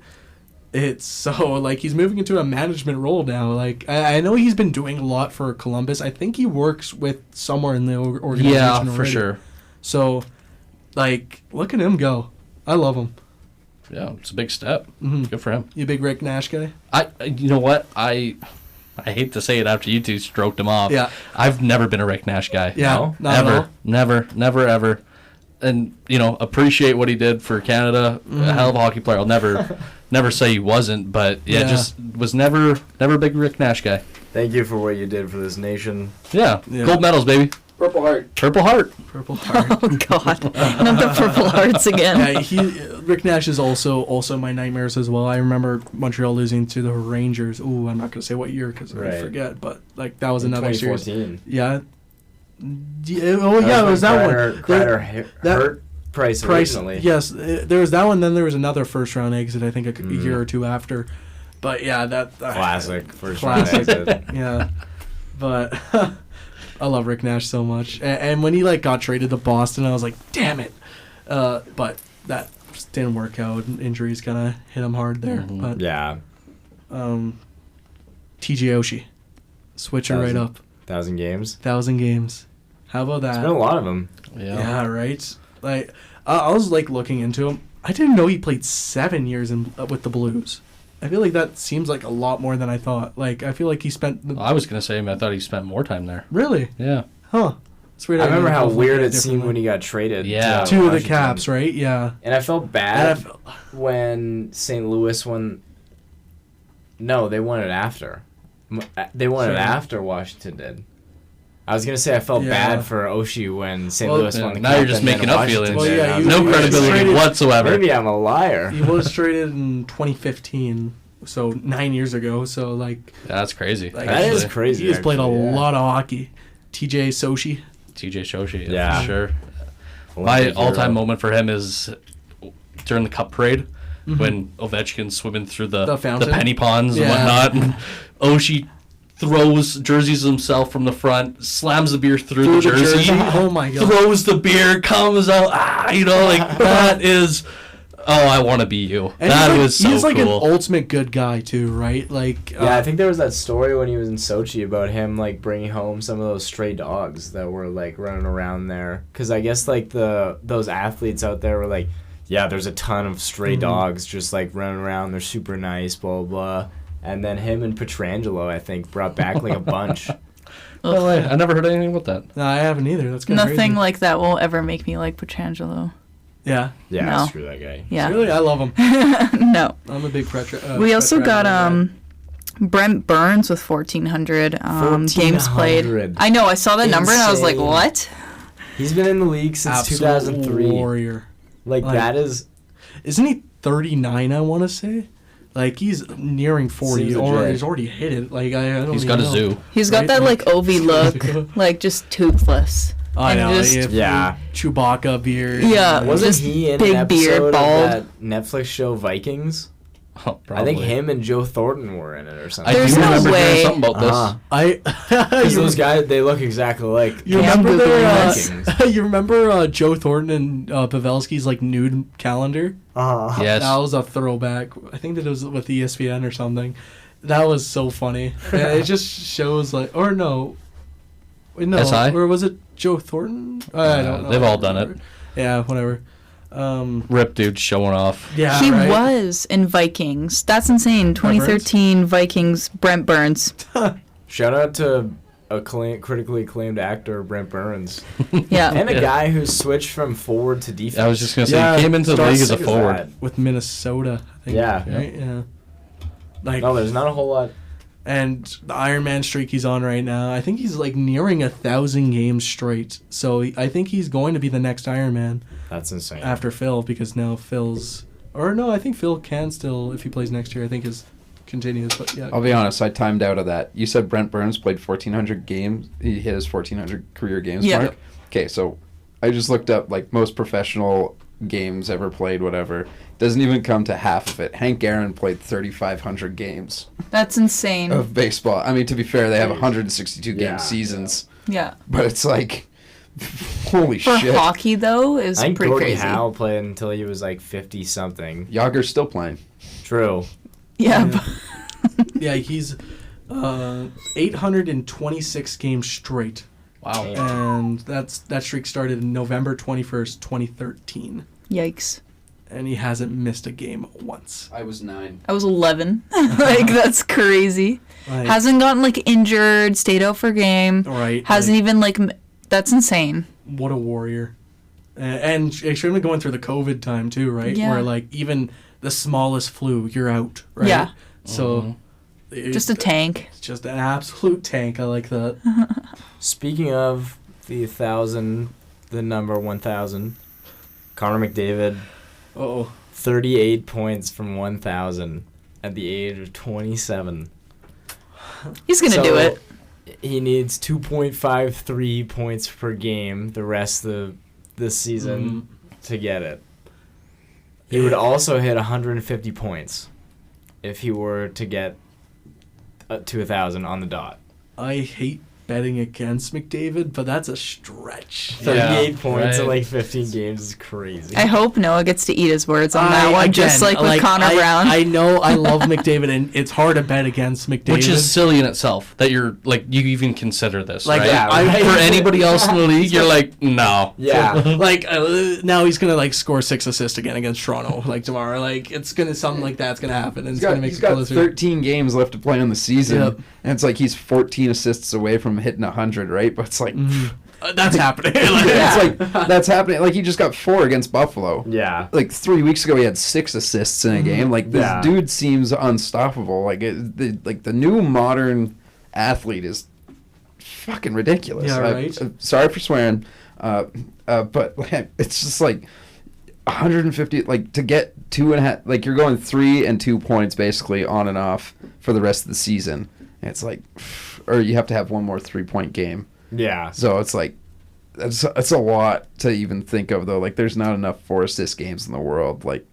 Speaker 1: It's so like he's moving into a management role now. Like I know he's been doing a lot for Columbus. I think he works with somewhere in the organization.
Speaker 3: Yeah, for
Speaker 1: already.
Speaker 3: sure.
Speaker 1: So, like, look at him go. I love him.
Speaker 3: Yeah, it's a big step.
Speaker 1: Mhm.
Speaker 3: Good for him.
Speaker 1: You a big Rick Nash guy?
Speaker 3: You know what? I hate to say it after you two stroked him off.
Speaker 1: Yeah.
Speaker 3: I've never been a Rick Nash guy.
Speaker 1: Yeah,
Speaker 2: No?
Speaker 1: not at all.
Speaker 3: Never, ever. And, appreciate what he did for Canada. A hell of a hockey player. I'll never say he wasn't, but
Speaker 1: Yeah.
Speaker 3: just was never a big Rick Nash guy.
Speaker 2: Thank you for what you did for this nation.
Speaker 3: Yeah.
Speaker 1: Yeah.
Speaker 3: Gold medals, baby.
Speaker 6: Purple Heart.
Speaker 3: Purple Heart.
Speaker 1: Purple Heart.
Speaker 4: Oh God, not the Purple Hearts again.
Speaker 1: Yeah, Rick Nash is also my nightmares as well. I remember Montreal losing to the Rangers. Ooh, I'm not gonna say what year because I forget, but like that was another series.
Speaker 2: 2014.
Speaker 1: Yeah. It was that one.
Speaker 2: Kreider hurt Price originally.
Speaker 1: Yes, there was that one. Then there was another first round exit. I think a year or two after. But yeah, that
Speaker 2: classic first round exit.
Speaker 1: Yeah, but I love Rick Nash so much. And when he like got traded to Boston, I was like, damn it. But that just didn't work out. Injuries kind of hit him hard there.
Speaker 3: Mm-hmm.
Speaker 1: But
Speaker 2: Yeah.
Speaker 1: TJ Oshie, switching right up.
Speaker 2: 1,000 games.
Speaker 1: 1,000 games. How about that?
Speaker 2: It's been a lot of them.
Speaker 1: Yeah, right. Like I was like looking into him. I didn't know he played 7 years with the Blues. I feel like that seems like a lot more than I thought. Like I feel like he spent.
Speaker 3: I was gonna say I thought he spent more time there.
Speaker 1: Really?
Speaker 3: Yeah.
Speaker 1: Huh. It's weird.
Speaker 2: I remember how
Speaker 1: both
Speaker 2: weird
Speaker 1: look
Speaker 2: it seemed when he got traded.
Speaker 3: Yeah.
Speaker 1: to the
Speaker 2: Washington.
Speaker 1: Caps, right? Yeah.
Speaker 2: And I felt bad when St. Louis won. No, they won it after. They won it after Washington did. I was gonna say I felt bad for Oshie when St. Louis won the
Speaker 3: now
Speaker 2: Cup.
Speaker 3: you're just
Speaker 2: and then
Speaker 3: making up
Speaker 2: Washington
Speaker 3: feelings.
Speaker 2: did.
Speaker 1: Well, yeah,
Speaker 2: I was
Speaker 3: No
Speaker 2: like,
Speaker 3: credibility
Speaker 1: traded-
Speaker 3: whatsoever.
Speaker 2: Maybe I'm a liar.
Speaker 1: He was traded in 2015, so 9 years ago. So like,
Speaker 3: That's crazy.
Speaker 1: Like,
Speaker 2: That is
Speaker 3: actually.
Speaker 2: crazy.
Speaker 1: he has played a
Speaker 2: actually, yeah.
Speaker 1: lot of hockey. TJ Oshie.
Speaker 3: TJ Shoshi,
Speaker 2: Yeah.
Speaker 3: for sure.
Speaker 2: Olympic
Speaker 3: My all-time
Speaker 2: hero.
Speaker 3: moment for him is during the Cup parade when Ovechkin's swimming through the
Speaker 1: fountain?
Speaker 3: penny ponds
Speaker 1: Yeah.
Speaker 3: and whatnot, and Oshie throws jerseys himself from the front, slams the beer through the jersey,
Speaker 1: Oh my god.
Speaker 3: throws the beer, comes out, like that is. Oh, I want to be you.
Speaker 1: And
Speaker 3: That
Speaker 1: he's
Speaker 3: was so
Speaker 1: he's like
Speaker 3: cool.
Speaker 1: an ultimate good guy too, right? Like
Speaker 2: Yeah, I think there was that story when he was in Sochi about him like bringing home some of those stray dogs that were like running around there. Because I guess like those athletes out there were like, yeah, there's a ton of stray dogs just like running around. They're super nice, blah blah. And then him and Pietrangelo, I think, brought back like a bunch.
Speaker 3: No way. I never heard anything about that.
Speaker 1: No, I haven't either. That's kind of
Speaker 4: Nothing like that will ever make me like Pietrangelo.
Speaker 1: Yeah.
Speaker 2: Yeah,
Speaker 4: No.
Speaker 2: screw that guy.
Speaker 4: Yeah.
Speaker 1: Really, I love him.
Speaker 4: No.
Speaker 1: I'm a big
Speaker 4: We also got
Speaker 1: guy.
Speaker 4: Brent Burns with 1,400 games played.
Speaker 2: 1,400.
Speaker 4: I know. I saw that number and I was like,
Speaker 2: Insane.
Speaker 4: what?
Speaker 2: He's been in the league since
Speaker 1: Absolute
Speaker 2: 2003.
Speaker 1: warrior.
Speaker 2: Like that is
Speaker 1: Isn't he 39? I want to say. Like he's nearing 40,
Speaker 2: Seems
Speaker 1: or
Speaker 2: legit.
Speaker 1: he's already hit it. Like I don't.
Speaker 3: He's
Speaker 1: even
Speaker 3: got a
Speaker 1: know.
Speaker 3: zoo.
Speaker 4: He's got
Speaker 1: Right?
Speaker 4: that like Ovi look, like just toothless.
Speaker 1: I
Speaker 4: And
Speaker 1: know.
Speaker 4: just-
Speaker 2: Yeah.
Speaker 1: Chewbacca beard.
Speaker 4: Yeah.
Speaker 2: wasn't
Speaker 4: just
Speaker 2: he in
Speaker 4: big
Speaker 2: an
Speaker 4: beard,
Speaker 2: episode
Speaker 4: bald.
Speaker 2: of that Netflix show Vikings?
Speaker 3: Oh,
Speaker 2: I think
Speaker 3: probably.
Speaker 2: him and Joe Thornton were in it or something.
Speaker 3: I
Speaker 4: There's
Speaker 3: do
Speaker 4: no
Speaker 3: remember
Speaker 4: way.
Speaker 3: hearing something about this.
Speaker 2: Uh-huh.
Speaker 1: Because
Speaker 2: Those guys, they look exactly like.
Speaker 1: You
Speaker 4: Yeah,
Speaker 1: remember
Speaker 4: I'm
Speaker 1: their,
Speaker 2: Vikings.
Speaker 1: you remember Joe Thornton and Pavelski's like nude calendar?
Speaker 3: Yes.
Speaker 1: That was a throwback. I think that it was with ESPN or something. That was so funny. And it just shows like, or no, wait, no,
Speaker 3: SI?
Speaker 1: or was it Joe Thornton? I don't know.
Speaker 3: They've all done it.
Speaker 1: Yeah, whatever.
Speaker 3: Rip dude showing off.
Speaker 1: Yeah,
Speaker 4: He
Speaker 1: right?
Speaker 4: was in Vikings. That's insane. 2013 Vikings, Brent Burns.
Speaker 2: Shout out to critically acclaimed actor Brent Burns
Speaker 4: Yeah.
Speaker 2: and a
Speaker 3: Yeah.
Speaker 2: guy who switched from forward to defense.
Speaker 3: I was just gonna say
Speaker 1: Yeah,
Speaker 3: he came into the
Speaker 2: How
Speaker 3: league as a
Speaker 2: sick is
Speaker 3: forward.
Speaker 2: that?
Speaker 1: with Minnesota. I think,
Speaker 2: Yeah.
Speaker 1: right? Yeah. Like,
Speaker 2: No, there's not a whole lot.
Speaker 1: and the Iron Man streak he's on right now, I think he's like nearing 1,000 games straight. So I think he's going to be the next Iron Man
Speaker 2: That's insane.
Speaker 1: after Phil, because now Phil's, or no, I think Phil can still, if he plays next year, I think his continues. But yeah,
Speaker 5: I'll be honest, I timed out of that. You said Brent Burns played 1,400 games. He hit his 1,400 career games
Speaker 4: Yeah.
Speaker 5: mark. Okay, so I just looked up like most professional games ever played, whatever. Doesn't even come to half of it. Hank Aaron played 3,500 games
Speaker 4: That's insane.
Speaker 5: of baseball. I mean, to be fair, they have 162 game
Speaker 2: Yeah.
Speaker 5: seasons,
Speaker 4: Yeah.
Speaker 5: but it's like, holy
Speaker 4: For
Speaker 5: shit.
Speaker 4: hockey, though, is
Speaker 2: I think
Speaker 4: pretty
Speaker 2: Gordie
Speaker 4: crazy.
Speaker 2: Howe played until he was like 50 something.
Speaker 5: Yager's still playing.
Speaker 2: True.
Speaker 4: Yeah.
Speaker 1: yeah, he's 826 games straight,
Speaker 3: Wow.
Speaker 1: and that streak started in November 21st, 2013,
Speaker 4: Yikes.
Speaker 1: and he hasn't missed a game once.
Speaker 5: I was 9.
Speaker 4: I was 11. Like, that's crazy.
Speaker 1: Like,
Speaker 4: Hasn't gotten, like, injured, stayed out for game.
Speaker 1: right?
Speaker 4: Hasn't
Speaker 1: like,
Speaker 4: even, like, that's insane.
Speaker 1: what a warrior. And extremely going through the COVID time too, right?
Speaker 4: Yeah.
Speaker 1: Where like even the smallest flu, you're out, right?
Speaker 4: Yeah.
Speaker 1: So
Speaker 4: Just a tank.
Speaker 1: it's just an absolute tank. I like that.
Speaker 2: Speaking of the number 1,000. Connor McDavid,
Speaker 1: Oh,
Speaker 2: 38 points from 1,000 at the age of 27.
Speaker 4: He's going to do it.
Speaker 2: He needs 2.53 points per game the rest of this season to get it. He would also hit 150 points if he were to get to 1,000 on the dot.
Speaker 1: I hate betting against McDavid, but that's a stretch.
Speaker 2: 38 points in like 15 games is crazy.
Speaker 4: I hope Noah gets to eat his words on that one, just like with Connor Brown.
Speaker 1: I know I love McDavid, and it's hard to bet against McDavid.
Speaker 3: Which is silly in itself that you're like you even consider this,
Speaker 1: Like,
Speaker 3: right?
Speaker 2: yeah, right.
Speaker 3: For anybody else in the league, you're like, no.
Speaker 2: Yeah.
Speaker 1: like now he's gonna like score 6 assists again against Toronto like tomorrow. Like it's gonna something like that's gonna happen, and it's gonna make
Speaker 5: He's
Speaker 1: it
Speaker 5: got
Speaker 1: closer.
Speaker 5: 13 games left to play in the season,
Speaker 1: Yep.
Speaker 5: and it's like he's 14 assists away from hitting 100, right? But it's like
Speaker 1: That's happening.
Speaker 5: it's like that's happening. Like he just got 4 against Buffalo.
Speaker 2: Yeah.
Speaker 5: Like 3 weeks ago, he had 6 assists in a game. Like this
Speaker 2: Yeah.
Speaker 5: dude seems unstoppable. Like the new modern athlete is fucking ridiculous.
Speaker 1: Yeah, right.
Speaker 5: Sorry for swearing, but like, it's just like 150. Like to get 2.5. Like you're going 3 and 2 points basically on and off for the rest of the season. And it's like, or you have to have one more 3-point game.
Speaker 2: Yeah.
Speaker 5: So it's like, it's a lot to even think of though. Like there's not enough 4 assist games in the world. Like,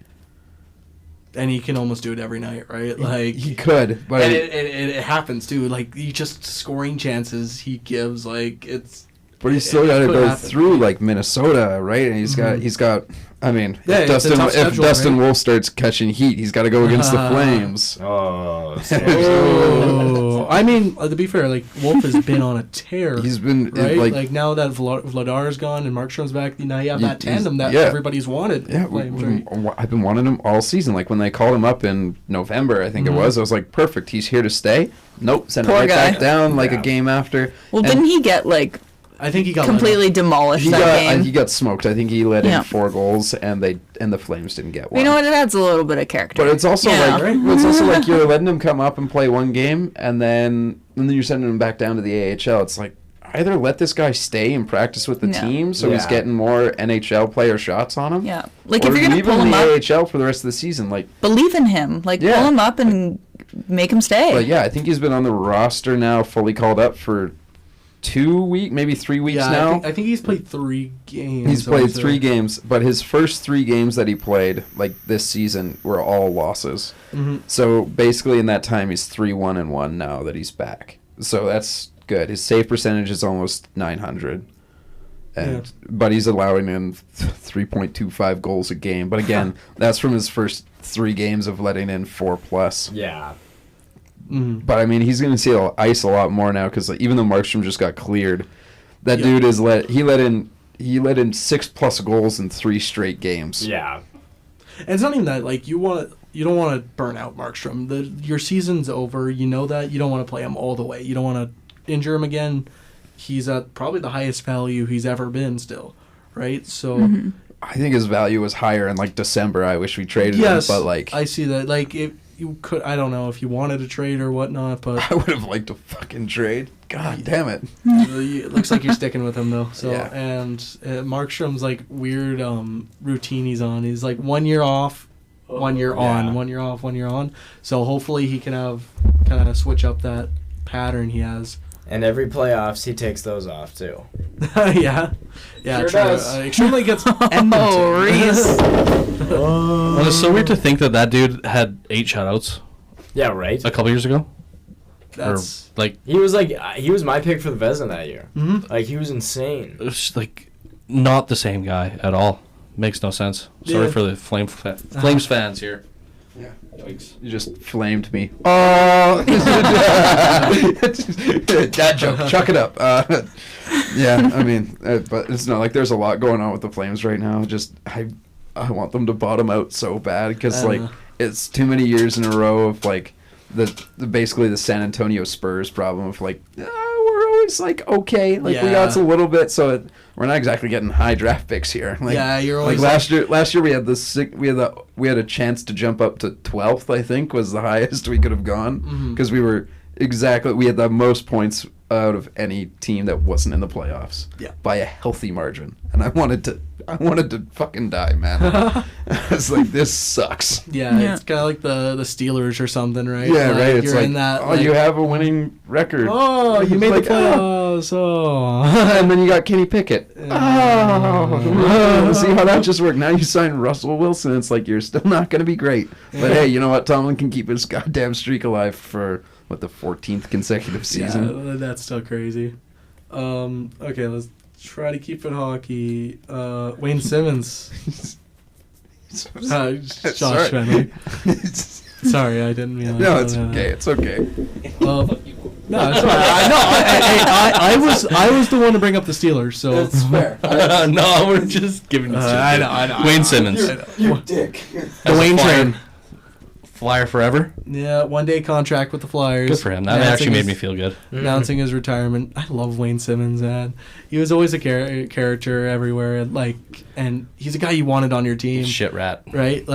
Speaker 1: and he can almost do it every night, right? Like
Speaker 5: he could, but
Speaker 1: and it happens too. Like he just scoring chances he gives. Like it's.
Speaker 5: but he's still got to
Speaker 1: could
Speaker 5: go
Speaker 1: happen.
Speaker 5: through like Minnesota, right? And he's got. I mean,
Speaker 1: Yeah,
Speaker 5: if
Speaker 1: it's a tough
Speaker 5: Dustin
Speaker 1: schedule, right?
Speaker 5: Wolf starts catching heat, he's got to go against the Flames.
Speaker 2: Oh.
Speaker 1: Oh, I mean, to be fair, like Wolf has been on a tear.
Speaker 5: He's been
Speaker 1: right.
Speaker 5: like,
Speaker 1: Like now that Vladar's gone and Markstrom's back, now you have that
Speaker 5: He's-
Speaker 1: tandem that
Speaker 5: yeah.
Speaker 1: everybody's wanted.
Speaker 5: yeah,
Speaker 1: Flames, right?
Speaker 5: I've been wanting him all season. Like when they called him up in November, I think it was. I was like, perfect. He's here to stay. Nope, send it
Speaker 4: Poor
Speaker 5: right
Speaker 4: guy.
Speaker 5: back down like
Speaker 2: Yeah.
Speaker 5: a game after.
Speaker 4: Well,
Speaker 5: And
Speaker 4: didn't he get, like,
Speaker 1: I think he got
Speaker 4: completely demolished
Speaker 5: He
Speaker 4: that game?
Speaker 5: got smoked. I think he let
Speaker 4: Yeah.
Speaker 5: in 4 goals, and the Flames didn't get one.
Speaker 4: You know what? It adds a little bit of character.
Speaker 5: But it's also
Speaker 4: Yeah.
Speaker 5: like it's also like you're letting him come up and play one game, and then you're sending him back down to the AHL. It's like either let this guy stay and practice with the
Speaker 4: Yeah.
Speaker 5: team, so he's
Speaker 2: Yeah.
Speaker 5: getting more NHL player shots on him.
Speaker 4: Yeah. Like,
Speaker 5: or
Speaker 4: if you're going to
Speaker 5: leave
Speaker 4: pull
Speaker 5: him in
Speaker 4: him
Speaker 5: the
Speaker 4: up,
Speaker 5: AHL for the rest of the season. Like,
Speaker 4: believe in him. Like,
Speaker 5: Yeah.
Speaker 4: pull him up and make him stay.
Speaker 5: but yeah, I think he's been on the roster now, fully called up for 2 weeks, maybe 3 weeks
Speaker 1: Yeah,
Speaker 5: now.
Speaker 1: I think he's played 3 games.
Speaker 5: He's played 3 games, but his first 3 games that he played, like this season, were all losses.
Speaker 1: Mm-hmm.
Speaker 5: So basically, in that time, he's 3-1-1 now that he's back. So that's good. His save percentage is almost 900, and but he's allowing in 3.25 goals a game. But again, that's from his first 3 games of letting in 4+.
Speaker 2: Yeah.
Speaker 5: But I mean, he's going to see ice a lot more now because even though Markstrom just got cleared, that
Speaker 1: Yeah.
Speaker 5: dude he let in 6+ goals in 3 straight games.
Speaker 2: Yeah.
Speaker 1: And it's not even that. Like you don't want to burn out Markstrom. Your season's over. You know that. You don't want to play him all the way. You don't want to injure him again. He's at probably the highest value he's ever been still, right? So
Speaker 5: I think his value was higher in like December. I wish we traded
Speaker 1: yes,
Speaker 5: him, but like
Speaker 1: I see that. Like if you could, I don't know if you wanted to trade or whatnot, but
Speaker 5: I would have liked to fucking trade. God damn it.
Speaker 1: it looks like you're sticking with him though. So
Speaker 5: Yeah.
Speaker 1: and Markstrom's like weird routine he's on. He's like 1 year off, 1 year on,
Speaker 2: yeah.
Speaker 1: 1 year off, 1 year on. So hopefully he can have kind of switch up that pattern he has.
Speaker 2: And every playoffs, he takes those off, too.
Speaker 1: yeah,
Speaker 6: Sure
Speaker 1: true.
Speaker 6: does.
Speaker 1: Extremely gets Edmonton.
Speaker 4: Oh, Reece.
Speaker 3: Well, it's so weird to think that dude had 8 shutouts
Speaker 2: Yeah, right?
Speaker 3: a couple years ago.
Speaker 1: That's
Speaker 3: Or like
Speaker 2: He was my pick for the Vezina that year.
Speaker 1: Mhm.
Speaker 2: Like, he was insane.
Speaker 3: it was like not the same guy at all. Makes no sense. Sorry
Speaker 1: Yeah.
Speaker 3: for the Flames fans here.
Speaker 5: Yeah.
Speaker 3: Yikes.
Speaker 5: You just flamed me. Oh, dad joke. Chuck it up. Yeah, I mean, but it's not like there's a lot going on with the Flames right now. Just I want them to bottom out so bad because like it's too many years in a row of like basically the San Antonio Spurs problem of like we're always like okay, like we got a little bit, so we're not exactly getting high draft picks here. Like,
Speaker 1: yeah, you're
Speaker 5: like
Speaker 1: always
Speaker 5: last year we had we had a chance to jump up to 12th. I think was the highest we could have gone because we were exactly. We had the most points out of any team that wasn't in the playoffs.
Speaker 1: Yeah.
Speaker 5: By a healthy margin. And I wanted to fucking die, man. I was like, this sucks.
Speaker 1: Yeah, it's kind of like the Steelers or something, right?
Speaker 5: Yeah,
Speaker 1: like,
Speaker 5: right. It's
Speaker 1: you're
Speaker 5: like,
Speaker 1: in that,
Speaker 5: oh, you have a winning record.
Speaker 1: Oh, you made
Speaker 5: like,
Speaker 1: the playoffs. Oh.
Speaker 5: And then you got Kenny Pickett. Oh. See how that just worked. Now you sign Russell Wilson. It's like, you're still not going to be great. But hey, you know what? Tomlin can keep his goddamn streak alive for, the 14th consecutive season.
Speaker 1: Yeah, that's still crazy. Okay, let's try to keep it hockey. Wayne Simmons. Josh Fenwick. Sorry, I didn't mean.
Speaker 5: No, it's okay. It's okay.
Speaker 1: No, it's all right. I was the one to bring up the Steelers, so
Speaker 6: That's fair.
Speaker 3: No, we're just giving.
Speaker 1: I know.
Speaker 3: Wayne Simmons,
Speaker 6: You dick.
Speaker 1: The Wayne train.
Speaker 3: Flyer forever.
Speaker 1: Yeah, 1-day contract with the Flyers.
Speaker 3: Good for him. That actually made me feel good.
Speaker 1: Announcing his retirement. I love Wayne Simmons, man. He was always a character everywhere, and he's a guy you wanted on your team.
Speaker 3: Shit rat.
Speaker 1: Right?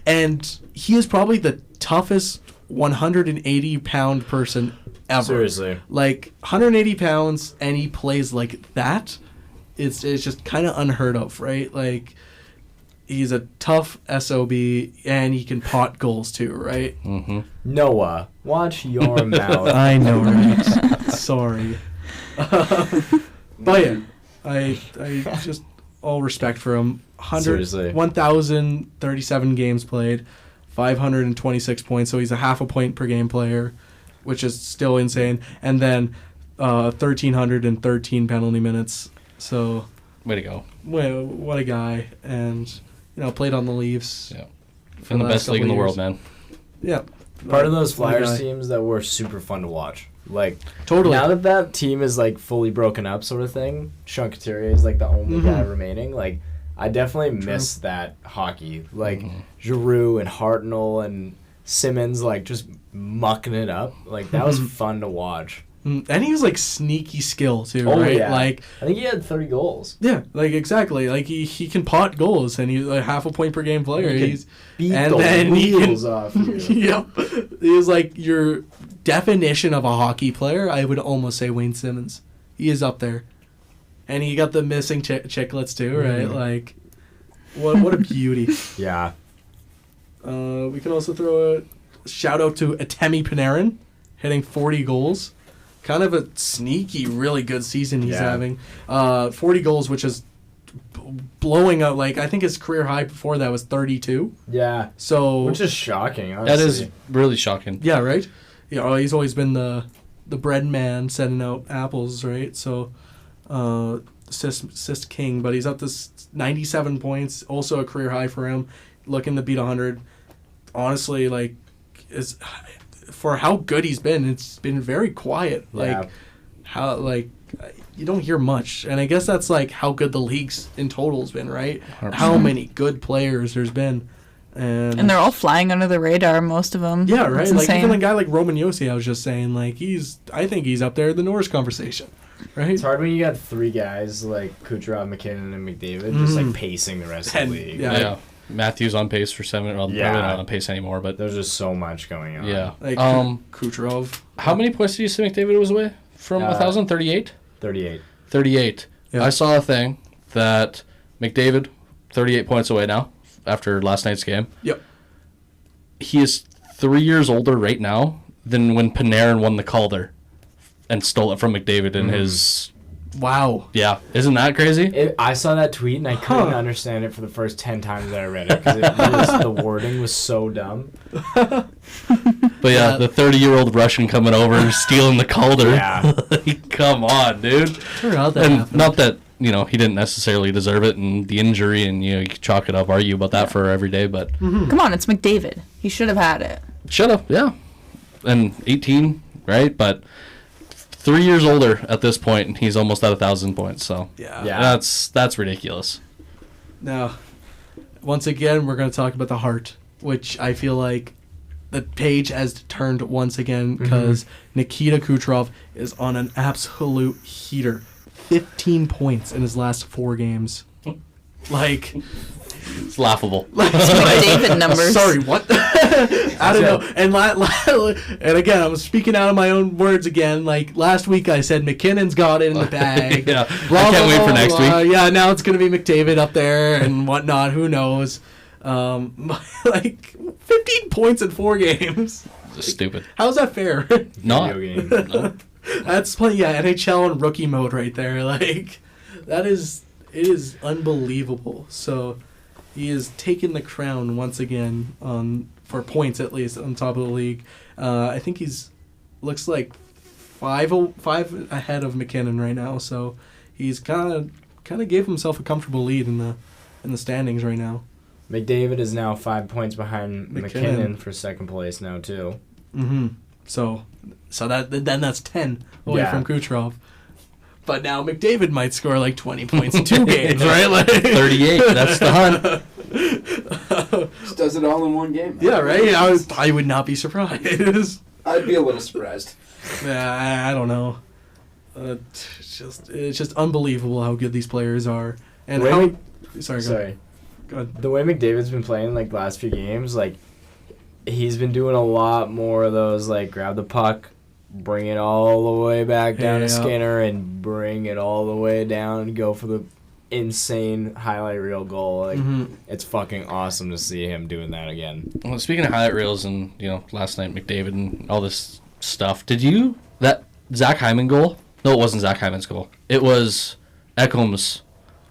Speaker 1: And he is probably the toughest 180-pound person ever.
Speaker 2: Seriously.
Speaker 1: 180 pounds, and he plays like that. It's just kind of unheard of, right? He's a tough SOB, and he can pot goals too, right?
Speaker 3: Mm-hmm.
Speaker 2: Noah, watch your mouth.
Speaker 1: I know, right? Sorry. But yeah, I just all respect for him.
Speaker 2: Seriously.
Speaker 1: 1,037 games played, 526 points, so he's a half a point per game player, which is still insane. And then 1,313 penalty minutes. So
Speaker 3: Way to go.
Speaker 1: well, what a guy. And played on the Leafs.
Speaker 3: Yeah. In the best league in the world, man.
Speaker 1: Yeah.
Speaker 2: Part of those
Speaker 1: What a
Speaker 2: Flyers
Speaker 1: guy.
Speaker 2: teams that were super fun to watch.
Speaker 1: Totally.
Speaker 2: Now that team is fully broken up, sort of thing. Sean Couturier is the only guy remaining. I definitely miss that hockey. Giroux and Hartnell and Simmons just mucking it up. That was fun to watch.
Speaker 1: And he was sneaky skill too,
Speaker 2: Oh,
Speaker 1: right?
Speaker 2: yeah. I think he had 30 goals.
Speaker 1: Yeah, exactly. He can pot goals, and he's half a point per game player. He's
Speaker 2: Beat
Speaker 1: and
Speaker 2: the
Speaker 1: then he can,
Speaker 2: wheels off you.
Speaker 1: Yep, he was your definition of a hockey player. I would almost say Wayne Simmons. He is up there, and he got the missing chicklets too, right? What a beauty.
Speaker 2: Yeah.
Speaker 1: We can also throw a shout out to Artemi Panarin, hitting 40 goals. Kind of a sneaky, really good season he's having. 40 goals, which is blowing out. I think his career high before that was 32.
Speaker 2: Yeah.
Speaker 1: So
Speaker 2: Which is shocking, honestly.
Speaker 3: That is really shocking.
Speaker 1: yeah, right. Yeah, he's always been the bread man, sending out apples, right? So, assist king, but he's up to 97 points, also a career high for him. Looking to beat 100. Honestly, is. For how good he's been, it's been very quiet.
Speaker 2: Yeah.
Speaker 1: You don't hear much, and I guess that's how good the league's in total's been, right?
Speaker 3: 100%.
Speaker 1: How many good players there's been,
Speaker 4: And they're all flying under the radar, most of them.
Speaker 1: yeah, right.
Speaker 4: It's insane.
Speaker 1: Even a guy like Roman Josi, I was just saying, I think he's up there in the Norris conversation, right?
Speaker 2: It's hard when you got three guys like Kucherov, McKinnon, and McDavid just pacing the rest of
Speaker 1: And-
Speaker 2: the league.
Speaker 1: yeah.
Speaker 3: Yeah. Matthews on pace for 7. Well,
Speaker 2: Yeah.
Speaker 3: probably not on pace anymore, but
Speaker 2: There's just so much going on.
Speaker 3: yeah.
Speaker 1: Kucherov.
Speaker 3: How many points did you say McDavid was away from 1,000? 38?
Speaker 2: 38.
Speaker 3: 38.
Speaker 1: Yeah.
Speaker 3: I saw a thing that McDavid, 38 points away now after last night's game.
Speaker 1: Yep.
Speaker 3: He is 3 years older right now than when Panarin won the Calder and stole it from McDavid in his...
Speaker 1: Wow.
Speaker 3: Yeah. Isn't that crazy?
Speaker 2: I saw that tweet and I couldn't understand it for the first 10 times that I read it because the wording was so dumb.
Speaker 3: But yeah, the 30-year-old Russian coming over, stealing the Calder.
Speaker 2: Yeah.
Speaker 3: Come on, dude.
Speaker 1: How'd that
Speaker 3: And
Speaker 1: happen?
Speaker 3: not that, he didn't necessarily deserve it and the injury and, you can chalk it up, argue about that for every day, but...
Speaker 4: Come on, it's McDavid. He should have had it.
Speaker 3: Should have, yeah. And 18, right? But 3 years older at this point, and he's almost at 1,000 points. So
Speaker 1: Yeah.
Speaker 3: that's ridiculous.
Speaker 1: Now, once again, we're going to talk about the heart, which I feel like the page has turned once again because Nikita Kucherov is on an absolute heater. 15 points in his last 4 games.
Speaker 3: It's laughable.
Speaker 4: McDavid numbers.
Speaker 1: Sorry, what? I don't know. And again, I'm speaking out of my own words again. Like last week, I said McKinnon's got it in the bag.
Speaker 3: Yeah, I can't wait for next week.
Speaker 1: Yeah, now it's gonna be McDavid up there and whatnot. Who knows? Like 15 points in 4 games.
Speaker 3: Just stupid.
Speaker 1: How's that fair?
Speaker 3: Not.
Speaker 2: Video game.
Speaker 3: No.
Speaker 1: That's playing NHL and rookie mode right there. Like it is unbelievable. So he has taken the crown once again for points at least on top of the league. I think he's looks like five ahead of McKinnon right now. So he's kind of gave himself a comfortable lead in the standings right now.
Speaker 2: McDavid is now 5 points behind McKinnon for second place now too.
Speaker 1: Mm-hmm. So that's 10 away from Kucherov. But now McDavid might score like 20 points in 2 games, right? Like
Speaker 3: 38. That's the hunt.
Speaker 6: Just does it all in one game.
Speaker 1: Yeah, right. I would not be surprised.
Speaker 6: I'd be a little surprised.
Speaker 1: Yeah, I don't know. It's just unbelievable how good these players are, and
Speaker 2: Sorry.
Speaker 1: Go ahead.
Speaker 2: The way McDavid's been playing like last few games, like he's been doing a lot more of those like grab the puck, bring it all the way back down to Skinner, and bring it all the way down and go for the insane highlight reel goal. Like it's fucking awesome to see him doing that again.
Speaker 3: Well, speaking of highlight reels and last night McDavid and all this stuff, that Zach Hyman goal? No, it wasn't Zach Hyman's goal. It was Ekholm's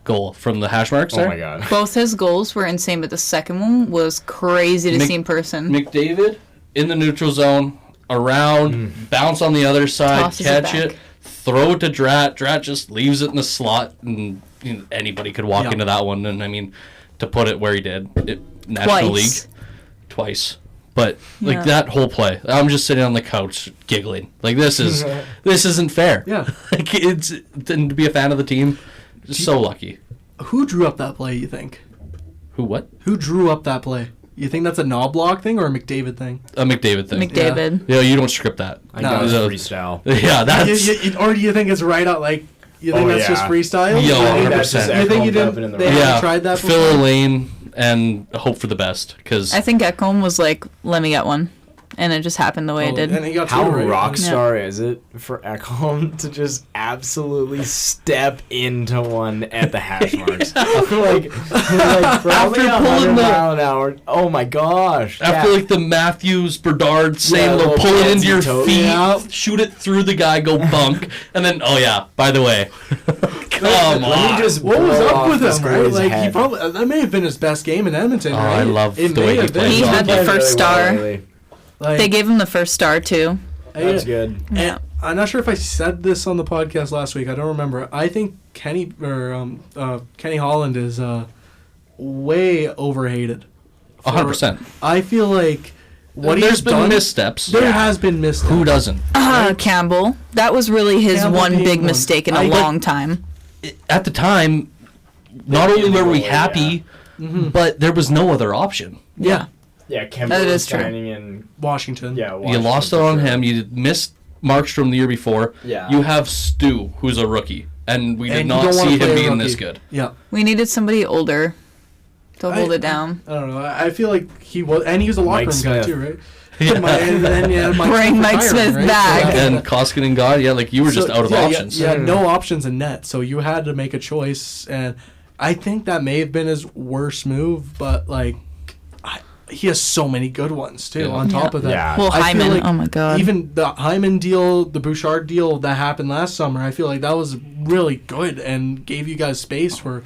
Speaker 3: goal from the hash marks there.
Speaker 2: Oh my god.
Speaker 4: Both his goals were insane, but the second one was crazy to see in person.
Speaker 3: McDavid in the neutral zone, around, bounce on the other side,
Speaker 4: Tosses
Speaker 3: catch
Speaker 4: it
Speaker 3: it, throw it to Drat. Drat just leaves it in the slot, and anybody could walk into that one. And I mean, to put it where he did, National League twice. But like that whole play, I'm just sitting on the couch giggling. Like this isn't fair.
Speaker 1: Yeah.
Speaker 3: Like to be a fan of the team, just so lucky.
Speaker 1: Who drew up that play? You think?
Speaker 3: What?
Speaker 1: Who drew up that play? You think that's a knob block thing or a McDavid thing?
Speaker 3: A McDavid thing.
Speaker 4: McDavid.
Speaker 3: Yeah, you don't script that.
Speaker 2: I know it's freestyle.
Speaker 3: Yeah, that's.
Speaker 1: Or do you think it's right out like? You think that's just freestyle?
Speaker 3: Yo,
Speaker 1: You
Speaker 3: 100%.
Speaker 1: think you didn't? They haven't tried that before?
Speaker 3: Fill a lane and hope for the best. Cause
Speaker 4: I think Ekholm was like, let me get one. And it just happened the way it did.
Speaker 1: And he got
Speaker 2: How
Speaker 1: two, right?
Speaker 2: rock star is it for Ekholm to just absolutely step into one at the hash marks? like probably 100 mile an hour. Oh my gosh.
Speaker 3: after like the Matthews Bernard saying they'll pull it into your feet, shoot it through the guy, go bunk, and then by the way, come on.
Speaker 1: What was up with him, right?
Speaker 2: right?
Speaker 1: Like he probably that may have been his best game in Edmonton, right?
Speaker 3: I love
Speaker 1: it
Speaker 3: the way he plays.
Speaker 4: He had the first star.
Speaker 1: Like,
Speaker 4: They gave him the first star too.
Speaker 2: That's good.
Speaker 4: Yeah.
Speaker 1: I'm not sure if I said this on the podcast last week. I don't remember. I think Kenny Holland is way overhated.
Speaker 3: 100%.
Speaker 1: I feel like
Speaker 3: There's been missteps.
Speaker 1: There has been missteps.
Speaker 3: Who doesn't?
Speaker 4: Campbell. That was really his
Speaker 1: Campbell
Speaker 4: one
Speaker 1: being
Speaker 4: big
Speaker 1: one.
Speaker 4: mistake in a long time.
Speaker 3: At the time, not only were we happy, but there was no other option.
Speaker 1: Yeah.
Speaker 2: Yeah, Kemper
Speaker 4: That
Speaker 2: was
Speaker 4: is true.
Speaker 2: signing in.
Speaker 1: Washington.
Speaker 2: Yeah,
Speaker 3: You lost it on him. You missed Markstrom the year before.
Speaker 2: Yeah.
Speaker 3: You have Stu, who's a rookie, and we did
Speaker 1: And you
Speaker 3: not
Speaker 1: don't wanna
Speaker 3: see
Speaker 1: play
Speaker 3: him
Speaker 1: a
Speaker 3: being
Speaker 1: rookie.
Speaker 3: this good.
Speaker 1: Yeah.
Speaker 4: We needed somebody older to hold it down.
Speaker 1: I don't know. I feel like he was, and he was a locker
Speaker 2: Mike
Speaker 1: room guy
Speaker 2: Smith.
Speaker 1: too, right?
Speaker 3: Yeah.
Speaker 1: And then
Speaker 4: Bring Mike Smith back.
Speaker 3: And Koskinen got like you were just out of options.
Speaker 1: You had no options in net, so you had to make a choice, and I think that may have been his worst move, but like. He has so many good ones too.
Speaker 3: Yeah.
Speaker 1: On top of that,
Speaker 2: Yeah.
Speaker 4: Well,
Speaker 1: I feel
Speaker 4: Hyman.
Speaker 1: like
Speaker 4: Oh my God.
Speaker 1: even the Hyman deal, the Bouchard deal that happened last summer, I feel like that was really good and gave you guys space for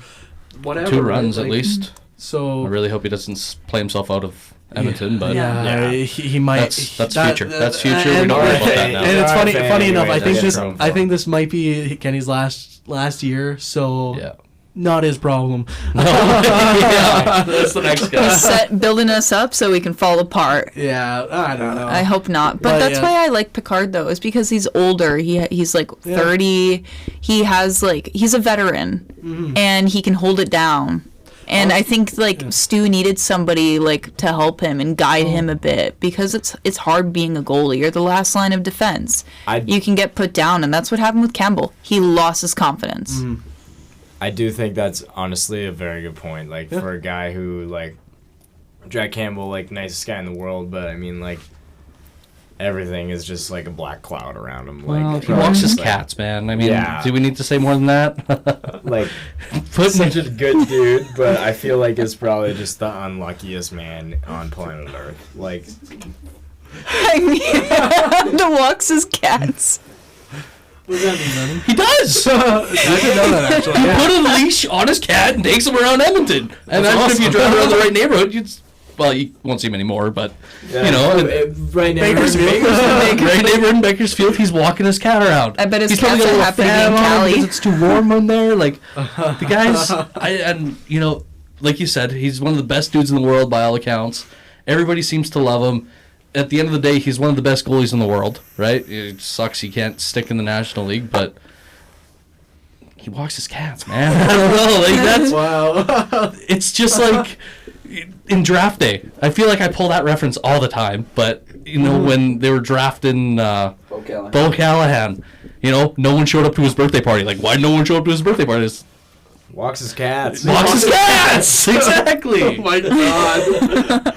Speaker 1: whatever.
Speaker 3: 2 runs
Speaker 1: like,
Speaker 3: at least.
Speaker 1: So
Speaker 3: I really hope he doesn't play himself out of Edmonton, but
Speaker 1: yeah, he might.
Speaker 3: That's future. That's future. We
Speaker 1: And,
Speaker 3: don't worry about that now.
Speaker 1: and it's funny.
Speaker 2: RFA
Speaker 1: Funny enough,
Speaker 2: anyways,
Speaker 1: I think this might be Kenny's last year. So
Speaker 3: Yeah.
Speaker 1: not his problem.
Speaker 3: Yeah, that's the next guy.
Speaker 4: He's building us up so we can fall apart.
Speaker 1: Yeah, I don't know.
Speaker 4: I hope not. But that's why I like Picard though, is because he's older. He's like 30. He has he's a veteran and he can hold it down. And I think Stu needed somebody to help him and guide him a bit, because it's hard being a goalie. You're the last line of defense. You can get put down, and that's what happened with Campbell. He lost his confidence.
Speaker 2: I do think that's honestly a very good point. Like, for a guy who, like, Jack Campbell, like, nicest guy in the world, but, I mean, like, everything is just, like, a black cloud around him.
Speaker 3: Well,
Speaker 2: Like,
Speaker 3: he walks his
Speaker 2: like,
Speaker 3: cats, man. I mean,
Speaker 2: Yeah.
Speaker 3: do we need to say more than that?
Speaker 2: Like, such a good dude, but I feel like is probably just the unluckiest man on planet Earth. Like,
Speaker 4: I mean, the walks his cats.
Speaker 1: What does that mean, Lenny?
Speaker 3: He does!
Speaker 1: I didn't know that, actually.
Speaker 3: He put a leash on his cat and takes him around Edmonton. And
Speaker 1: That's
Speaker 3: then if you
Speaker 1: awesome.
Speaker 3: drive around the right neighborhood, you won't see him anymore, but,
Speaker 2: yeah,
Speaker 3: you know.
Speaker 2: right now,
Speaker 3: Bakersfield. Right neighborhood in Bakersfield, he's walking his cat around.
Speaker 4: I bet his
Speaker 3: He's probably
Speaker 4: cats
Speaker 3: got a
Speaker 4: are
Speaker 3: little
Speaker 4: happy to be
Speaker 3: fan
Speaker 4: in
Speaker 3: on him
Speaker 4: Cali.
Speaker 3: because it's too warm in there. Like, the guy's, and, you know, like you said, he's one of the best dudes in the world by all accounts. Everybody seems to love him. At the end of the day, he's one of the best goalies in the world, right? It sucks he can't stick in the National League, but he walks his cats, man. I don't know. Like, that's,
Speaker 1: Wow.
Speaker 3: it's just like in draft day. I feel like I pull that reference all the time, but, you know, when they were drafting Bo Callahan, you know, no one showed up to his birthday party. Like, why did no one show up to his birthday party? It's,
Speaker 2: walks his cats.
Speaker 3: walks his cats! Exactly!
Speaker 1: Oh my god.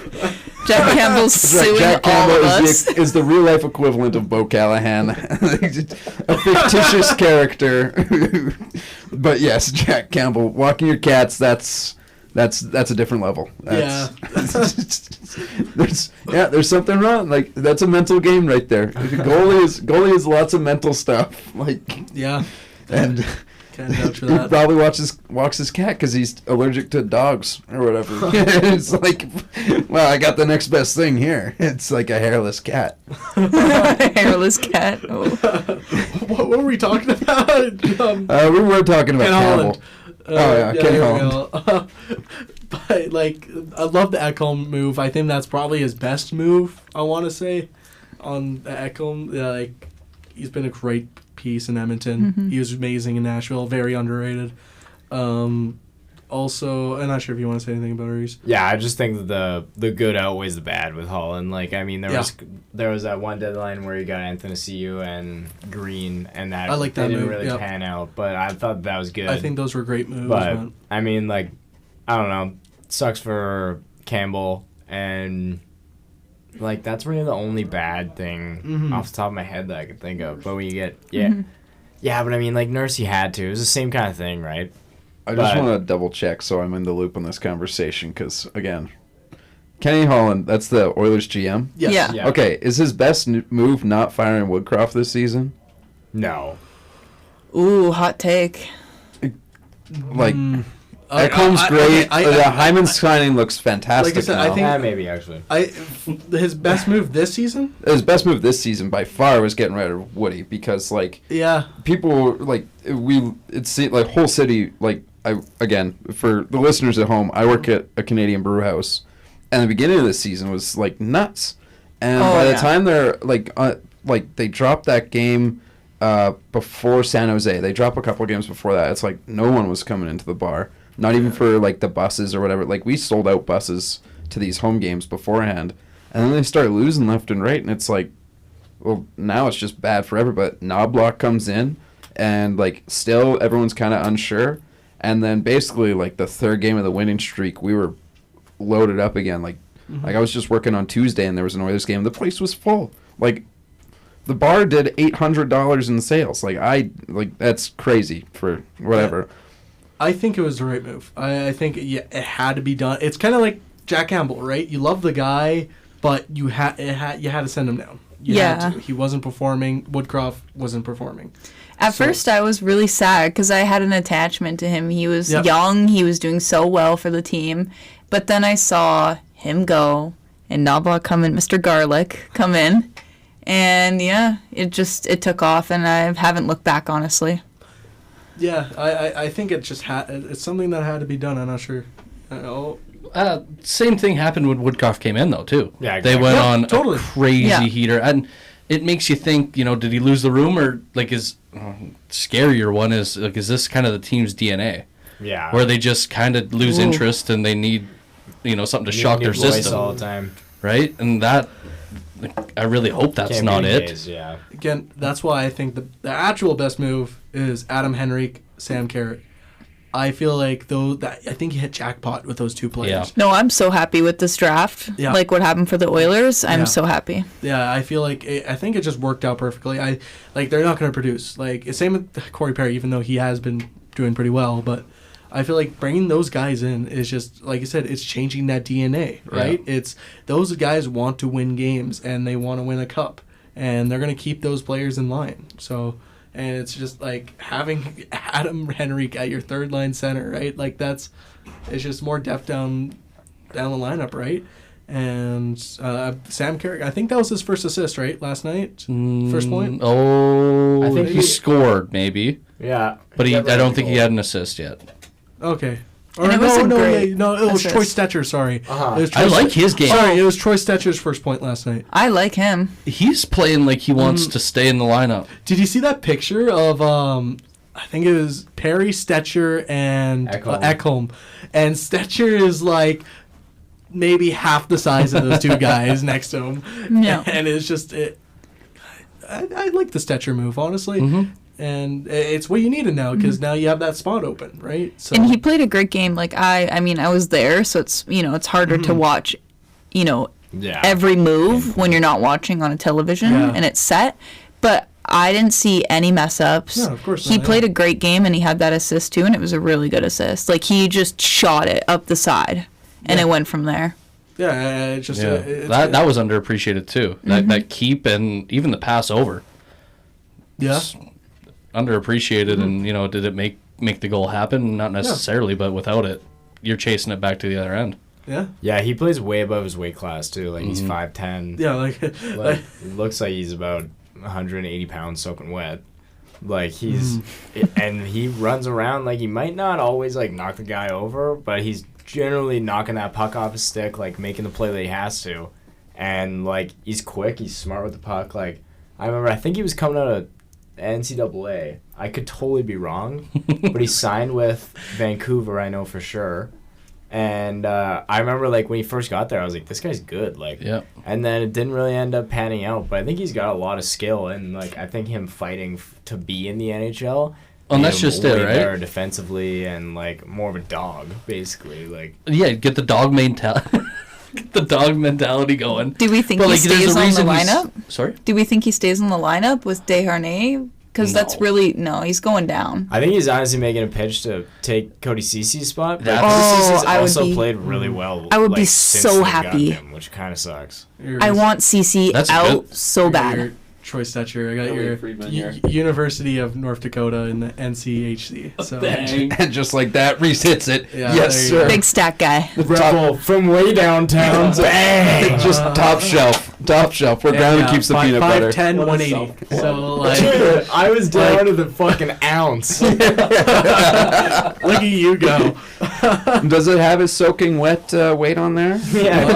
Speaker 4: Jack Campbell's suing
Speaker 5: Jack
Speaker 4: all
Speaker 5: Campbell
Speaker 4: of us.
Speaker 5: is the real life equivalent of Bo Callahan, a fictitious character. But yes, Jack Campbell walking your cats. That's a different level. There's something wrong. Like, that's a mental game right there. Goalie is lots of mental stuff. Like,
Speaker 1: Yeah.
Speaker 5: and
Speaker 1: Can't vouch for
Speaker 5: he
Speaker 1: that.
Speaker 5: probably walks his cat because he's allergic to dogs or whatever. It's like, well, I got the next best thing here. It's like a hairless cat.
Speaker 4: Hairless cat. Oh.
Speaker 1: What were we talking about?
Speaker 5: We were talking about
Speaker 1: Ken
Speaker 5: Campbell.
Speaker 1: Holland.
Speaker 5: Ken
Speaker 1: there we
Speaker 5: Holland.
Speaker 1: go. But, like, I love the Ekholm move. I think that's probably his best move, I want to say, on the Ekholm. Like, he's been a great piece in Edmonton.
Speaker 4: Mm-hmm.
Speaker 1: He was amazing in Nashville. Very underrated. Also, I'm not sure if you want to say anything about Reece.
Speaker 2: Yeah, I just think that the good outweighs the bad with Holland. Like, I mean, there was that one deadline where he got Anthony and Green, and that
Speaker 1: I like that
Speaker 2: they didn't
Speaker 1: move,
Speaker 2: really
Speaker 1: yeah.
Speaker 2: pan out. But I thought that was good.
Speaker 1: I think those were great moves.
Speaker 2: But
Speaker 1: man.
Speaker 2: I mean, like, I don't know, sucks for Campbell, and like that's really the only bad thing off the top of my head that I could think of. But when you get yeah, but I mean, like, Nursey had to. It was the same kind of thing, right?
Speaker 5: I just want to double check so I'm in the loop on this conversation because, again, Kenny Holland, that's the Oilers GM?
Speaker 1: Yes.
Speaker 4: Yeah.
Speaker 5: Okay, is his best move not firing Woodcroft this season?
Speaker 2: No.
Speaker 4: Ooh, hot take.
Speaker 5: Like, Ekholm's great. The Hyman signing looks fantastic
Speaker 1: Like I said,
Speaker 5: now.
Speaker 1: I think-
Speaker 2: Maybe, actually.
Speaker 1: His best move this season?
Speaker 5: His best move this season by far was getting rid of Woody because, like,
Speaker 1: Yeah.
Speaker 5: people, like, it's like whole city, like, again, for the listeners at home, I work at a Canadian brew house, and the beginning of the season was, like, nuts. And by the time they're, like, they dropped that game before San Jose. They dropped a couple of games before that. It's like no one was coming into the bar. Not even for, like, the buses or whatever. Like, we sold out buses to these home games beforehand. And then they start losing left and right, and it's like, well, now it's just bad for everybody. Knobloch comes in, and, like, still everyone's kind of unsure. And then basically, like, the third game of the winning streak, we were loaded up again. Like, I was just working on Tuesday, and there was an Oilers game. The place was full. Like, the bar did $800 in sales. Like, that's crazy for whatever.
Speaker 1: I think it was the right move. I think it had to be done. It's kind of like Jack Campbell, right? You love the guy, but you had to send him down. You had to. He wasn't performing. Woodcroft wasn't performing.
Speaker 4: At first, I was really sad because I had an attachment to him. He was young. He was doing so well for the team. But then I saw him go, and Knobloch come in, Mr. Garlic come in, and it took off, and I haven't looked back, honestly.
Speaker 1: Yeah, I think it just it's something that had to be done. I'm not sure.
Speaker 3: Same thing happened when Woodcroft came in, though, too.
Speaker 2: Yeah, exactly.
Speaker 3: They went on
Speaker 1: totally.
Speaker 3: a crazy heater. And it makes you think, did he lose the room? Or, like, scarier one is, like, is this kind of the team's DNA?
Speaker 2: Yeah.
Speaker 3: Where they just kind of lose interest and they need, something to shock their system.
Speaker 2: All the time.
Speaker 3: Right? And that, I really hope that's
Speaker 2: Can't
Speaker 3: not
Speaker 2: be
Speaker 3: it.
Speaker 2: days, yeah.
Speaker 1: Again, that's why I think the actual best move is Adam Henrique, Sam Carrot. I feel like I think he hit jackpot with those two players.
Speaker 3: Yeah.
Speaker 4: No, I'm so happy with this draft.
Speaker 1: Yeah.
Speaker 4: Like what happened for the Oilers, I'm so happy.
Speaker 1: Yeah, I feel like I think it just worked out perfectly. They're not going to produce. Like same with Corey Perry, even though he has been doing pretty well, but I feel like bringing those guys in is just, like you said, it's changing that DNA, right? Yeah. It's those guys want to win games and they want to win a cup, and they're going to keep those players in line. So, and it's just like having Adam Henrique at your third line center, right? Like it's just more depth down the lineup, right? And Sam Carrick, I think that was his first assist, right? Last night, first point.
Speaker 3: Oh,
Speaker 2: I think
Speaker 3: he scored maybe.
Speaker 2: Yeah,
Speaker 3: but I don't think he had an assist yet.
Speaker 1: Okay.
Speaker 4: Or it was
Speaker 1: it was Troy Stetcher, sorry.
Speaker 2: Uh-huh.
Speaker 3: I like his game.
Speaker 1: Sorry, it was Troy Stetcher's first point last night.
Speaker 4: I like him.
Speaker 3: He's playing like he wants to stay in the lineup.
Speaker 1: Did you see that picture of, I think it was Perry, Stetcher, and Ekholm. And Stetcher is like maybe half the size of those two guys next to him.
Speaker 4: Yeah.
Speaker 1: And it's just, I like the Stetcher move, honestly.
Speaker 3: Mm-hmm.
Speaker 1: And it's what you needed now, because now you have that spot open, right? So.
Speaker 4: And he played a great game. Like I mean, I was there, so it's it's harder to watch, every move when you're not watching on a television and it's set. But I didn't see any mess ups.
Speaker 1: No, of course not.
Speaker 4: He played a great game, and he had that assist too, and it was a really good assist. Like he just shot it up the side, and it went from there.
Speaker 1: Yeah, it's just
Speaker 3: that was underappreciated too. That keep and even the pass over.
Speaker 1: Yeah.
Speaker 3: Underappreciated, and did it make the goal happen? Not necessarily, but without it, you're chasing it back to the other end.
Speaker 2: Yeah, he plays way above his weight class too. Like he's 5'10".
Speaker 1: Yeah, like
Speaker 2: it looks like he's about 180 pounds soaking wet. Like he's and he runs around like he might not always like knock the guy over, but he's generally knocking that puck off his stick, like making the play that he has to. And like he's quick, he's smart with the puck. Like I think he was coming out of NCAA. I could totally be wrong, but he signed with Vancouver, I know for sure. And I remember like when he first got there, I was like, this guy's good. Like, and then it didn't really end up panning out, but I think he's got a lot of skill, and like I think him fighting to be in the NHL.
Speaker 3: And that's just it, right?
Speaker 2: Better defensively and like more of a dog, basically. Like
Speaker 3: get the dog mentality. Get the dog mentality going.
Speaker 4: Do we think he stays on the lineup?
Speaker 3: Sorry?
Speaker 4: Do we think he stays on the lineup with Desharnais? Because that's really... No, he's going down.
Speaker 2: I think he's honestly making a pitch to take Cody Cece's spot. But
Speaker 4: Cece's
Speaker 2: also played really well.
Speaker 4: I would be so happy.
Speaker 2: Which kind of sucks.
Speaker 4: I want Cece out so bad.
Speaker 1: Troy Stetcher. I got your University of North Dakota in the NCHC. So.
Speaker 5: And just like that, Reece hits it.
Speaker 1: Yeah,
Speaker 5: yes, sir.
Speaker 4: Big stat guy.
Speaker 2: Rebel from way downtown. Bang!
Speaker 5: Just top shelf. Where Ground keeps the peanut butter.
Speaker 1: 5'10", 180. So like,
Speaker 2: dude, I was down to the fucking ounce.
Speaker 1: Look at you go.
Speaker 5: Does it have his soaking wet weight on there?
Speaker 2: Yeah.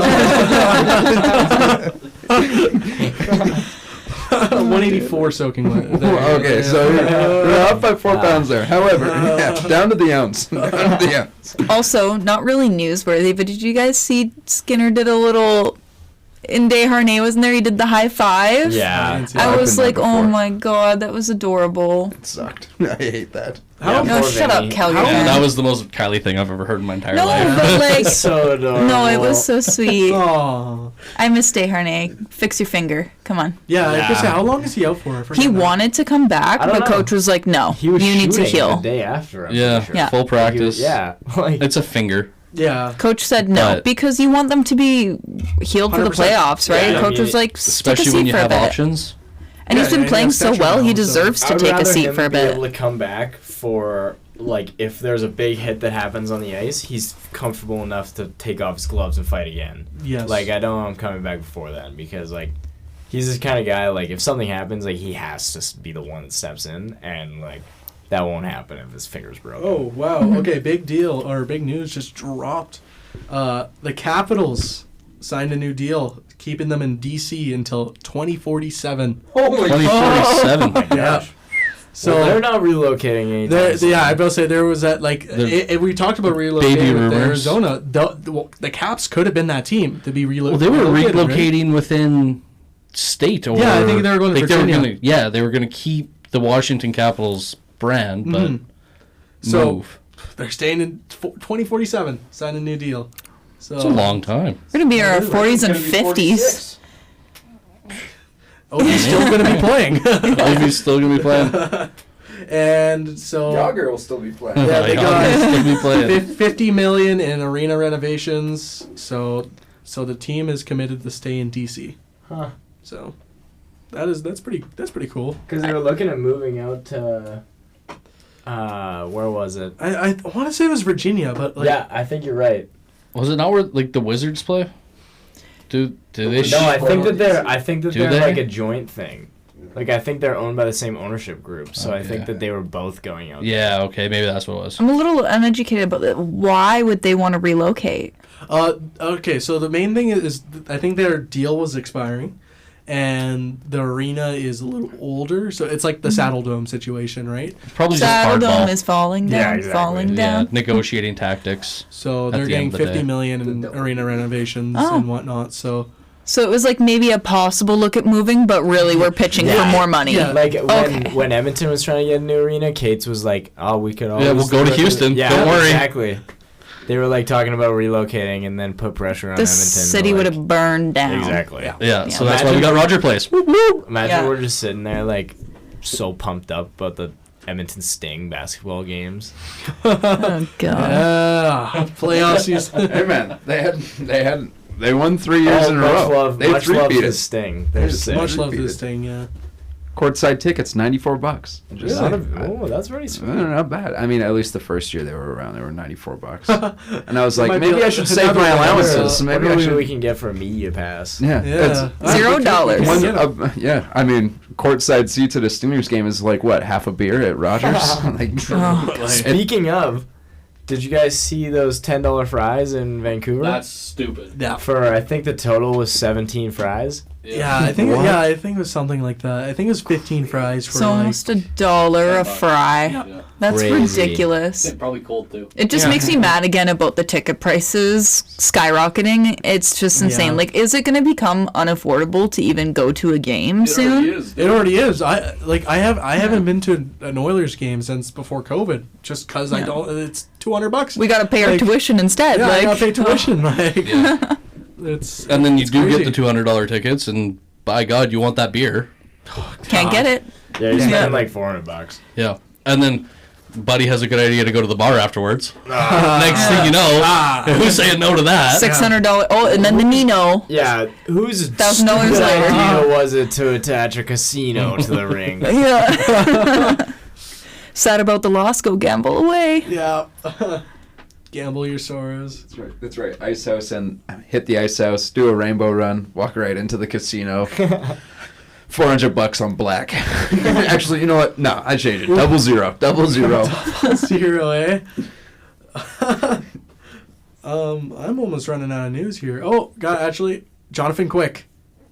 Speaker 1: 184 soaking wet.
Speaker 5: Okay, so you're up by 4 pounds there. However, down to the ounce.
Speaker 4: Also, not really newsworthy, but did you guys see Skinner did a little... In Desharnais wasn't there? He did the high five.
Speaker 2: Yeah.
Speaker 4: I was like, oh my god, that was adorable.
Speaker 5: It sucked. I hate that.
Speaker 4: No, shut up, Kelly.
Speaker 3: Yeah, that was the most Kylie thing I've ever heard in my entire life.
Speaker 4: No, but like,
Speaker 2: so adorable.
Speaker 4: No, it was so sweet.
Speaker 1: Aww.
Speaker 4: I miss Desharnais. Fix your finger. Come on.
Speaker 1: Yeah, I guess, how long is he out for?
Speaker 4: He wanted to come back, but coach was like, no, you need to heal.
Speaker 2: The day after.
Speaker 3: Yeah, full practice.
Speaker 2: Like,
Speaker 3: it's a finger.
Speaker 1: Yeah.
Speaker 4: Coach said no, because you want them to be healed for the playoffs, right?
Speaker 2: Yeah,
Speaker 4: Coach was like,
Speaker 3: especially when you have options.
Speaker 4: And he's been playing so well, he deserves to take a seat for a bit.
Speaker 2: Be able to come back for, like, if there's a big hit that happens on the ice, he's comfortable enough to take off his gloves and fight again.
Speaker 1: Yes.
Speaker 2: Like, I don't know I'm coming back before then, because, like, he's this kind of guy, like, if something happens, like, he has to be the one that steps in, and, like, that won't happen if his finger's broken.
Speaker 1: Oh, wow. Okay, big deal, or big news just dropped. The Capitals signed a new deal, keeping them in D.C. until 2047.
Speaker 3: Oh, my 2047.
Speaker 2: God.
Speaker 1: Yeah. So
Speaker 2: well, they're not relocating anytime soon.
Speaker 1: Yeah, I will say there was that, like, we talked about relocating with Arizona. The Caps could have been that team to be relocated.
Speaker 3: Well, they were relocating within state. Or,
Speaker 1: I think they were going to Virginia.
Speaker 3: They were going to keep the Washington Capitals brand, but move.
Speaker 1: they're staying in 2047. Sign a new deal. So
Speaker 3: It's a long time.
Speaker 4: We're gonna be in our
Speaker 1: It's
Speaker 4: 40s and
Speaker 6: Gonna be
Speaker 4: 50s.
Speaker 6: 46.
Speaker 1: Odie's still going to be playing.
Speaker 3: Ovi's still gonna be playing.
Speaker 1: And so
Speaker 6: Yager will still be playing.
Speaker 1: Yeah, they
Speaker 3: Yager's
Speaker 1: got
Speaker 3: still be playing.
Speaker 1: 50 million in arena renovations. So the team is committed to stay in DC.
Speaker 2: Huh.
Speaker 1: So that's pretty cool.
Speaker 2: Because they were looking at moving out to, where was it?
Speaker 1: I want to say it was Virginia, but like,
Speaker 2: Yeah, I think you're right.
Speaker 3: Was it not where like the Wizards play? Do they?
Speaker 2: No, I think that they're
Speaker 3: Do
Speaker 2: they're
Speaker 3: they?
Speaker 2: like a joint thing. Like I think they're owned by the same ownership group, so I think
Speaker 3: yeah.
Speaker 2: that they were both going out.
Speaker 3: Yeah. Okay. Maybe that's what it was.
Speaker 4: I'm a little uneducated about that. Why would they want to relocate?
Speaker 1: okay, so the main thing is I think their deal was expiring, and the arena is a little older, so it's like the Saddle Dome situation, right?
Speaker 3: Probably just
Speaker 4: Saddle
Speaker 3: hardball.
Speaker 4: Dome is falling down,
Speaker 2: Yeah, exactly.
Speaker 4: falling
Speaker 3: Yeah.
Speaker 4: down.
Speaker 3: Negotiating tactics.
Speaker 1: So
Speaker 3: At
Speaker 1: they're
Speaker 3: the
Speaker 1: getting
Speaker 3: end of the
Speaker 1: 50
Speaker 3: day.
Speaker 1: million in arena renovations
Speaker 4: Oh.
Speaker 1: and whatnot. So
Speaker 4: So it was like maybe a possible look at moving, but really we're pitching for more money.
Speaker 1: Yeah.
Speaker 2: Like
Speaker 4: Okay.
Speaker 2: when Edmonton was trying to get a new arena, Cates was like, "Oh, we could always
Speaker 3: we'll go to Houston.
Speaker 2: Yeah,
Speaker 3: Don't worry."
Speaker 2: Exactly. They were like talking about relocating and then put pressure on
Speaker 4: The
Speaker 2: Edmonton.
Speaker 4: city
Speaker 2: but,
Speaker 4: would
Speaker 2: like,
Speaker 4: have burned down.
Speaker 2: exactly.
Speaker 3: Yeah. So that's why
Speaker 2: Imagine-
Speaker 3: we got Roger Place. Whoop, whoop.
Speaker 2: Imagine
Speaker 4: Yeah.
Speaker 2: we're just sitting there like so pumped up about the Edmonton Sting basketball games.
Speaker 4: Oh god.
Speaker 1: yeah, playoff season.
Speaker 5: Hey man, they won 3 years in a
Speaker 2: much
Speaker 5: row.
Speaker 2: love,
Speaker 5: They
Speaker 2: much love to
Speaker 5: three-peated.
Speaker 2: the Sting. They're
Speaker 5: Much
Speaker 2: sick.
Speaker 1: Much love to
Speaker 5: repeated.
Speaker 1: this thing, yeah.
Speaker 5: Courtside tickets, $94. Just
Speaker 2: Not
Speaker 5: saying.
Speaker 2: a- oh, that's pretty sweet.
Speaker 5: Not bad. I mean, at least the first year they were around, they were $94. And I was
Speaker 1: Might
Speaker 5: like,
Speaker 1: be
Speaker 5: maybe
Speaker 1: a-
Speaker 5: I should save my
Speaker 1: another-
Speaker 5: allowances. Maybe I
Speaker 2: Maybe
Speaker 5: should.
Speaker 2: we can get for a media pass.
Speaker 5: Yeah.
Speaker 1: Yeah.
Speaker 4: $0.
Speaker 5: One, yeah, I mean, courtside seats at a Stingers game is like what, half a beer at Rogers? Like,
Speaker 4: Oh.
Speaker 2: Speaking of, did you guys see those $10 fries in Vancouver?
Speaker 3: stupid.
Speaker 1: Yeah.
Speaker 2: For I think the total was 17 fries.
Speaker 1: Yeah, I think
Speaker 5: What?
Speaker 1: I think it was something like that. I think it was 15 fries for
Speaker 4: It's
Speaker 1: like
Speaker 4: almost $1 a fry.
Speaker 3: Yeah.
Speaker 4: That's
Speaker 2: Crazy.
Speaker 4: ridiculous.
Speaker 3: Probably cold too.
Speaker 4: It just makes me mad again about the ticket prices skyrocketing. It's just insane.
Speaker 1: Yeah.
Speaker 4: Like, is it going to become unaffordable to even go to a game soon?
Speaker 1: It already is. I haven't been to an Oilers game since before COVID, just because I don't. It's $200.
Speaker 4: We got to pay our
Speaker 1: Like,
Speaker 4: tuition instead.
Speaker 1: Yeah,
Speaker 4: like,
Speaker 1: I gotta pay tuition. Like, it's
Speaker 3: And then you
Speaker 1: it's
Speaker 3: do
Speaker 1: crazy.
Speaker 3: get the $200 tickets, and by God, you want that beer.
Speaker 4: can't get it.
Speaker 2: Yeah, you
Speaker 1: Yeah.
Speaker 2: spent like $400.
Speaker 3: Yeah. And then Buddy has a good idea to go to the bar afterwards. Next thing you know, who's saying no to that?
Speaker 4: $600. Oh, and then the Nino.
Speaker 2: Yeah, whose
Speaker 4: $1,000
Speaker 2: stupid
Speaker 4: later.
Speaker 2: idea was it to attach a casino to the ring?
Speaker 4: Yeah. Sad about the loss. Go gamble away.
Speaker 1: Yeah. Gamble your sorrows.
Speaker 5: That's right. That's right. Ice house and hit the ice house, do a rainbow run, walk right into the casino. $400 on black. Actually, you know what? No, I changed it. Double zero. Double zero.
Speaker 1: 0, eh? I'm almost running out of news here. Oh, God, actually, Jonathan Quick,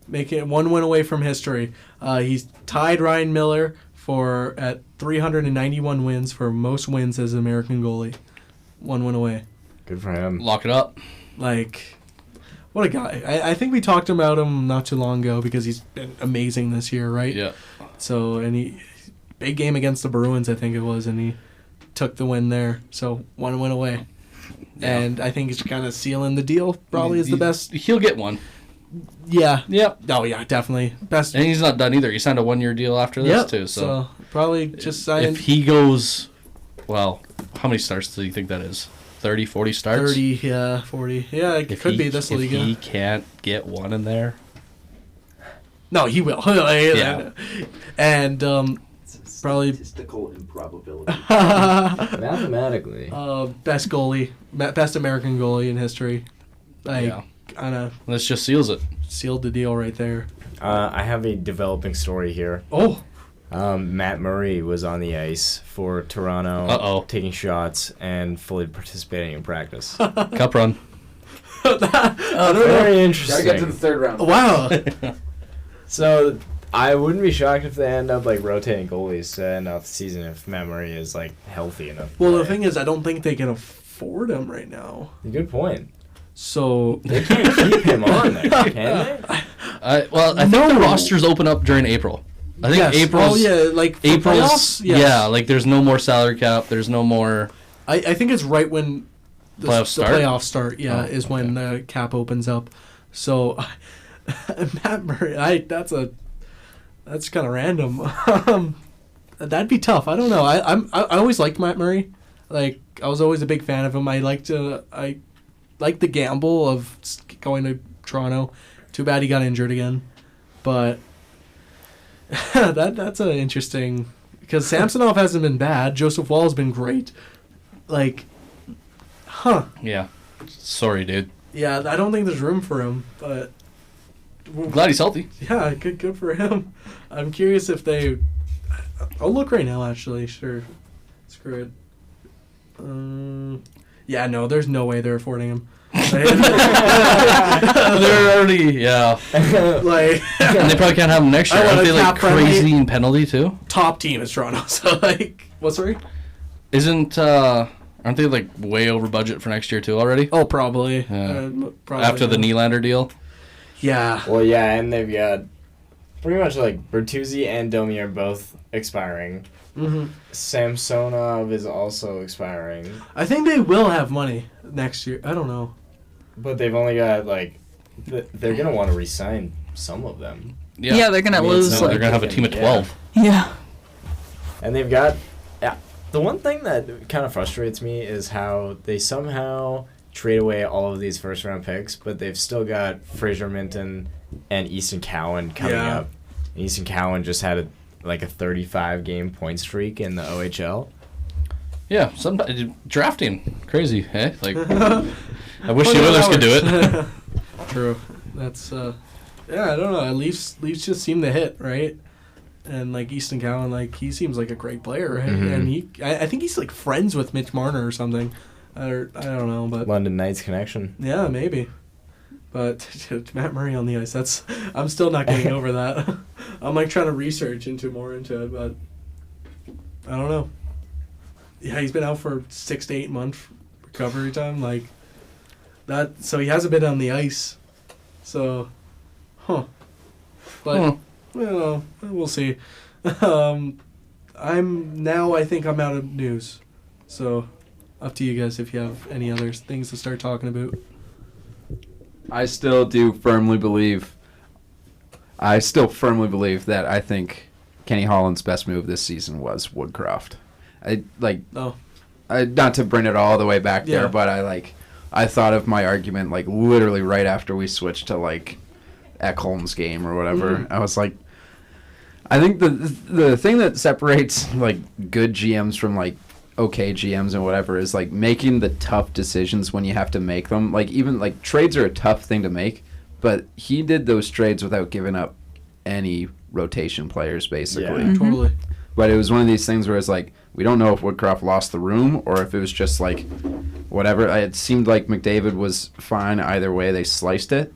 Speaker 1: making it 1 win away from history. He's tied Ryan Miller at 391 wins for most wins as an American goalie. 1 win away.
Speaker 2: Good for him.
Speaker 3: Lock it up.
Speaker 1: Like, what a guy. I think we talked about him not too long ago because he's been amazing this year, right?
Speaker 3: Yeah.
Speaker 1: So, and big game against the Bruins, I think it was, and he took the win there. So, 1 win away.
Speaker 3: Yeah.
Speaker 1: And I think he's kind of sealing the deal. Probably is the best.
Speaker 3: He'll get one.
Speaker 1: Yeah.
Speaker 3: Yep.
Speaker 1: Oh, yeah, definitely. Best.
Speaker 3: And he's not done either. He signed a 1-year deal after this,
Speaker 1: Yep.
Speaker 3: too. So
Speaker 1: probably just signed
Speaker 3: if he goes, well, how many starts do you think that is? 30, 40 starts?
Speaker 1: 30, yeah, 40. Yeah, it
Speaker 3: If
Speaker 1: could
Speaker 3: he-
Speaker 1: be this league.
Speaker 3: If he can't get one in there.
Speaker 1: No, he will.
Speaker 3: Yeah.
Speaker 1: And probably
Speaker 6: Statistical improbability.
Speaker 2: Mathematically.
Speaker 1: best goalie, best American goalie in history.
Speaker 3: Yeah.
Speaker 1: Kind of
Speaker 3: This just seals it.
Speaker 1: sealed the deal right there.
Speaker 2: I have a developing story here.
Speaker 1: Oh,
Speaker 2: Matt Murray was on the ice for Toronto,
Speaker 3: Uh-oh.
Speaker 2: taking shots and fully participating in practice.
Speaker 3: Cup run.
Speaker 2: Very
Speaker 6: Gotta
Speaker 2: interesting.
Speaker 6: get to the third round.
Speaker 1: wow.
Speaker 2: So I wouldn't be shocked if they end up like rotating goalies to end off the season if Matt Murray is like healthy enough. to
Speaker 1: Well, the
Speaker 2: play.
Speaker 1: thing is, I don't think they can afford him right now.
Speaker 2: Good point.
Speaker 1: So
Speaker 2: They can't keep him on there, can they?
Speaker 3: I think the rosters open up during April. I think
Speaker 1: yes.
Speaker 3: April's...
Speaker 1: Oh yeah, like for
Speaker 3: April's...
Speaker 1: playoffs? Yes.
Speaker 3: Yeah, like there's no more salary cap. There's no more...
Speaker 1: I think it's right when the playoffs start. Yeah,
Speaker 3: Oh,
Speaker 1: is when the cap opens up. So Matt Murray, that's kind of random. That'd be tough. I don't know. I always liked Matt Murray. Like, I was always a big fan of him. I like the gamble of going to Toronto. Too bad he got injured again. But that's an interesting, because Samsonov hasn't been bad. Joseph Wall's been great. Like,
Speaker 3: Yeah. Sorry, dude.
Speaker 1: Yeah, I don't think there's room for him, but
Speaker 3: Glad he's healthy.
Speaker 1: yeah, good for him. I'm curious if they. I'll look right now. Actually, sure. Screw it. Yeah, no, there's no way they're affording him.
Speaker 3: They're already, yeah.
Speaker 1: Like,
Speaker 3: And they probably can't have him next year.
Speaker 1: I want
Speaker 3: Aren't
Speaker 1: a
Speaker 3: they like
Speaker 1: cap-friendly-
Speaker 3: crazy in penalty too?
Speaker 1: top team is Toronto. So like, what? Sorry.
Speaker 3: Aren't they like way over budget for next year too already?
Speaker 1: Oh, probably.
Speaker 3: Yeah.
Speaker 1: Probably
Speaker 3: After the Nylander deal?
Speaker 1: Yeah.
Speaker 2: Well, yeah, and they've got pretty much like Bertuzzi and Domi are both expiring.
Speaker 1: hmm
Speaker 2: Samsonov is also expiring,
Speaker 1: I think they will have money next year. I don't know.
Speaker 2: but they've only got like they're gonna want to re-sign some of them,
Speaker 4: Yeah, they're gonna
Speaker 2: I mean, it's
Speaker 4: lose.
Speaker 2: not
Speaker 3: No,
Speaker 4: Like,
Speaker 3: they're going to have a team of 12.
Speaker 4: yeah.
Speaker 2: and they've got. Yeah, the one thing that kind of frustrates me is how they somehow trade away all of these first-round picks, but they've still got Fraser Minton and Easton Cowan coming
Speaker 1: Yeah.
Speaker 2: up. And Easton Cowan just had a 35-game point streak in the OHL.
Speaker 3: Yeah, drafting. Crazy, eh? Like, I wish the Oilers could do it.
Speaker 1: True. That's yeah, I don't know. Leafs just seem to hit, right? And like Easton Cowan, like he seems like a great player, right?
Speaker 2: Mhm.
Speaker 1: And I think he's like friends with Mitch Marner or something. Or I don't know, but
Speaker 2: London Knights connection.
Speaker 1: yeah, maybe. But Matt Murray on the ice, I'm still not getting over that. I'm like trying to research more into it, but I don't know. Yeah, he's been out for 6 to 8 months recovery time, like that. So he hasn't been on the ice. So, but you know, we'll see. I think I'm out of news. So, up to you guys if you have any other things to start talking about.
Speaker 5: I still firmly believe that I think Kenny Holland's best move this season was Woodcroft. Not to bring it all the way back there,
Speaker 1: Yeah.
Speaker 5: but I thought of my argument like literally right after we switched to like Ekholm's game or whatever.
Speaker 1: Mhm.
Speaker 5: I was like, I think the thing that separates like good GMs from like okay GMs and whatever is like making the tough decisions when you have to make them. Like even like trades are a tough thing to make, but he did those trades without giving up any rotation players basically.
Speaker 2: Yeah.
Speaker 1: Totally.
Speaker 5: But it was one of these things where it's like we don't know if Woodcroft lost the room or if it was just like whatever. It seemed like McDavid was fine either way. They sliced it,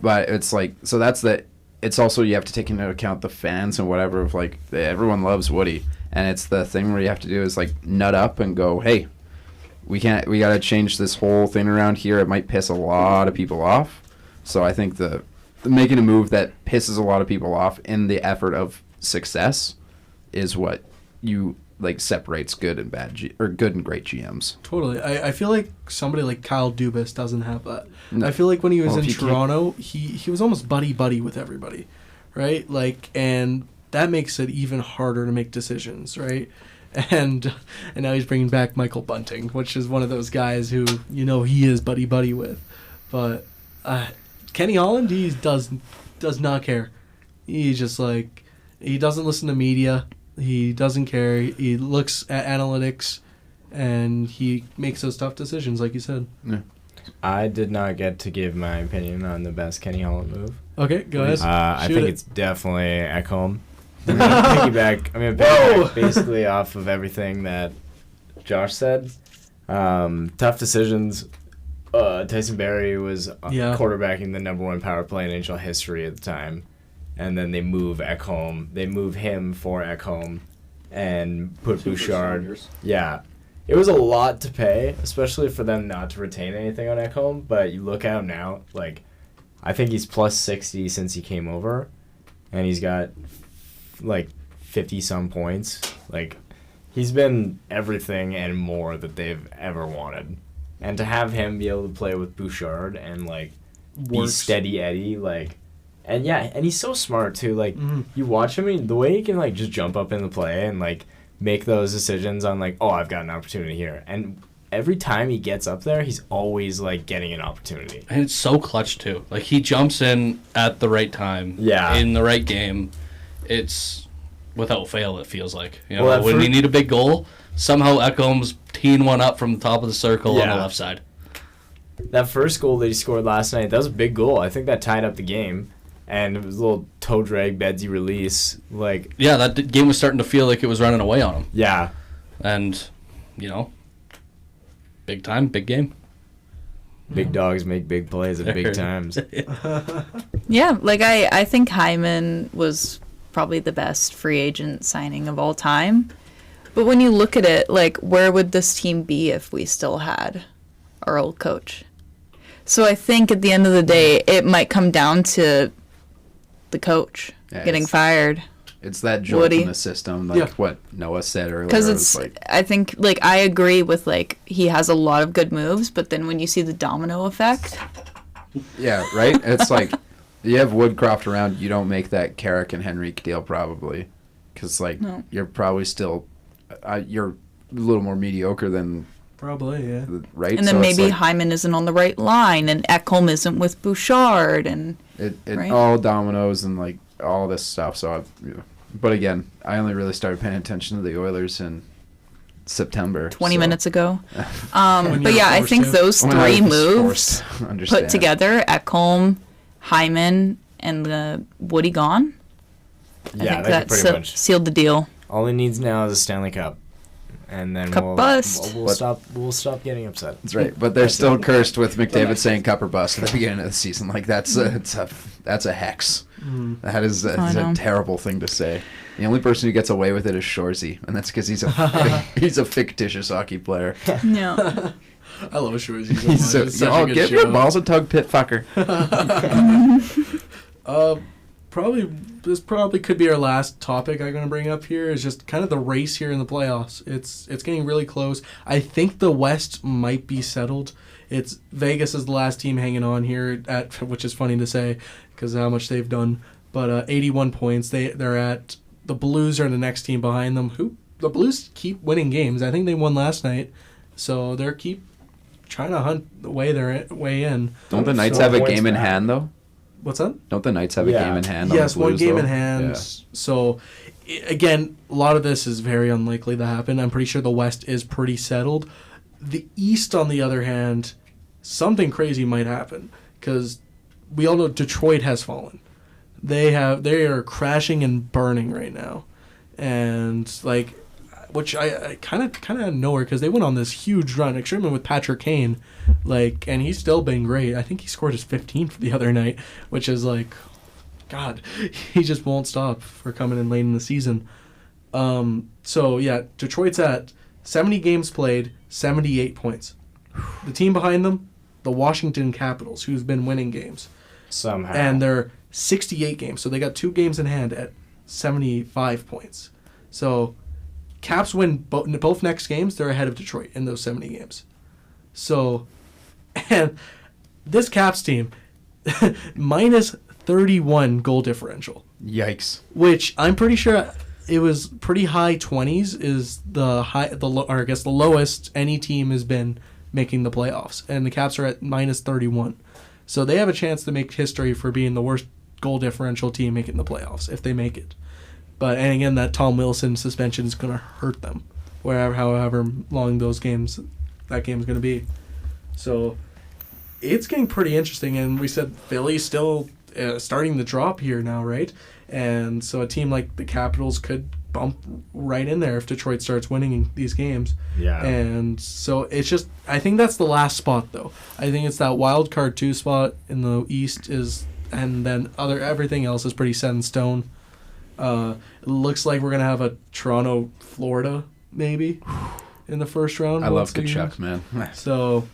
Speaker 5: but it's like so that's the. It's also you have to take into account the fans and whatever of like everyone loves Woody. And it's the thing where you have to do is like nut up and go, hey, we got to change this whole thing around here. It might piss a lot of people off. So I think the making a move that pisses a lot of people off in the effort of success is what you like separates good and bad or good and great GMs.
Speaker 1: Totally. I feel like somebody like Kyle Dubas doesn't have that.
Speaker 5: No.
Speaker 1: I feel like when he was
Speaker 5: Well,
Speaker 1: in
Speaker 5: if you
Speaker 1: Toronto, he was almost buddy with everybody, right? Like, and that makes it even harder to make decisions, right? And now he's bringing back Michael Bunting, which is one of those guys who he is buddy with. But Kenny Holland, he does not care. He just like he doesn't listen to media. He doesn't care. He looks at analytics, and he makes those tough decisions, like you said.
Speaker 5: Yeah.
Speaker 2: I did not get to give my opinion on the best Kenny Holland move.
Speaker 1: Okay, go ahead.
Speaker 2: I
Speaker 1: Shoot
Speaker 2: think
Speaker 1: it.
Speaker 2: it's definitely Ekholm. I'm gonna piggyback basically off of everything that Josh said. Tough decisions. Tyson Barrie was quarterbacking the #1 power play in NHL history at the time, and then they move Ekholm. They move him for Ekholm, and put Bouchard. Yeah, it was a lot to pay, especially for them not to retain anything on Ekholm. But you look at him now, like I think he's plus 60 since he came over, and he's got like 50 some points. Like He's been everything and more that they've ever wanted. And to have him be able to play with Bouchard and, like, be
Speaker 1: Works.
Speaker 2: steady Eddie, like... And, yeah, and he's so smart, too. Like, you watch him, and the way he can, like, just jump up in the play and, like, make those decisions on, like, oh, I've got an opportunity here. And every time he gets up there, he's always, like, getting an opportunity.
Speaker 3: And it's so clutch, too. Like, he jumps in at the right time.
Speaker 2: Yeah.
Speaker 3: In the right game. It's without fail, it feels like. You know,
Speaker 2: Well,
Speaker 3: when you need a big goal, somehow Ekholm's teeing one up from the top of the circle on the left side.
Speaker 2: That first goal that he scored last night, that was a big goal. I think that tied up the game. And it was a little toe drag, Bedsy release. Like,
Speaker 3: Yeah, that game was starting to feel like it was running away on him.
Speaker 2: yeah.
Speaker 3: And, you know, big time, big game.
Speaker 2: Big dogs make big plays at big times.
Speaker 4: Yeah, like I think Hyman was probably the best free agent signing of all time. But when you look at it, like, where would this team be if we still had our old coach? So I think at the end of the day, it might come down to the coach getting fired.
Speaker 5: It's that jolt
Speaker 4: Woody.
Speaker 5: in the system, like what Noah said earlier.
Speaker 4: Because it's,
Speaker 5: like,
Speaker 4: I think, like, I agree with, like, he has a lot of good moves, but then when you see the domino effect,
Speaker 5: yeah, right? It's like, you have Woodcroft around, you don't make that Carrick and Henrique deal probably. Because, like, you're probably still, you're a little more mediocre than,
Speaker 1: Probably, yeah.
Speaker 5: right?
Speaker 4: and then
Speaker 5: So it's
Speaker 4: maybe
Speaker 5: like,
Speaker 4: Hyman isn't on the right line, and Ekholm isn't with Bouchard, and
Speaker 5: it
Speaker 4: right?
Speaker 5: all dominoes and, like, all this stuff. So, but again, I only really started paying attention to the Oilers in September.
Speaker 4: 20
Speaker 5: so-
Speaker 4: minutes ago.
Speaker 1: When
Speaker 4: But
Speaker 1: you
Speaker 4: yeah,
Speaker 1: were
Speaker 4: I
Speaker 1: forced
Speaker 4: think
Speaker 1: to.
Speaker 4: those
Speaker 5: When I
Speaker 4: three
Speaker 5: was
Speaker 4: moves
Speaker 5: forced to understand.
Speaker 4: put together, Ekholm, Hyman, and the Woody gone, I
Speaker 2: Yeah,
Speaker 4: think
Speaker 2: they
Speaker 4: that
Speaker 2: could pretty much.
Speaker 4: sealed the deal.
Speaker 2: All he needs now is a Stanley Cup. And then
Speaker 4: Cup
Speaker 2: we'll,
Speaker 4: bust.
Speaker 2: we'll stop getting upset.
Speaker 5: That's right, but they're still cursed with McDavid saying "cup or bust" at the beginning of the season. Like that's a hex. That is a terrible thing to say. The only person who gets away with it is Shorzy, and that's because he's a fictitious hockey player.
Speaker 4: Yeah.
Speaker 1: I love Shorzy so much.
Speaker 5: So,
Speaker 1: It's such a good
Speaker 5: give
Speaker 1: show.
Speaker 5: your balls a tug, pit fucker.
Speaker 1: This probably could be our last topic I'm going to bring up here is just kind of the race here in the playoffs. It's getting really close. I think the West might be settled. It's Vegas is the last team hanging on here at, which is funny to say because of how much they've done. But 81 points. They're at the Blues are the next team behind them. The Blues keep winning games. I think they won last night, so they're keep trying to hunt the way in.
Speaker 5: Don't the Knights
Speaker 2: So
Speaker 5: have a
Speaker 2: points
Speaker 5: game in
Speaker 2: back.
Speaker 5: hand though?
Speaker 1: What's that?
Speaker 5: Don't the Knights have a
Speaker 2: Yeah.
Speaker 5: game in hand? on
Speaker 1: Yes,
Speaker 5: the
Speaker 1: one
Speaker 5: Blues,
Speaker 1: game
Speaker 5: though?
Speaker 1: in hand.
Speaker 5: Yeah.
Speaker 1: So, again, a lot of this is very unlikely to happen. I'm pretty sure the West is pretty settled. The East, on the other hand, something crazy might happen because we all know Detroit has fallen. They are crashing and burning right now, and like, which I kind of out of nowhere because they went on this huge run, extremely with Patrick Kane, like, and he's still been great. I think he scored his 15th the other night, which is like, God, he just won't stop for coming in late in the season. So yeah, Detroit's at 70 games played, 78 points. The team behind them, the Washington Capitals, who's been winning games,
Speaker 2: Somehow.
Speaker 1: and they're 68 games, so they got 2 games in hand at 75 points. So Caps win both next games, they're ahead of Detroit in those 70 games. So, and this Caps team, minus 31 goal differential,
Speaker 5: Yikes.
Speaker 1: which I'm pretty sure it was pretty high 20s is the lowest any team has been making the playoffs, and the Caps are at minus 31. So they have a chance to make history for being the worst goal differential team making the playoffs if they make it. But and again, that Tom Wilson suspension is going to hurt them, however long that game's going to be. So it's getting pretty interesting. And we said Philly's still starting to drop here now, right? And so a team like the Capitals could bump right in there if Detroit starts winning these games.
Speaker 2: Yeah.
Speaker 1: And so it's just, I think that's the last spot though. I think it's that wild card 2 spot in the East and then everything else is pretty set in stone. It looks like we're gonna have a Toronto, Florida maybe in the first round.
Speaker 5: I love
Speaker 1: once again.
Speaker 5: Kachuk, man.
Speaker 1: So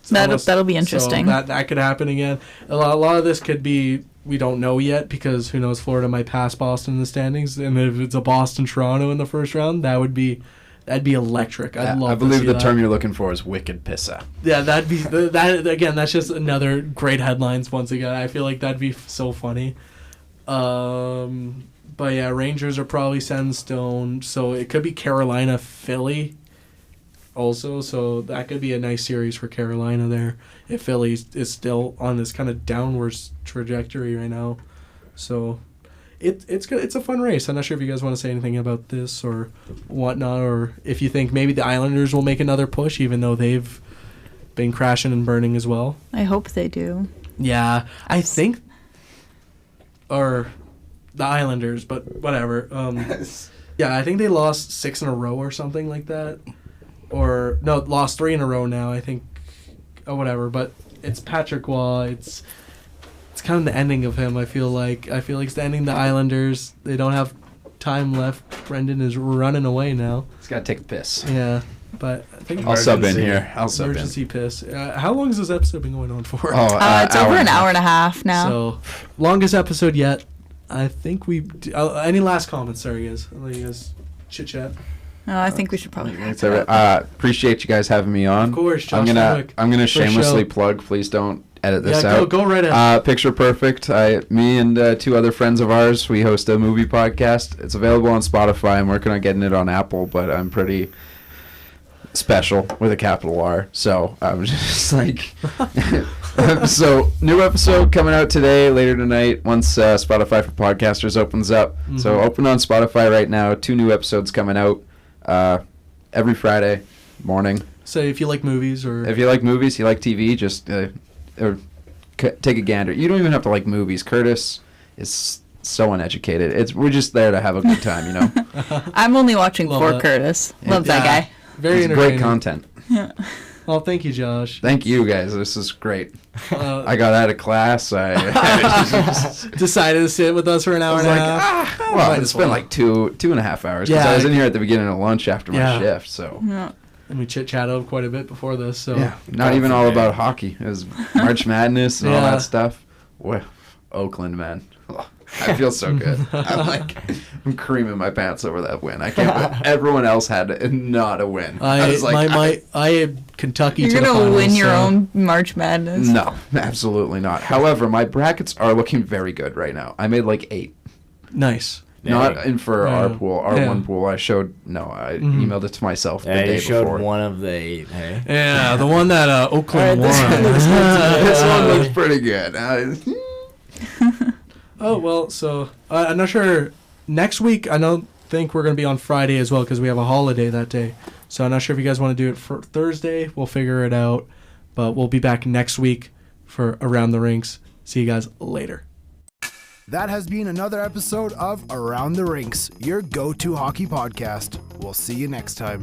Speaker 4: That'll be interesting.
Speaker 1: So that could happen again. A lot of this could be we don't know yet because who knows, Florida might pass Boston in the standings, and if it's a Boston-Toronto in the first round, that'd be electric. I'd love
Speaker 5: I believe
Speaker 1: to see
Speaker 5: the
Speaker 1: that.
Speaker 5: term you're looking for is wicked pissa.
Speaker 1: Yeah, that'd be that again. That's just another great headlines. Once again, I feel like that'd be so funny. But yeah, Rangers are probably set in stone. So it could be Carolina, Philly. Also, so that could be a nice series for Carolina there. If Philly is still on this kind of downwards trajectory right now, so it's good. It's a fun race. I'm not sure if you guys want to say anything about this or whatnot, or if you think maybe the Islanders will make another push, even though they've been crashing and burning as well.
Speaker 4: I hope they do.
Speaker 1: Yeah, I think, or the Islanders, but whatever. Yeah, I think they lost 6 in a row or something like that. Or, no, lost 3 in a row now, I think. Oh, whatever. But it's Patrick Waugh. It's kind of the ending of him, I feel like. I feel like it's the ending of the Islanders. They don't have time left. Brendan is running away now.
Speaker 5: He's got to take a piss.
Speaker 1: Yeah, but I think...
Speaker 5: I'll sub in here. I'll sub in.
Speaker 1: Emergency piss. How long has this episode been going on for?
Speaker 4: It's over an hour and a half now.
Speaker 1: So, longest episode yet. I think we... any last comments? Sorry, guys. I'll let you guys chit-chat.
Speaker 4: No, I think we should probably wrap
Speaker 5: It's
Speaker 4: it up.
Speaker 5: appreciate you guys having me on.
Speaker 1: Of course, Josh
Speaker 5: I'm
Speaker 1: Fenwick.
Speaker 5: gonna
Speaker 1: First
Speaker 5: shamelessly
Speaker 1: show.
Speaker 5: plug. Please don't edit this out.
Speaker 1: Go right ahead.
Speaker 5: Picture Perfect. Me and 2 other friends of ours, we host a movie podcast. It's available on Spotify. I'm working on getting it on Apple, but I'm pretty special with a capital R. So I'm just like, so new episode coming out today, later tonight, once Spotify for Podcasters opens up.
Speaker 1: Mm-hmm.
Speaker 5: So open on Spotify right now. 2 new episodes coming out every Friday morning.
Speaker 1: So if you like movies or...
Speaker 5: If you like movies, you like TV, just take a gander. You don't even have to like movies. Curtis is so uneducated. We're just there to have a good time, you know?
Speaker 4: I'm only watching
Speaker 1: Love
Speaker 4: for
Speaker 1: it.
Speaker 4: Curtis. Love that
Speaker 1: Yeah.
Speaker 4: guy.
Speaker 1: Very
Speaker 5: It's
Speaker 1: entertaining.
Speaker 5: great content.
Speaker 1: Well, thank you, Josh.
Speaker 5: Thank you, guys. This is great.
Speaker 1: Uh,
Speaker 5: I got out of class. I
Speaker 1: decided to sit with us for an hour
Speaker 5: was
Speaker 1: and a
Speaker 5: like,
Speaker 1: half.
Speaker 5: well,
Speaker 1: Might
Speaker 5: it's
Speaker 1: as
Speaker 5: been
Speaker 1: well.
Speaker 5: like two and a half hours. Because
Speaker 1: Yeah.
Speaker 5: I was in here at the beginning of lunch after my
Speaker 1: Yeah.
Speaker 5: shift. So
Speaker 4: Yeah.
Speaker 1: And we chit-chatted quite a bit before this. So
Speaker 5: yeah, not even all about hockey. It was March Madness and all
Speaker 1: Yeah.
Speaker 5: that stuff. Well, Oakland, man. I feel so good. I'm creaming my pants over that win. I can't believe everyone else had not a win. I was like,
Speaker 1: I had Kentucky
Speaker 4: You're
Speaker 1: to the
Speaker 4: gonna
Speaker 1: finals,
Speaker 4: win your
Speaker 1: so-
Speaker 4: own March Madness.
Speaker 5: no, absolutely not. However, my brackets are looking very good right now. I made like 8.
Speaker 1: Nice.
Speaker 5: Not in for our
Speaker 1: Yeah.
Speaker 5: pool, our
Speaker 1: Yeah.
Speaker 5: one pool. I emailed it to myself the
Speaker 2: Yeah,
Speaker 5: day
Speaker 2: you showed
Speaker 5: before.
Speaker 2: one of the 8, hey?
Speaker 1: Yeah, the one that Oakland
Speaker 2: All right,
Speaker 1: won.
Speaker 5: This one looks pretty good.
Speaker 1: Oh, well, so I'm not sure. Next week, I don't think we're going to be on Friday as well because we have a holiday that day. So I'm not sure if you guys want to do it for Thursday. We'll figure it out. But we'll be back next week for Around the Rinks. See you guys later.
Speaker 7: That has been another episode of Around the Rinks, your go-to hockey podcast. We'll see you next time.